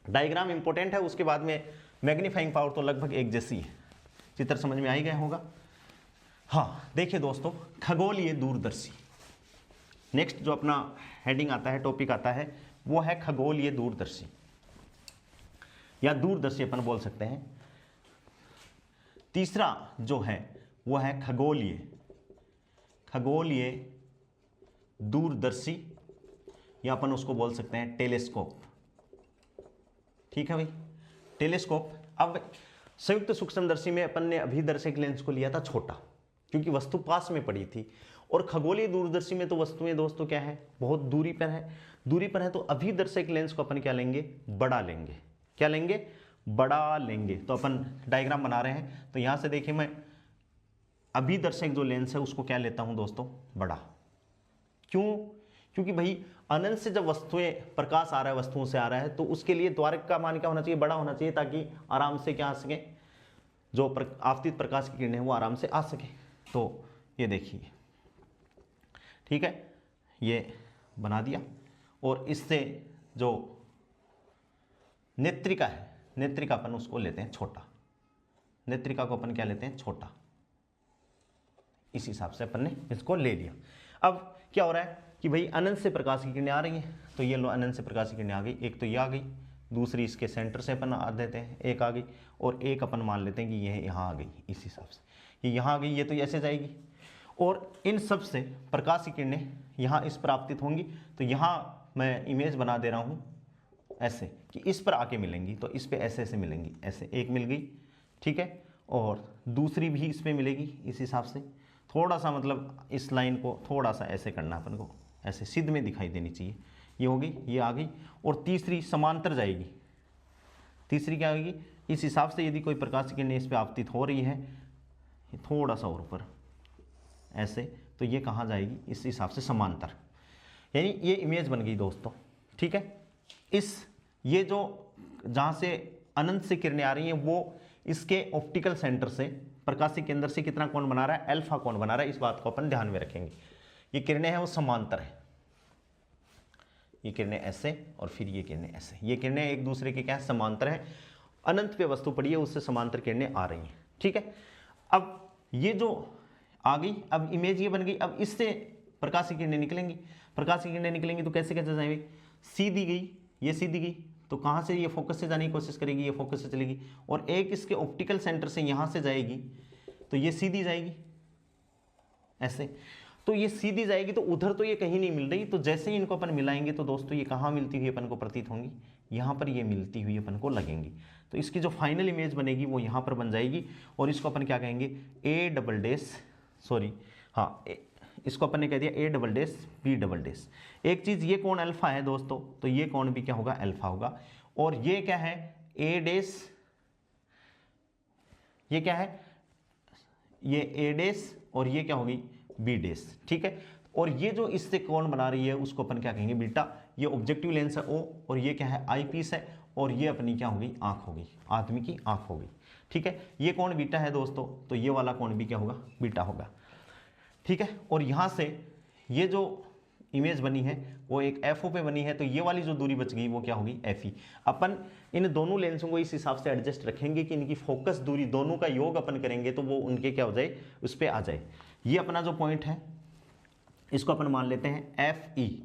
S1: डायग्राम इंपॉर्टेंट है, उसके बाद में मैग्नीफाइंग पावर तो लगभग एक जैसी है, चित्र समझ में आ ही गया होगा। हाँ देखिए दोस्तों खगोलीय दूरदर्शी, नेक्स्ट जो अपना हेडिंग आता है टॉपिक आता है वो है खगोलीय दूरदर्शी, या दूरदर्शी अपन बोल सकते हैं। तीसरा जो है वो है खगोलीय दूरदर्शी, या अपन उसको बोल सकते हैं टेलीस्कोप, ठीक है भाई टेलीस्कोप। अब संयुक्त सूक्ष्मदर्शी में अपन ने अभिदर्शक लेंस को लिया था छोटा क्योंकि वस्तु पास में पड़ी थी, और खगोलीय दूरदर्शी में तो वस्तुएं दोस्तों क्या है बहुत दूरी पर है, तो अभिदर्शक लेंस को अपन क्या लेंगे बड़ा लेंगे, क्या लेंगे बड़ा लेंगे। तो अपन डायग्राम बना रहे हैं, तो यहां से देखिए मैं अभिदर्शक जो लेंस है उसको क्या लेता हूं दोस्तों बड़ा, क्यों क्योंकि भाई अनंत से जब वस्तुएं प्रकाश आ रहा है वस्तुओं से आ रहा है तो उसके लिए त्वरक का मान क्या होना चाहिए बड़ा होना चाहिए, ताकि आराम से क्या आ सके जो आपतित प्रकाश की किरणें वो आराम से आ सके। तो ये देखिए ठीक है ये बना दिया, और इससे जो नेत्रिका है नेत्रिका अपन उसको लेते हैं छोटा, नेत्रिका को अपन क्या लेते हैं छोटा, इस हिसाब से अपन ने इसको ले लिया। अब क्या हो रहा है कि भाई अनंत से प्रकाश की किरणें आ रही हैं, तो ये लो अनंत से प्रकाश की किरणें आ गई, एक तो ये आ गई, दूसरी इसके सेंटर से अपन आ देते हैं एक आ गई, और एक अपन मान लेते हैं कि यह यहाँ आ गई, इस हिसाब से ये यहाँ आ गई, ये तो ऐसे जाएगी, और इन सब से प्रकाश की किरणें यहाँ इस पर आपतित होंगी। तो यहाँ मैं इमेज बना दे रहा हूँ ऐसे कि इस पर आके मिलेंगी, तो इस पे ऐसे ऐसे मिलेंगी, ऐसे एक मिल गई ठीक है, और दूसरी भी इस पे मिलेगी इस हिसाब से, थोड़ा सा मतलब इस लाइन को थोड़ा सा ऐसे करना अपन को, ऐसे सिद्ध में दिखाई देनी चाहिए, ये हो गई ये आ गई, और तीसरी समांतर जाएगी, तीसरी क्या आएगी इस हिसाब से, यदि कोई प्रकाश की किरणें इस पर आपतित हो रही है थोड़ा सा और ऊपर ऐसे, तो ये कहाँ जाएगी इस हिसाब से समांतर, यानी ये इमेज बन गई दोस्तों ठीक है। इस ये जो जहाँ से अनंत से किरणें आ रही हैं वो इसके ऑप्टिकल सेंटर से प्रकाशी केंद्र से कितना कोण बना रहा है अल्फा कोण बना रहा है, इस बात को अपन ध्यान में रखेंगे। ये किरणें हैं वो समांतर है, ये किरणें ऐसे और फिर ये किरणें ऐसे, ये किरणें एक दूसरे के क्या है समांतर है, अनंत पे वस्तु पड़ी है उससे समांतर किरणें आ रही हैं ठीक है। अब ये जो आ गई, अब इमेज ये बन गई, अब इससे प्रकाश की किरणें निकलेंगी, प्रकाश की किरणें निकलेंगी तो कैसे कैसे जाएंगी, सीधी गई ये सीधी गई, तो कहाँ से ये फोकस से जाने की कोशिश करेगी, ये फोकस से चलेगी, और एक इसके ऑप्टिकल सेंटर से यहाँ से जाएगी तो ये सीधी जाएगी ऐसे। तो ये सीधी जाएगी, तो उधर तो ये कहीं नहीं मिल रही, तो जैसे ही इनको अपन मिलाएंगे तो दोस्तों ये कहाँ मिलती हुई अपन को प्रतीत होंगी, यहाँ पर ये मिलती हुई अपन को लगेंगी। तो इसकी जो फाइनल इमेज बनेगी वो यहाँ पर बन जाएगी, और इसको अपन क्या कहेंगे, ए डबल डैश, सॉरी हाँ, इसको अपन ने कह दिया A double dash B double dash. एक चीज़, ये कोण अल्फा है दोस्तों, तो ये कोण भी क्या होगा, अल्फा होगा। और ये क्या है, ए डैश, ये क्या है, ये ए डैश, और ये क्या होगी, बी डैश, ठीक है। और ये जो इससे कोण बना रही है उसको अपन क्या कहेंगे, बीटा। ये ऑब्जेक्टिव लेंस है ओ, और ये क्या है, आई पीस है, और ये अपनी क्या होगी, आंख होगी, आदमी की आंख होगी, ठीक है। ये कोण बीटा है दोस्तों, तो ये वाला कोण भी क्या होगा, बीटा होगा, ठीक है। और यहाँ से ये जो इमेज बनी है वो एक एफओ पे बनी है, तो ये वाली जो दूरी बच गई वो क्या होगी, एफ ई। अपन इन दोनों लेंसों को इस हिसाब से एडजस्ट रखेंगे कि इनकी फोकस दूरी दोनों का योग अपन करेंगे तो वो उनके क्या हो जाए, उस पर आ जाए। ये अपना जो पॉइंट है इसको अपन मान लेते हैं एफ ई,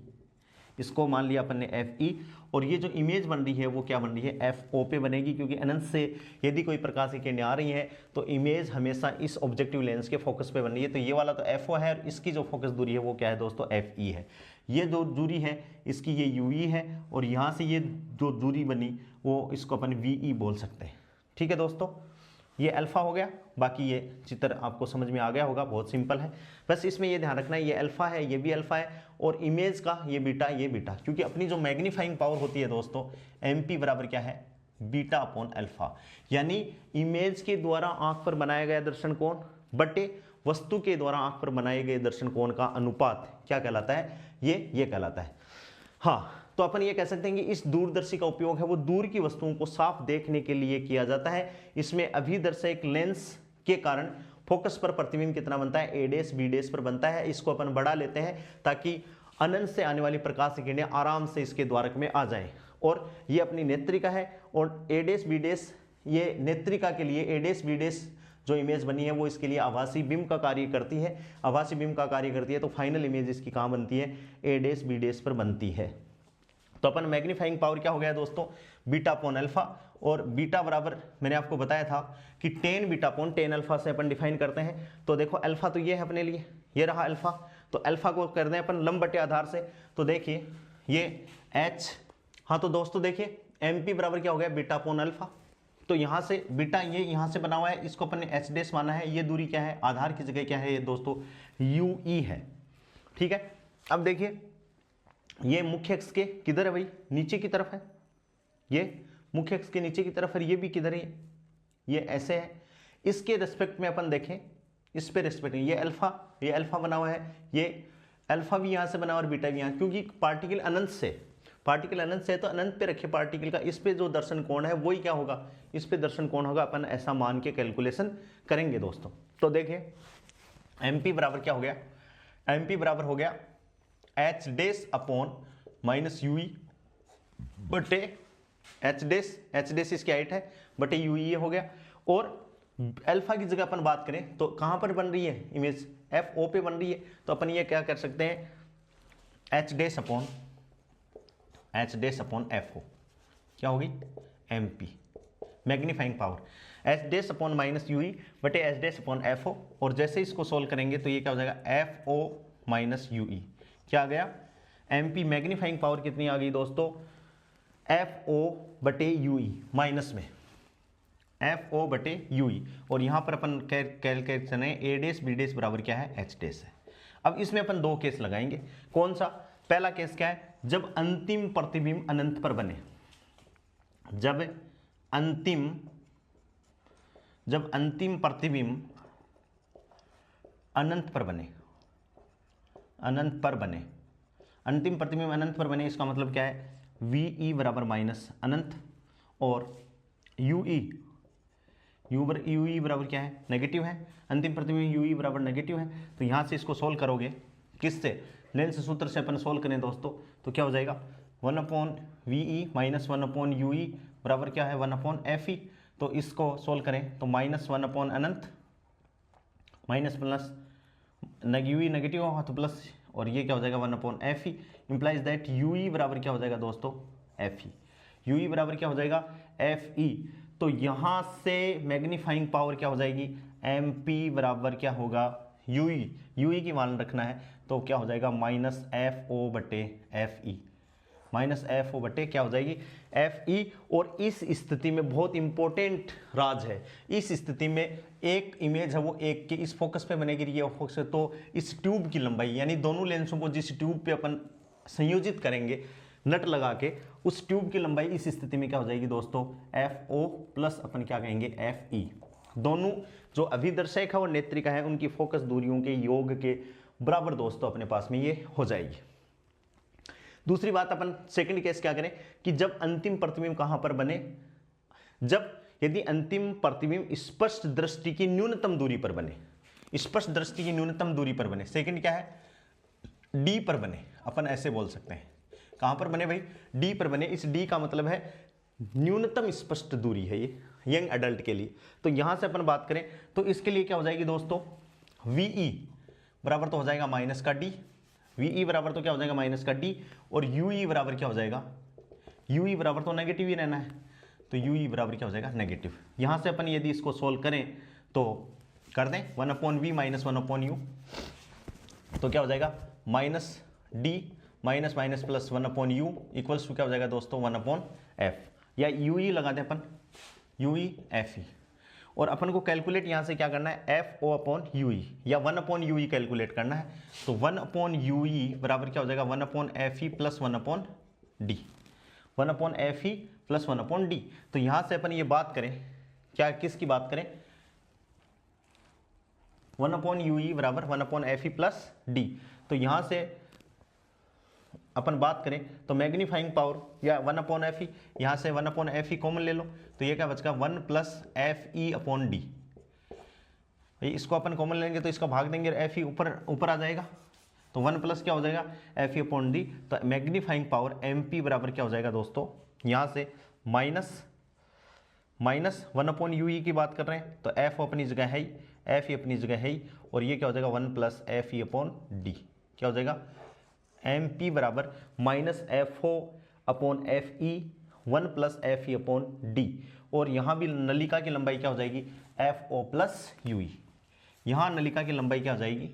S1: इसको मान लिया अपन ने एफ ई। और ये जो इमेज बन रही है वो क्या बन रही है, एफ ओ पे बनेगी, क्योंकि अनंत से यदि कोई प्रकाश की किरणें आ रही हैं तो इमेज हमेशा इस ऑब्जेक्टिव लेंस के फोकस पे बन रही है। तो ये वाला तो एफ ओ है, और इसकी जो फोकस दूरी है वो क्या है दोस्तों, एफ ई है। ये जो दूरी है इसकी ये यू ई है, और यहाँ से ये जो दूरी बनी वो इसको अपन वी ई बोल सकते हैं, ठीक है दोस्तों। ये अल्फा हो गया, बाकी ये चित्र आपको समझ में आ गया होगा, बहुत सिंपल है। बस इसमें ये ध्यान रखना है, ये अल्फा है, ये भी अल्फा है, और इमेज का ये बीटा, ये बीटा, क्योंकि अपनी जो मैग्नीफाइंग पावर होती है दोस्तों, एम पी बराबर क्या है, बीटा अपॉन अल्फा। यानी इमेज के द्वारा आंख पर बनाया गया दर्शन कोण बटे वस्तु के द्वारा आंख पर बनाए गए दर्शन कोण का अनुपात क्या कहलाता है, ये कहलाता है। हाँ, तो अपन ये कह सकते हैं कि इस दूरदर्शी का उपयोग है वो दूर की वस्तुओं को साफ देखने के लिए किया जाता है। इसमें अभिदर्शक लेंस के कारण फोकस पर प्रतिबिंब कितना बनता है, ए डैश बी डैश पर बनता है। इसको अपन बढ़ा लेते हैं ताकि अनंत से आने वाली प्रकाश की किरणें आराम से इसके द्वारक में आ जाएं। और ये अपनी नेत्रिका है, और ए डैश बी डैश, ये नेत्रिका के लिए ए डैश बी डैश जो इमेज बनी है वो इसके लिए आभासी बिंब का कार्य करती है, आभासी बिंब का कार्य करती है। तो फाइनल इमेज इसकी कहाँ बनती है, ए डैश बी डैश पर बनती है। तो अपन मैग्नीफाइंग पावर क्या हो गया दोस्तों, बीटा अपॉन अल्फा। और बीटा बराबर मैंने आपको बताया था कि tan beta upon tan alpha से अपन डिफाइन करते हैं। तो देखो अल्फा तो ये है अपने लिए, ये रहा अल्फा, तो अल्फा को कर दें अपन लंब बटे आधार से। तो देखिए ये एच, हाँ तो दोस्तों देखिए एम पी बराबर क्या हो गया, बीटा अपॉन अल्फा। तो यहाँ से बीटा ये यहाँ से बना हुआ है, इसको अपन ने एच डैश माना है। ये दूरी क्या है, आधार की जगह क्या है ये दोस्तों, यू ई है, ठीक है। अब देखिए ये मुख्य अक्ष के किधर है भाई, नीचे की तरफ है, ये मुख्य अक्ष के नीचे की तरफ है। ये भी किधर है, ये ऐसे है। इसके रेस्पेक्ट में अपन देखें, इस पे रेस्पेक्ट में ये अल्फा बना हुआ है, ये अल्फा भी यहाँ से बना हुआ और बीटा भी यहाँ, क्योंकि पार्टिकल अनंत से है तो अनंत पे रखे पार्टिकल का, इस पे जो दर्शन कोण है वही क्या होगा, इस पे दर्शन कोण होगा। अपन ऐसा मान के कैलकुलेशन करेंगे दोस्तों। तो देखिए एम पी बराबर क्या हो गया, एम पी बराबर हो गया H dash upon minus U E बटे एच डैश इसकी हाइट है बटे यू ई हो गया। और अल्फा की जगह अपन बात करें तो कहाँ पर बन रही है इमेज, एफ ओ पे बन रही है। तो अपन ये क्या कर सकते हैं, H dash upon F O क्या होगी, M P magnifying power H dash upon minus U E बटे H dash upon F O. और जैसे इसको सोल्व करेंगे तो ये क्या हो जाएगा, F O minus U E क्या आ गया, एम पी मैग्नीफाइंग पावर कितनी आ गई दोस्तों, एफ ओ बटे यू ई माइनस में एफ ओ बटे यू ई। और यहाँ पर अपन कैलकुलेशन है ए डैश बी डैश बराबर क्या है, एच डैश है। अब इसमें अपन दो केस लगाएंगे, कौन सा, पहला केस क्या है, जब अंतिम प्रतिबिंब अनंत पर बने, जब अंतिम प्रतिबिंब अनंत पर बने, अंतिम प्रतिबिंब अनंत पर बने, इसका मतलब क्या है, वी ई बराबर माइनस अनंत, और यू ई बराबर क्या है, नेगेटिव है। अंतिम प्रतिबिंब यू ई बराबर नेगेटिव है। तो यहाँ से इसको सोल्व करोगे किससे, लेंस सूत्र से अपन सोल्व करें दोस्तों, तो क्या हो जाएगा, 1/VE माइनस 1/UE बराबर क्या है, 1/FE। तो इसको सोल्व करें तो -1 अनंत minus plus U E negative होगा तो प्लस, और ये क्या हो जाएगा 1/FE। इंप्लाइज दैट यू ई बराबर क्या हो जाएगा दोस्तों, FE। यू ई बराबर क्या हो जाएगा, FE। तो यहाँ से मैग्नीफाइंग पावर क्या हो जाएगी, MP बराबर क्या होगा, यूई की मान रखना है तो क्या हो जाएगा माइनस एफ ओ बटे F E, minus F O बटे क्या हो जाएगी एफ ई। और इस स्थिति में बहुत इंपॉर्टेंट राज है, इस स्थिति में एक इमेज है वो एक के इस फोकस पे बनेगी, ये फोकस है, तो इस ट्यूब की लंबाई यानी दोनों लेंसों को जिस ट्यूब पे अपन संयोजित करेंगे नट लगा के, उस ट्यूब की लंबाई इस स्थिति में क्या हो जाएगी दोस्तों एफ ओ प्लस अपन क्या कहेंगे एफ ई। दोनों जो अभिदर्शक है और नेत्रिका है उनकी फोकस दूरियों के योग के बराबर दोस्तों अपने पास में ये हो जाएगी। दूसरी बात अपन सेकंड केस क्या करें कि जब अंतिम प्रतिबिंब कहां पर बने, जब यदि अंतिम प्रतिबिंब स्पष्ट दृष्टि की न्यूनतम दूरी पर बने, स्पष्ट दृष्टि की न्यूनतम दूरी पर बने, सेकंड क्या है डी पर बने, अपन ऐसे बोल सकते हैं कहां पर बने भाई डी पर बने। इस डी का मतलब है न्यूनतम स्पष्ट दूरी है ये यंग एडल्ट के लिए। तो यहां से अपन बात करें तो इसके लिए क्या हो जाएगी दोस्तों वीई बराबर तो हो जाएगा माइनस का डी, वीई बराबर तो क्या हो जाएगा माइनस का डी, और यूई बराबर क्या हो जाएगा यूई बराबर तो नेगेटिव ही रहना है, तो यूई बराबर क्या हो जाएगा नेगेटिव। यहां से अपन यदि इसको सोल्व करें तो कर दें 1/v माइनस 1/u, तो क्या हो जाएगा minus D minus minus plus 1/u equals to क्या हो जाएगा दोस्तों 1/f, या यूई लगा दें अपन यूई एफ ई। और अपन को कैलकुलेट यहां से क्या करना है एफ ओ अपॉन यूई या 1/ui कैलकुलेट करना है, तो 1/ui बराबर क्या हो जाएगा 1/f E plus 1/d, 1/f E plus 1/d। तो यहां से अपन ये बात करें क्या किसकी बात करें 1/ui बराबर 1/f ई प्लस d। तो यहां से अपन बात करें तो मैग्नीफाइंग पावर या 1/f ई, यहां से 1/f ई कॉमन ले लो तो ये क्या बचेगा 1 plus F E upon D, इसको अपन कॉमन लेंगे तो इसका भाग देंगे एफ ई ऊपर आ जाएगा, तो 1 प्लस क्या हो जाएगा एफ ई अपॉन डी। तो मैग्नीफाइंग पावर एम पी बराबर क्या हो जाएगा दोस्तों यहां से माइनस 1/ui की बात कर रहे हैं तो एफ अपनी जगह है ही, एफ ई अपनी जगह है ही, और ये क्या हो जाएगा 1 plus F E upon D, क्या हो जाएगा एम पी बराबर minus F O upon F E 1 plus F E upon D. और यहाँ भी नलिका की लंबाई क्या हो जाएगी एफ ओ प्लस यूई, यहाँ नलिका की लंबाई क्या हो जाएगी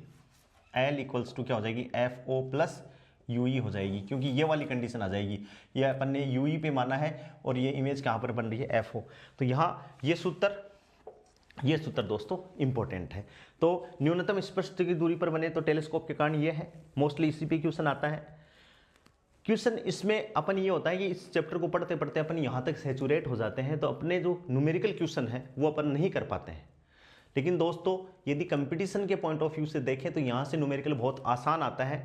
S1: एल इक्वल्स टू क्या हो जाएगी एफ ओ प्लस यूई हो जाएगी, क्योंकि ये वाली कंडीशन आ जाएगी, ये अपन ने यूई पे माना है और ये इमेज कहाँ पर बन रही है एफ ओ। तो यहाँ ये सूत्र दोस्तों इंपॉर्टेंट है। तो न्यूनतम स्पष्ट की दूरी पर बने तो टेलीस्कोप के कारण ये है, मोस्टली इसी पे क्वेश्चन आता है। क्वेश्चन इसमें अपन ये होता है कि इस चैप्टर को पढ़ते पढ़ते अपन यहाँ तक सैचुरेट हो जाते हैं तो अपने जो न्यूमेरिकल क्वेश्चन है वो अपन नहीं कर पाते हैं। लेकिन दोस्तों यदि कंपटीशन के पॉइंट ऑफ व्यू से देखें तो यहाँ से न्यूमेरिकल बहुत आसान आता है,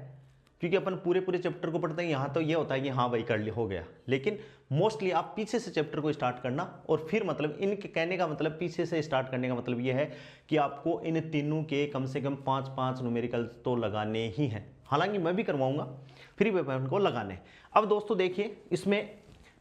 S1: क्योंकि अपन पूरे चैप्टर को पढ़ते हैं यहाँ तो ये होता है कि हाँ भाई कर लिया हो गया, लेकिन मोस्टली आप पीछे से चैप्टर को स्टार्ट करना, और फिर मतलब इनके कहने का मतलब पीछे से स्टार्ट करने का मतलब ये है कि आपको इन तीनों के कम से कम 5-5 न्यूमेरिकल तो लगाने ही हैं। हालांकि मैं भी करवाऊंगा, फ्री पेपर को लगाने। अब दोस्तों देखिए इसमें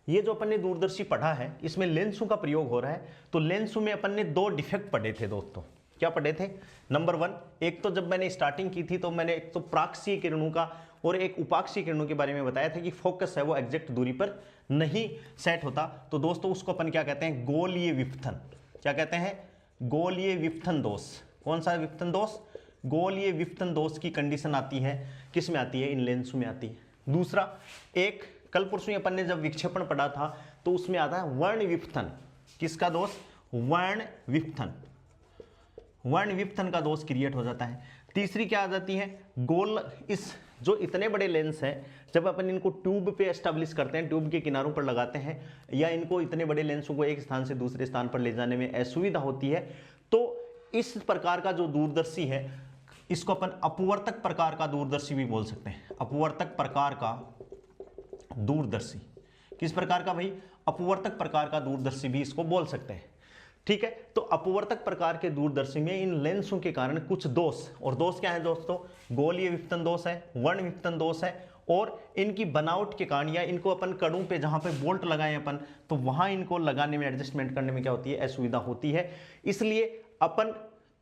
S1: ये जो अपन ने दूरदर्शी पढ़ा है इसमें लेंसों का प्रयोग हो रहा है, तो लेंसों में अपन ने 2 डिफेक्ट पढ़े थे दोस्तों। क्या पढ़े थे नंबर 1, एक तो जब मैंने स्टार्टिंग की थी तो मैंने एक तो प्राक्षीय किरणों का और एक उपाक्षीय किरणों के बारे में बताया था कि फोकस है वो एग्जैक्ट दूरी पर नहीं सेट होता, तो दोस्तों उसको अपन क्या कहते हैं गोलीय विपथन। क्या कहते हैं गोलीय विपथन दोष। कौन सा विपथन दोष गोलीय विपथन दोष की कंडीशन आती है, किस में आती है इन लेंसों में आती है। दूसरा एक कल परसों अपन ने जब विक्षेपण पढ़ा था तो उसमें आता है वर्ण विपथन। किसका दोष वर्ण विपथन, वर्ण विपथन का दोष क्रिएट हो जाता है। तीसरी क्या आ जाती है गोल, इस जो इतने बड़े लेंस हैं जब अपन इनको ट्यूब पे एस्टेब्लिश करते हैं, ट्यूब के किनारों पर लगाते हैं, या इनको इतने बड़े लेंसों को एक स्थान से दूसरे स्थान पर ले जाने में असुविधा होती है, तो इस प्रकार का जो दूरदर्शी है इसको अपन अपवर्तक प्रकार का दूरदर्शी भी बोल सकते हैं। अपवर्तक प्रकार का दूरदर्शी, किस प्रकार का भाई अपवर्तक प्रकार का दूरदर्शी भी इसको बोल सकते हैं। ठीक है, तो अपवर्तक प्रकार के दूरदर्शी में इन लेंसों के कारण कुछ दोष, और दोष क्या है दोस्तों गोलीय विपथन दोष है, वर्ण विपथन दोष है, और इनकी बनावट के कारण या इनको अपन कड़ों पे जहां पे बोल्ट लगाए अपन तो वहां इनको लगाने में एडजस्टमेंट करने में क्या होती है असुविधा होती है। इसलिए अपन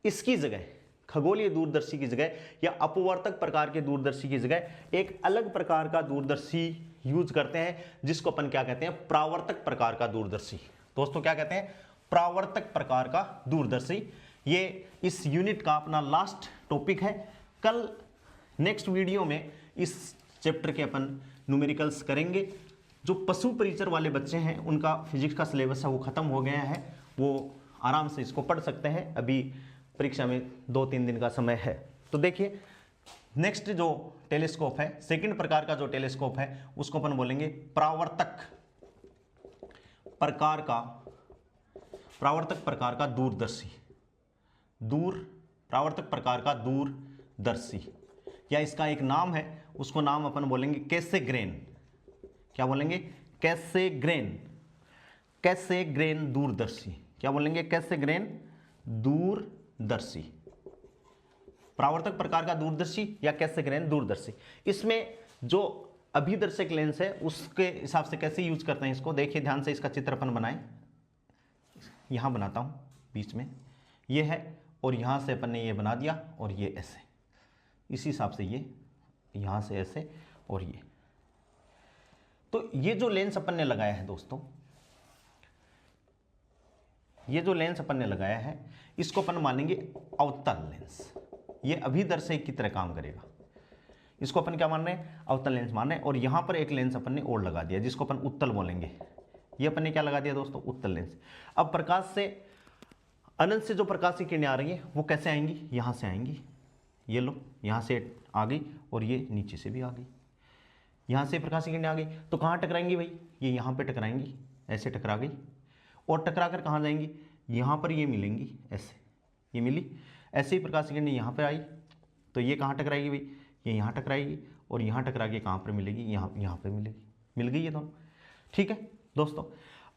S1: इसकी जगह खगोलीय दूरदर्शी की जगह या अपवर्तक प्रकार के दूरदर्शी की जगह एक अलग प्रकार का दूरदर्शी यूज करते हैं जिसको अपन क्या कहते हैं प्रावर्तक प्रकार का दूरदर्शी। दोस्तों क्या कहते हैं प्रावर्तक प्रकार का दूरदर्शी। ये इस यूनिट का अपना लास्ट टॉपिक है। कल नेक्स्ट वीडियो में इस चैप्टर के अपन न्यूमेरिकल्स करेंगे। जो पशु परिचर वाले बच्चे हैं उनका फिजिक्स का सिलेबस है वो ख़त्म हो गया है, वो आराम से इसको पढ़ सकते हैं। अभी परीक्षा में 2-3 दिन का समय है। तो देखिए नेक्स्ट जो टेलीस्कोप है, सेकंड प्रकार का जो टेलीस्कोप है उसको अपन बोलेंगे परावर्तक प्रकार का दूरदर्शी। परावर्तक प्रकार का दूरदर्शी, या इसका एक नाम है, उसको नाम अपन बोलेंगे कैसेग्रेन। क्या बोलेंगे? कैसेग्रेन दूरदर्शी। क्या बोलेंगे? कैसेग्रेन दूरदर्शी, परावर्तक प्रकार का दूरदर्शी या कैसेग्रेन दूरदर्शी। इसमें जो अभिदर्शक लेंस है उसके हिसाब से कैसे यूज करते हैं इसको देखिए ध्यान से। इसका चित्र अपन बनाएं, यहां बनाता हूं बीच में, ये है और यहां से अपन ने ये बना दिया और ये ऐसे, इसी हिसाब से ये यहां से ऐसे और ये। तो ये जो लेंस अपन ने लगाया है दोस्तों, ये जो लेंस अपन ने लगाया है इसको अपन मानेंगे अवतल लेंस। ये अभिदर्शक की तरह काम करेगा। इसको अपन क्या मान रहे हैं? अवतल लेंस मान रहे हैं। और यहां पर एक लेंस अपन ने और लगा दिया जिसको अपन उत्तल बोलेंगे। ये अपन ने क्या लगा दिया दोस्तों? उत्तल लेंस। अब प्रकाश से, अनंत से जो प्रकाश की किरणें आ रही है वो कैसे आएंगी? यहां से आएंगी। ये लो, यहां से आ गई और ये नीचे से भी आ गई। यहां से प्रकाश की किरणें आ गई तो कहां टकराएंगी भाई? ये यहां पे टकराएंगी, ऐसे टकरा गई और टकरा कर कहां जाएंगी? यहां पर ये मिलेंगी, ऐसे ये मिली। ऐसे ही प्रकाश की किरणें यहां पर आई तो ये कहां टकराएगी भाई? ये यहां टकराएगी और यहां टकरा के कहां पर मिलेगी? यहां पे मिलेगी। मिल गई ये दोनों, ठीक है दोस्तों।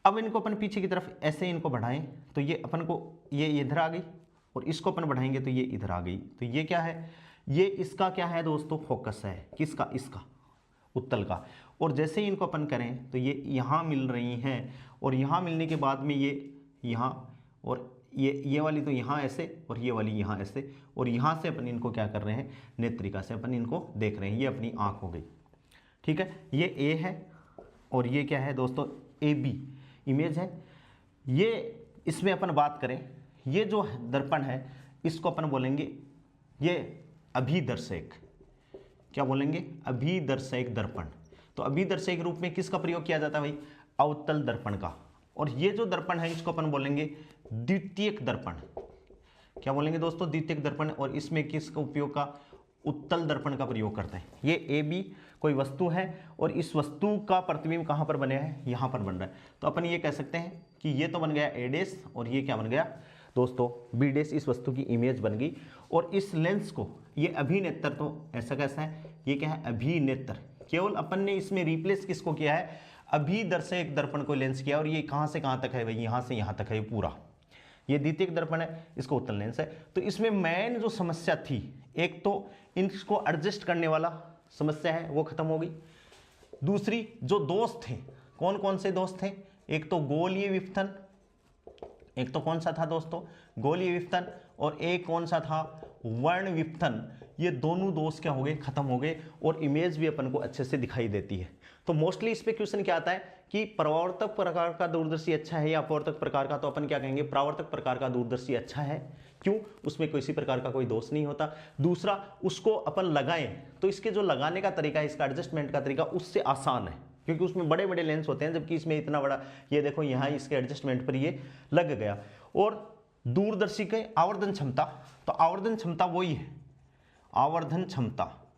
S1: अब इनको अपन पीछे की तरफ ऐसे इनको बढ़ाएं तो ये अपन को ये इधर आ गई और इसको अपन बढ़ाएंगे तो ये इधर आ गई। तो ये क्या है? ये इसका क्या है दोस्तों? फोकस है। किसका? इसका, उत्तल का। और जैसे ही इनको अपन करें तो ये यहाँ मिल रही हैं और यहाँ मिलने के बाद में ये यहाँ और ये वाली तो यहाँ ऐसे और ये वाली यहाँ ऐसे, और यहाँ से अपन इनको क्या कर रहे हैं? नेत्रिका से अपन इनको देख रहे हैं। ये अपनी आँख हो गई, ठीक है। ये ए है और ये क्या है दोस्तों? ए बी इमेज है। ये इसमें अपन बात करें, ये जो दर्पण है इसको अपन बोलेंगे ये अभिदर्शक। क्या बोलेंगे? अभिदर्शक दर्पण। तो अभिदर्शक रूप में किसका प्रयोग किया जाता है भाई? अवतल दर्पण का। और ये जो दर्पण है इसको अपन बोलेंगे द्वितीयक दर्पण। क्या बोलेंगे दोस्तों? द्वितीयक दर्पण। और इसमें किसका उपयोग का? उत्तल दर्पण का प्रयोग करते हैं। ये ए बी कोई वस्तु है और इस वस्तु का प्रतिबिंब कहां पर बने है? यहां पर बन रहा है। तो अपन ये कह सकते हैं कि ये तो बन गया ए डैश और ये क्या बन गया दोस्तों? B dash. इस वस्तु की इमेज बन गई। और इस लेंस को, ये अभिनेत्र, तो ऐसा कैसा है? ये क्या है? अभिनेत्र। केवल अपन ने इसमें रिप्लेस किसको किया है? अभिदर्शक दर्पण को लेंस किया। और ये कहां से कहां तक है भाई? यहां से यहां तक है पूरा। ये द्वितीयक दर्पण है, इसको उत्तल लेंस है। तो इसमें मेन जो समस्या थी, एक तो इनको एडजस्ट करने वाला समस्या है वो खत्म हो गई। दूसरी जो दोष थे, कौन कौन से दोष थे? एक तो गोलीय विपथन, एक तो कौन सा था दोस्तों? गोलीय विपथन। और एक कौन सा था? वर्ण विपथन। ये दोनों दोष क्या हो गए? खत्म हो गए। और इमेज भी अपन को अच्छे से दिखाई देती है। तो मोस्टली इस पे क्वेश्चन क्या आता है कि परावर्तक प्रकार का दूरदर्शी अच्छा है या अपवर्तक प्रकार का? तो अपन क्या कहेंगे? परावर्तक प्रकार का दूरदर्शी अच्छा है। क्यों? उसमें किसी प्रकार का कोई दोष नहीं होता। दूसरा, उसको अपन लगाएं तो इसके जो लगाने का तरीका है, इसका एडजस्टमेंट का तरीका उससे आसान है, क्योंकि उसमें बड़े बड़े लेंस होते हैं, जबकि इसमें इतना बड़ा, ये देखो यहाँ इसके एडजस्टमेंट पर ये लग गया। और दूरदर्शी के आवर्धन क्षमता, तो आवर्धन क्षमता वही है, आवर्धन क्षमता,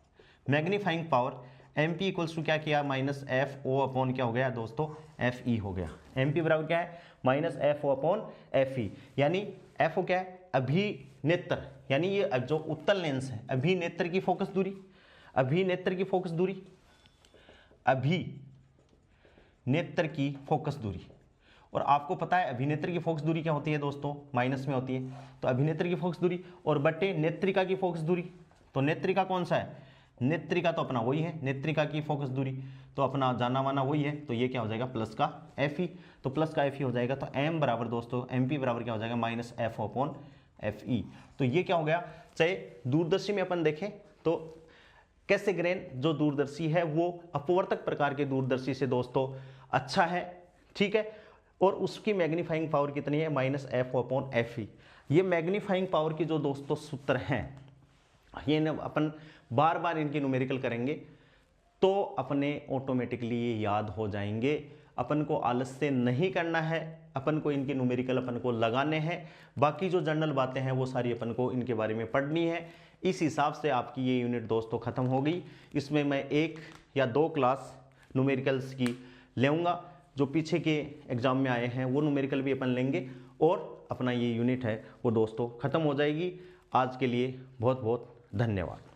S1: magnifying power MP equals to क्या किया? माइनस एफ ओ अपॉन क्या हो गया दोस्तों? एफ ई हो गया। MP बराबर क्या है? Minus F O upon F E. यानी एफ ओ क्या है? अभिनेत्र। यानी ये जो उत्तल लेंस है, अभिनेत्र की फोकस दूरी, अभिनेत्र की फोकस दूरी, अभिनेत्र की फोकस दूरी। और आपको पता है अभिनेत्र की फोकस दूरी क्या होती है दोस्तों? माइनस में होती है। तो अभिनेत्र की फोकस दूरी और बटे नेत्रिका की फोकस दूरी। तो नेत्रिका कौन सा है? नेत्रिका तो अपना वही है, नेत्रिका की फोकस दूरी तो अपना जाना माना वही है। तो ये क्या हो जाएगा? प्लस का एफ ई। तो प्लस का एफ ई हो जाएगा। तो एम बराबर दोस्तों, एम पी बराबर क्या हो जाएगा? माइनस एफ अपॉन एफ ई। तो ये क्या हो गया? चाहे दूरदर्शी में अपन देखें तो कैसेग्रेन जो दूरदर्शी है वो अपवर्तक प्रकार के दूरदर्शी से दोस्तों अच्छा है, ठीक है। और उसकी मैग्नीफाइंग पावर कितनी है, -f/fe। ये मैग्नीफाइंग पावर की जो दोस्तों सूत्र हैं, ये न अपन बार बार इनकी न्यूमेरिकल करेंगे तो अपने ऑटोमेटिकली ये याद हो जाएंगे। अपन को आलस्य नहीं करना है, अपन को इनके न्यूमेरिकल अपन को लगाने हैं। बाकी जो जनरल बातें हैं वो सारी अपन को इनके बारे में पढ़नी है। इस हिसाब से आपकी ये यूनिट दोस्तों ख़त्म हो गई। इसमें मैं 1 या 2 क्लास न्यूमेरिकल्स की लेऊंगा, जो पीछे के एग्जाम में आए हैं वो न्यूमेरिकल भी अपन लेंगे, और अपना ये यूनिट है वो दोस्तों ख़त्म हो जाएगी। आज के लिए बहुत बहुत धन्यवाद।